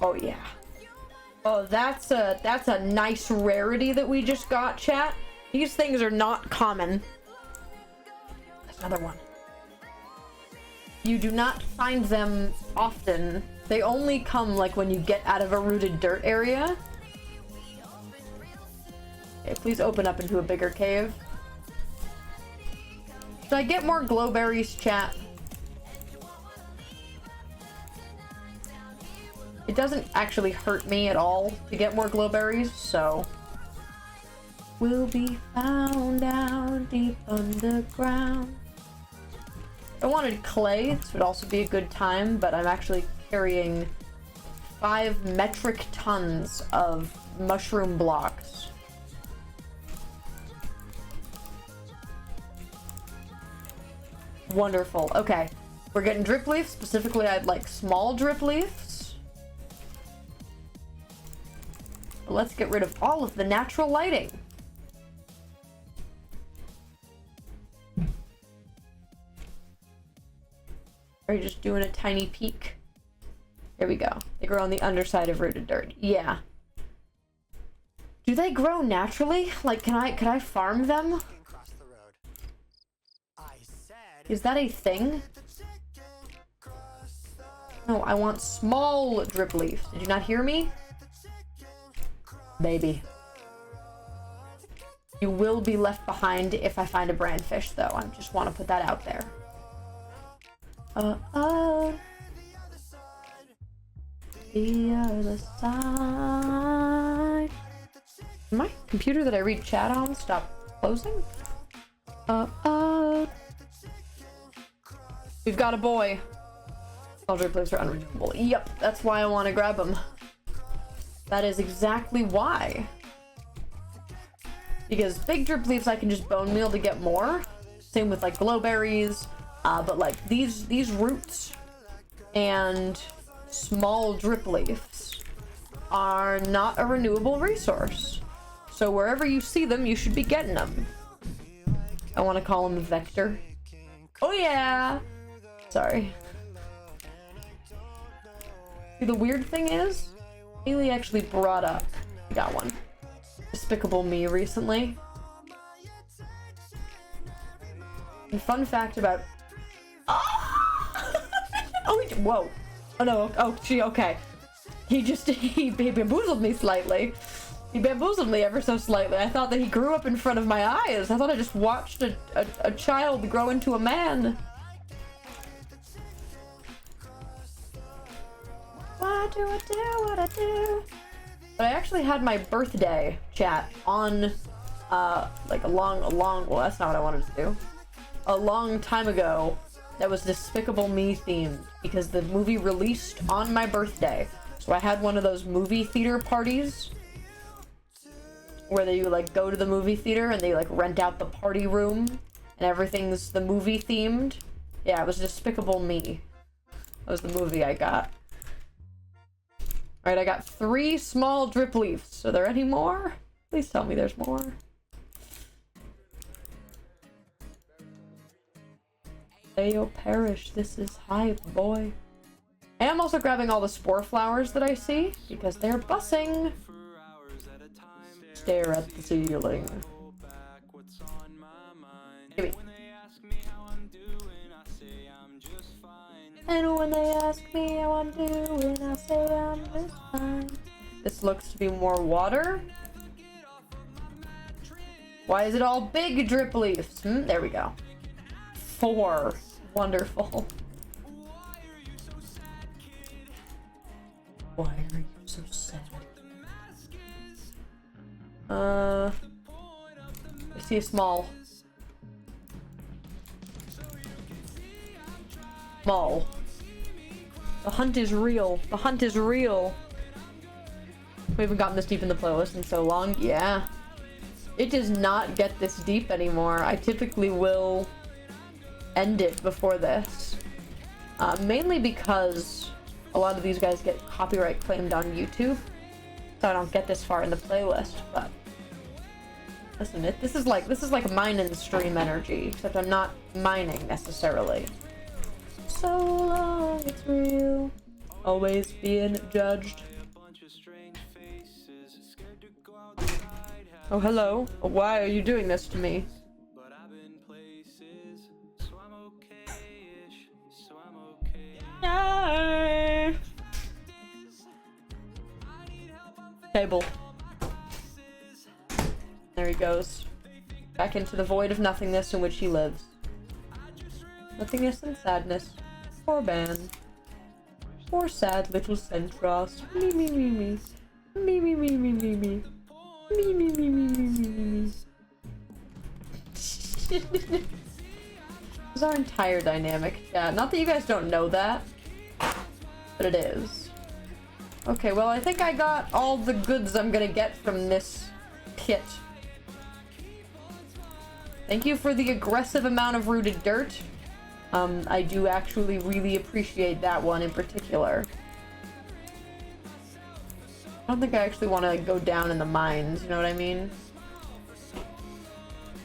Oh yeah. Oh, that's a nice rarity that we just got, chat. These things are not common. That's another one. You do not find them often. They only come like when you get out of a rooted dirt area. Okay, please open up into a bigger cave. Should I get more glowberries, chat? It doesn't actually hurt me at all to get more glowberries, so... We'll be found down deep underground. I wanted clay, this would also be a good time, but I'm actually carrying 5 metric tons of mushroom blocks. Wonderful. Okay, we're getting drip leaf. Specifically, I'd like small drip leaves. Let's get rid of all of the natural lighting. Are you just doing a tiny peek? Here we go. They grow on the underside of rooted dirt. Yeah. Do they grow naturally? Like, can I farm them? Is that a thing? No, I want small drip leaf. Did you not hear me? Baby. You will be left behind if I find a brandfish, though. I just want to put that out there. The other side. My computer that I read chat on stop closing? We've got a boy. All drip leaves are unrenewable. Yep, that's why I want to grab them. That is exactly why. Because big drip leaves I can just bone meal to get more. Same with like glowberries. But like these roots and small drip leaves are not a renewable resource. So wherever you see them, you should be getting them. I want to call him Vector. Oh yeah! Sorry. See, the weird thing is, Haley actually brought up, I got one, Despicable Me recently. And fun fact about... Oh, whoa. Oh no, oh, gee, okay. He bamboozled me slightly. He bamboozled me ever so slightly. I thought that he grew up in front of my eyes. I thought I just watched a child grow into a man. Why do I do what I do? But I actually had my birthday chat on like a long, well, that's not what I wanted to do. A long time ago, that was Despicable Me themed, because the movie released on my birthday. So I had one of those movie theater parties, where they like go to the movie theater and they like rent out the party room, and everything's the movie themed. Yeah, it was Despicable Me. That was the movie I got. Alright, I got 3 small drip leaves. Are there any more? Please tell me there's more. They'll perish. This is hype, boy. And I'm also grabbing all the spore flowers that I see, because they're bussing. Stare at the ceiling. Give me. And when they ask me how I'm doing, I say I'm just fine. This looks to be more water. Why is it all big drip leaves? There we go. 4. Wonderful. Why are you so sad? I see a small. Small. The hunt is real. The hunt is real. We haven't gotten this deep in the playlist in so long. Yeah. It does not get this deep anymore. I typically will end it before this. Mainly because a lot of these guys get copyright claimed on YouTube. So I don't get this far in the playlist, but listen, this is like mining stream energy, except I'm not mining necessarily. So long it's real, always being judged. Oh, hello. Why are you doing this to me? Yay! Fable. There he goes. Back into the void of nothingness in which he lives. Nothingness and sadness. Poor man. Poor sad little Centros. Me me me me. Me me me me me me. Me me me me me me me. This is our entire dynamic. Yeah, not that you guys don't know that, but it is. Okay, well I think I got all the goods I'm gonna get from this kit. Thank you for the aggressive amount of rooted dirt. I do actually really appreciate that one in particular. I don't think I actually want to go down in the mines, you know what I mean?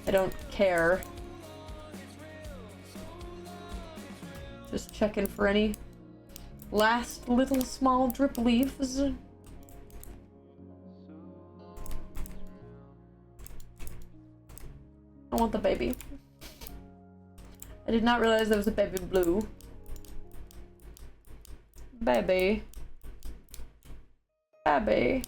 I don't care. Just checking for any last little small drip leaves. I want the baby. I did not realize there was a baby blue. Baby. Baby.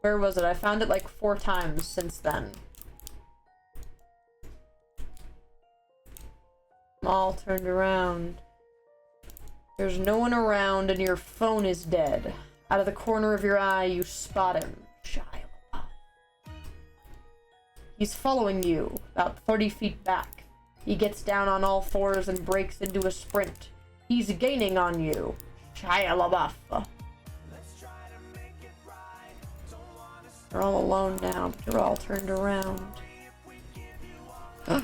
Where was it? I found it like 4 times since then. I'm all turned around. There's no one around and your phone is dead. Out of the corner of your eye, you spot him. Shia. He's following you, about 30 feet back. He gets down on all 4s and breaks into a sprint. He's gaining on you. Shia LaBeouf. You're all alone now, but you're all turned around. You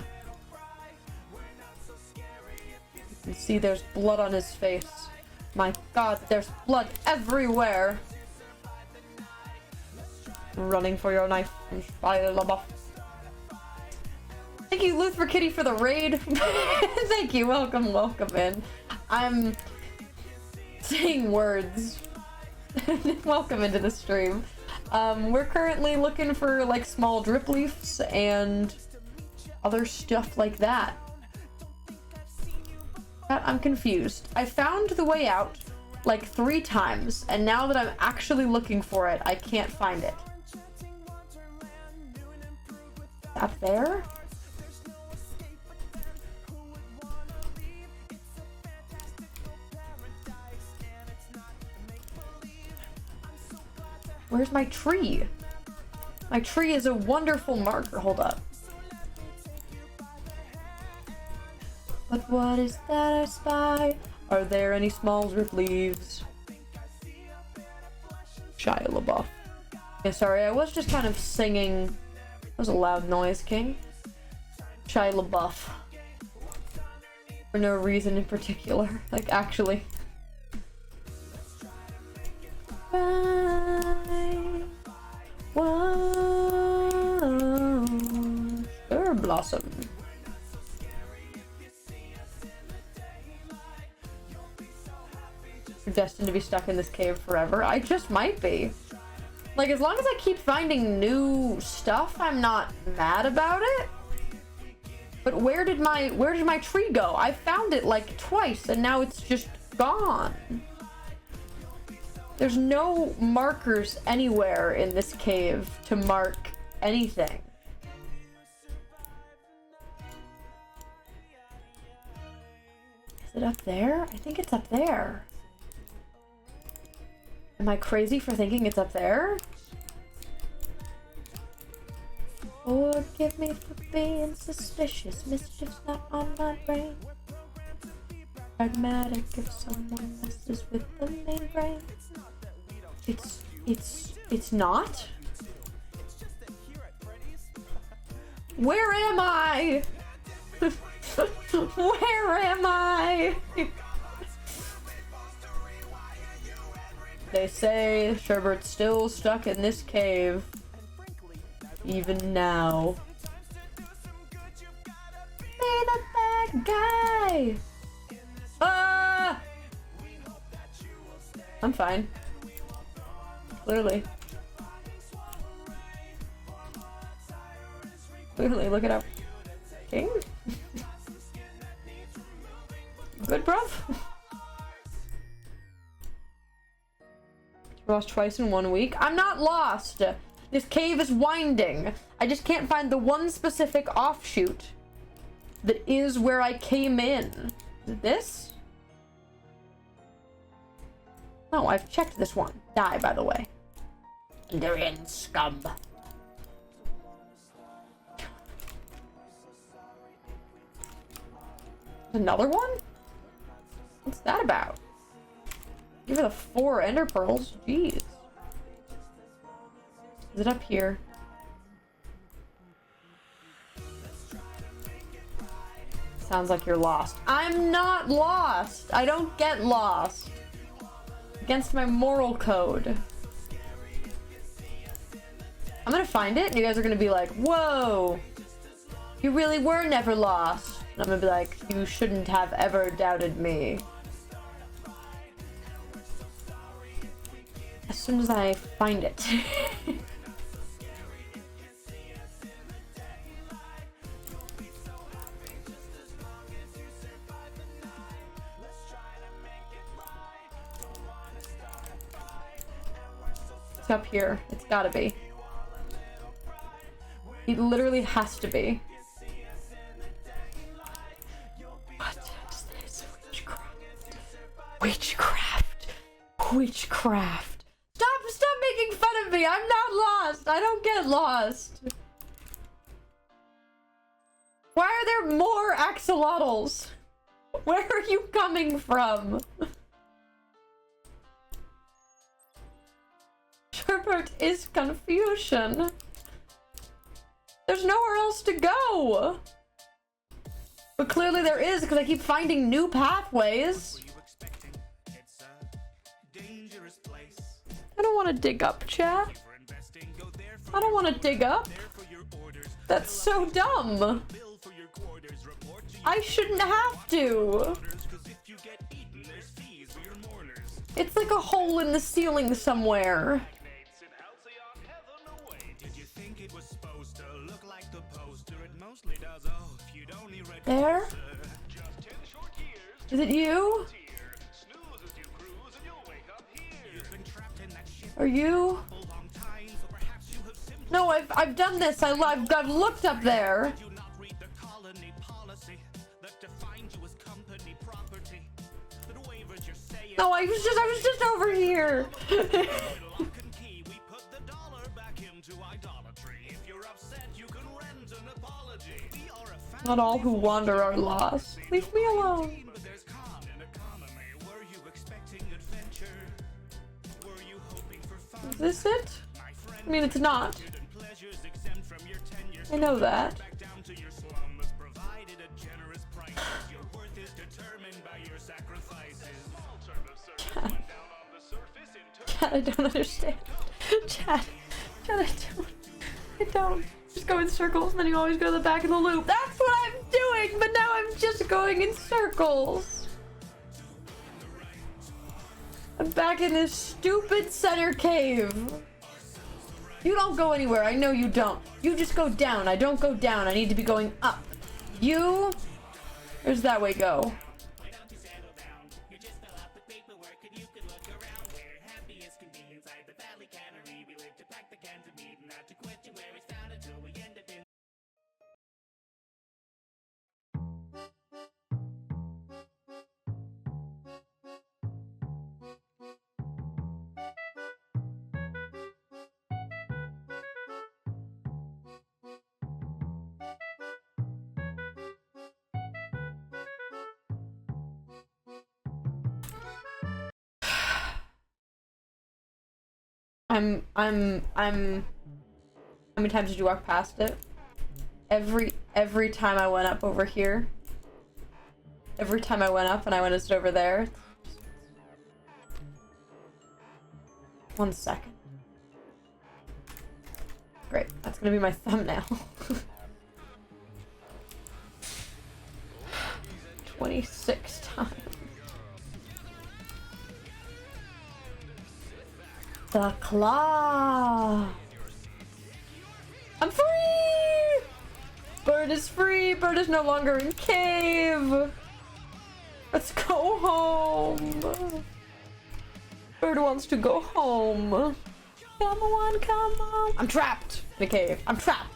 can see there's blood on his face. My god, there's blood everywhere! Running for your knife from Shia LaBeouf. Thank you, Luther Kitty, for the raid. Thank you, welcome in. I'm saying words. Welcome into the stream. We're currently looking for like small drip leaves and other stuff like that. I'm confused. I found the way out like 3 times, and now that I'm actually looking for it, I can't find it. Up there? Where's my tree? My tree is a wonderful marker. Hold up. But what is that I spy? Are there any small drip leaves? Shia LaBeouf. Yeah, sorry, I was just kind of singing. That was a loud noise, King. Shia LaBeouf. For no reason in particular. Like, actually. Right. Whoa. Sure, Blossom. You're destined to be stuck in this cave forever. I just might be. Like, as long as I keep finding new stuff, I'm not mad about it. But where did my tree go? I found it like twice and now it's just gone. There's no markers anywhere in this cave to mark anything. Is it up there? I think it's up there. Am I crazy for thinking it's up there? Forgive me for being suspicious. Mischief's not on my brain. Pragmatic if someone messes with the main brain. It's not? Where am I? Where am I? They say Sherbert's still stuck in this cave. Even now. Be the bad guy! Ah! I'm fine. Clearly. Clearly, look it up. King? Good, bruv? Lost twice in 1 week. I'm not lost! This cave is winding. I just can't find the one specific offshoot that is where I came in. Is it this? No, I've checked this one. Die, by the way. Endurian scum. Another one? What's that about? Give her the 4 ender pearls. Jeez. Is it up here? Sounds like you're lost. I'm not lost! I don't get lost. Against my moral code. I'm gonna find it and you guys are gonna be like, whoa! You really were never lost. And I'm gonna be like, you shouldn't have ever doubted me. As soon as I find it. It's up here. It's gotta be. It literally has to be. What is this? Witchcraft. Witchcraft. Witchcraft. Stop making fun of me. I'm not lost. I don't get lost. Why are there more axolotls? Where are you coming from? Sherbert is confusion. There's nowhere else to go. But clearly there is because I keep finding new pathways. I don't want to dig up, chat. I don't want to dig up. That's so dumb. I shouldn't have to. It's like a hole in the ceiling somewhere. There? Is it you? Are you? No, I've done this. I've looked up there. No, I was just over here. Not all who wander are lost. Leave me alone. Is this it? I mean, it's not. I know that. Chad, I don't understand. Chad, I don't. Just go in circles and then you always go to the back of the loop. That's what I'm doing, but now I'm just going in circles. I'm back in this stupid center cave. You don't go anywhere, I know you don't. You just go down, I don't go down, I need to be going up. You, where's that way go? How many times did you walk past it? Every time I went up over here. Every time I went up and I went to sit over there. 1 second. Great, that's gonna be my thumbnail. 26 times. The claw. I'm free! Bird is free. Bird is no longer in cave. Let's go home. Bird wants to go home. Come on, come on. I'm trapped in a cave. I'm trapped.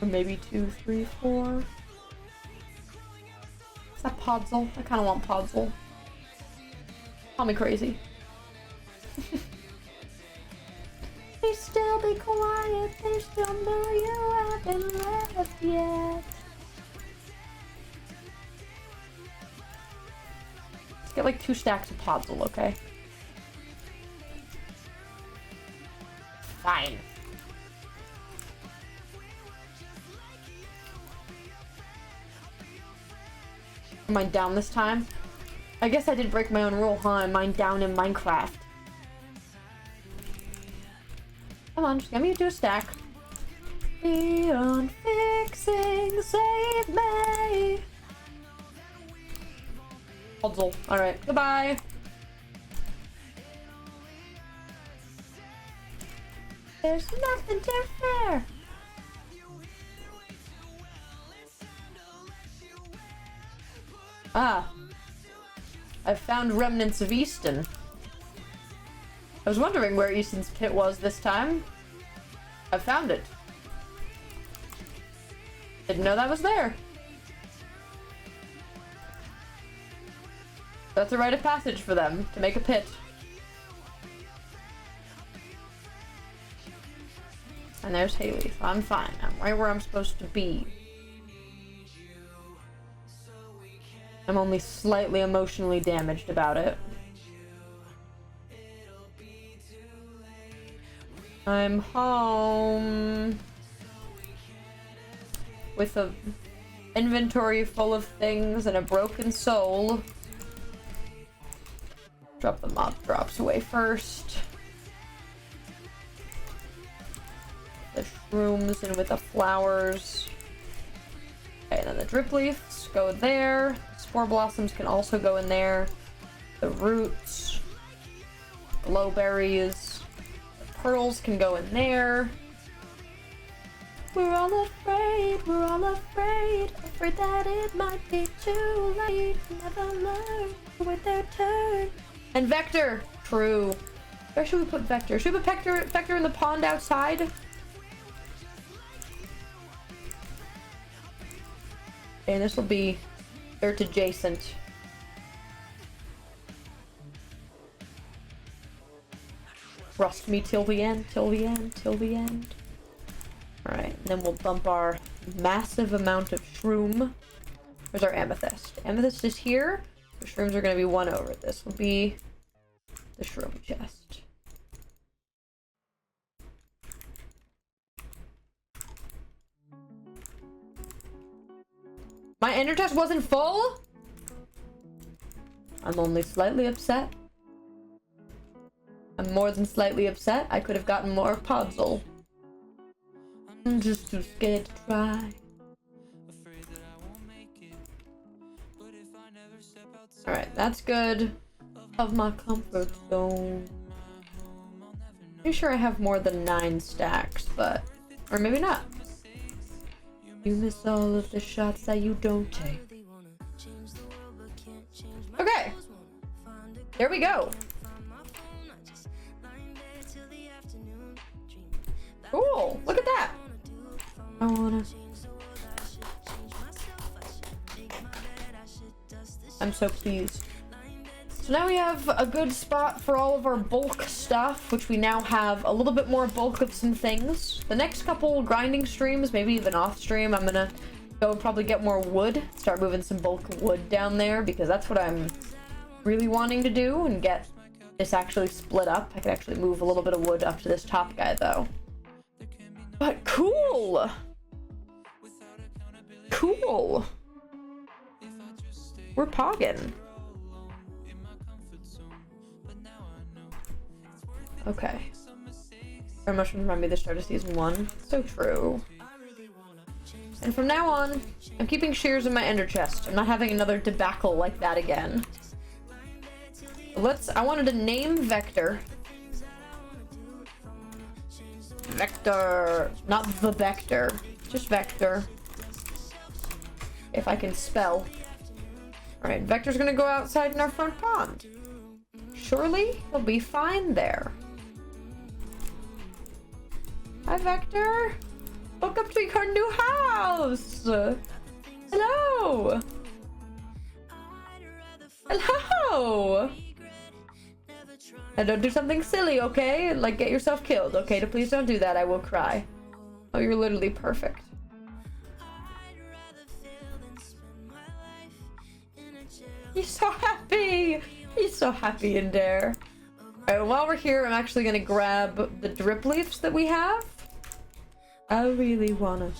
Or maybe 2, 3, 4. Is that Podzol? I kind of want Podzol. Call me crazy. Please still be quiet, they still know you haven't left yet. Let's get like 2 stacks of Podzol, okay? Fine. Am I down this time? I guess I did break my own rule, huh? I mined down in Minecraft. Come on, just get me to a stack. Beyond fixing, save me. Podzol. Alright, goodbye. There's nothing to fear. Ah. I've found remnants of Easton. I was wondering where Easton's pit was this time. I found it. Didn't know that was there. That's a rite of passage for them, to make a pit. And there's Haley, so I'm fine. I'm right where I'm supposed to be. I'm only slightly emotionally damaged about it. I'm home. With a inventory full of things and a broken soul. Drop the mob drops away first. The shrooms in with the flowers. Okay, and then the drip leaves go there. Spore blossoms can also go in there. The roots. Glowberries. The pearls can go in there. We're all afraid, afraid that it might be too late. Never learn to wait their turn. And Vector! True. Where should we put Vector? Should we put Vector in the pond outside? And this will be dirt adjacent. Trust me till the end, till the end, till the end. Alright, then we'll bump our massive amount of shroom. Where's our amethyst? Amethyst is here. The shrooms are going to be 1 over. This will be the shroom chest. My ender chest wasn't full? I'm only slightly upset. I'm more than slightly upset. I could have gotten more puzzle. I'm just too scared to try. Alright, that's good. Of my comfort zone. Pretty sure I have more than 9 stacks, but... Or maybe not. You miss all of the shots that you don't take. Okay. There we go. Cool. Look at that. I wanna... I'm so pleased. So now we have a good spot for all of our bulk stuff, which we now have a little bit more bulk of some things. The next couple grinding streams, maybe even off stream, I'm gonna go probably get more wood, start moving some bulk wood down there, because that's what I'm really wanting to do, and get this actually split up. I could actually move a little bit of wood up to this top guy, though. But cool! Cool! We're pogging. Okay. Very much remind me of the start of season 1. So true. And from now on, I'm keeping shears in my ender chest. I'm not having another debacle like that again. I wanted to name Vector. Vector. Not the Vector. Just Vector. If I can spell. Alright, Vector's gonna go outside in our front pond. Surely he'll be fine there. Hi, Vector. Welcome to your new house. Hello. Hello. And don't do something silly, okay? Like get yourself killed, okay? Please don't do that. I will cry. Oh, you're literally perfect. He's so happy! He's so happy in there. Alright, while we're here, I'm actually gonna grab the drip leaves that we have. I really wanna.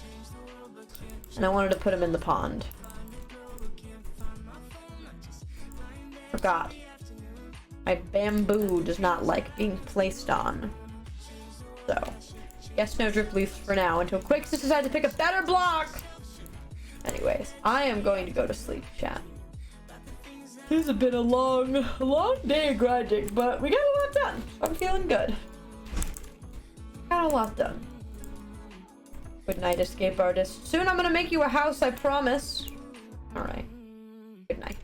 And I wanted to put them in the pond. Forgot. My bamboo does not like being placed on. So, guess no drip leaves for now until Quicks decides to pick a better block! Anyways, I am going to go to sleep, chat. This has been a long day of grinding, but we got a lot done. I'm feeling good. Got a lot done. Good night, escape artist. Soon I'm gonna make you a house, I promise. Alright. Good night.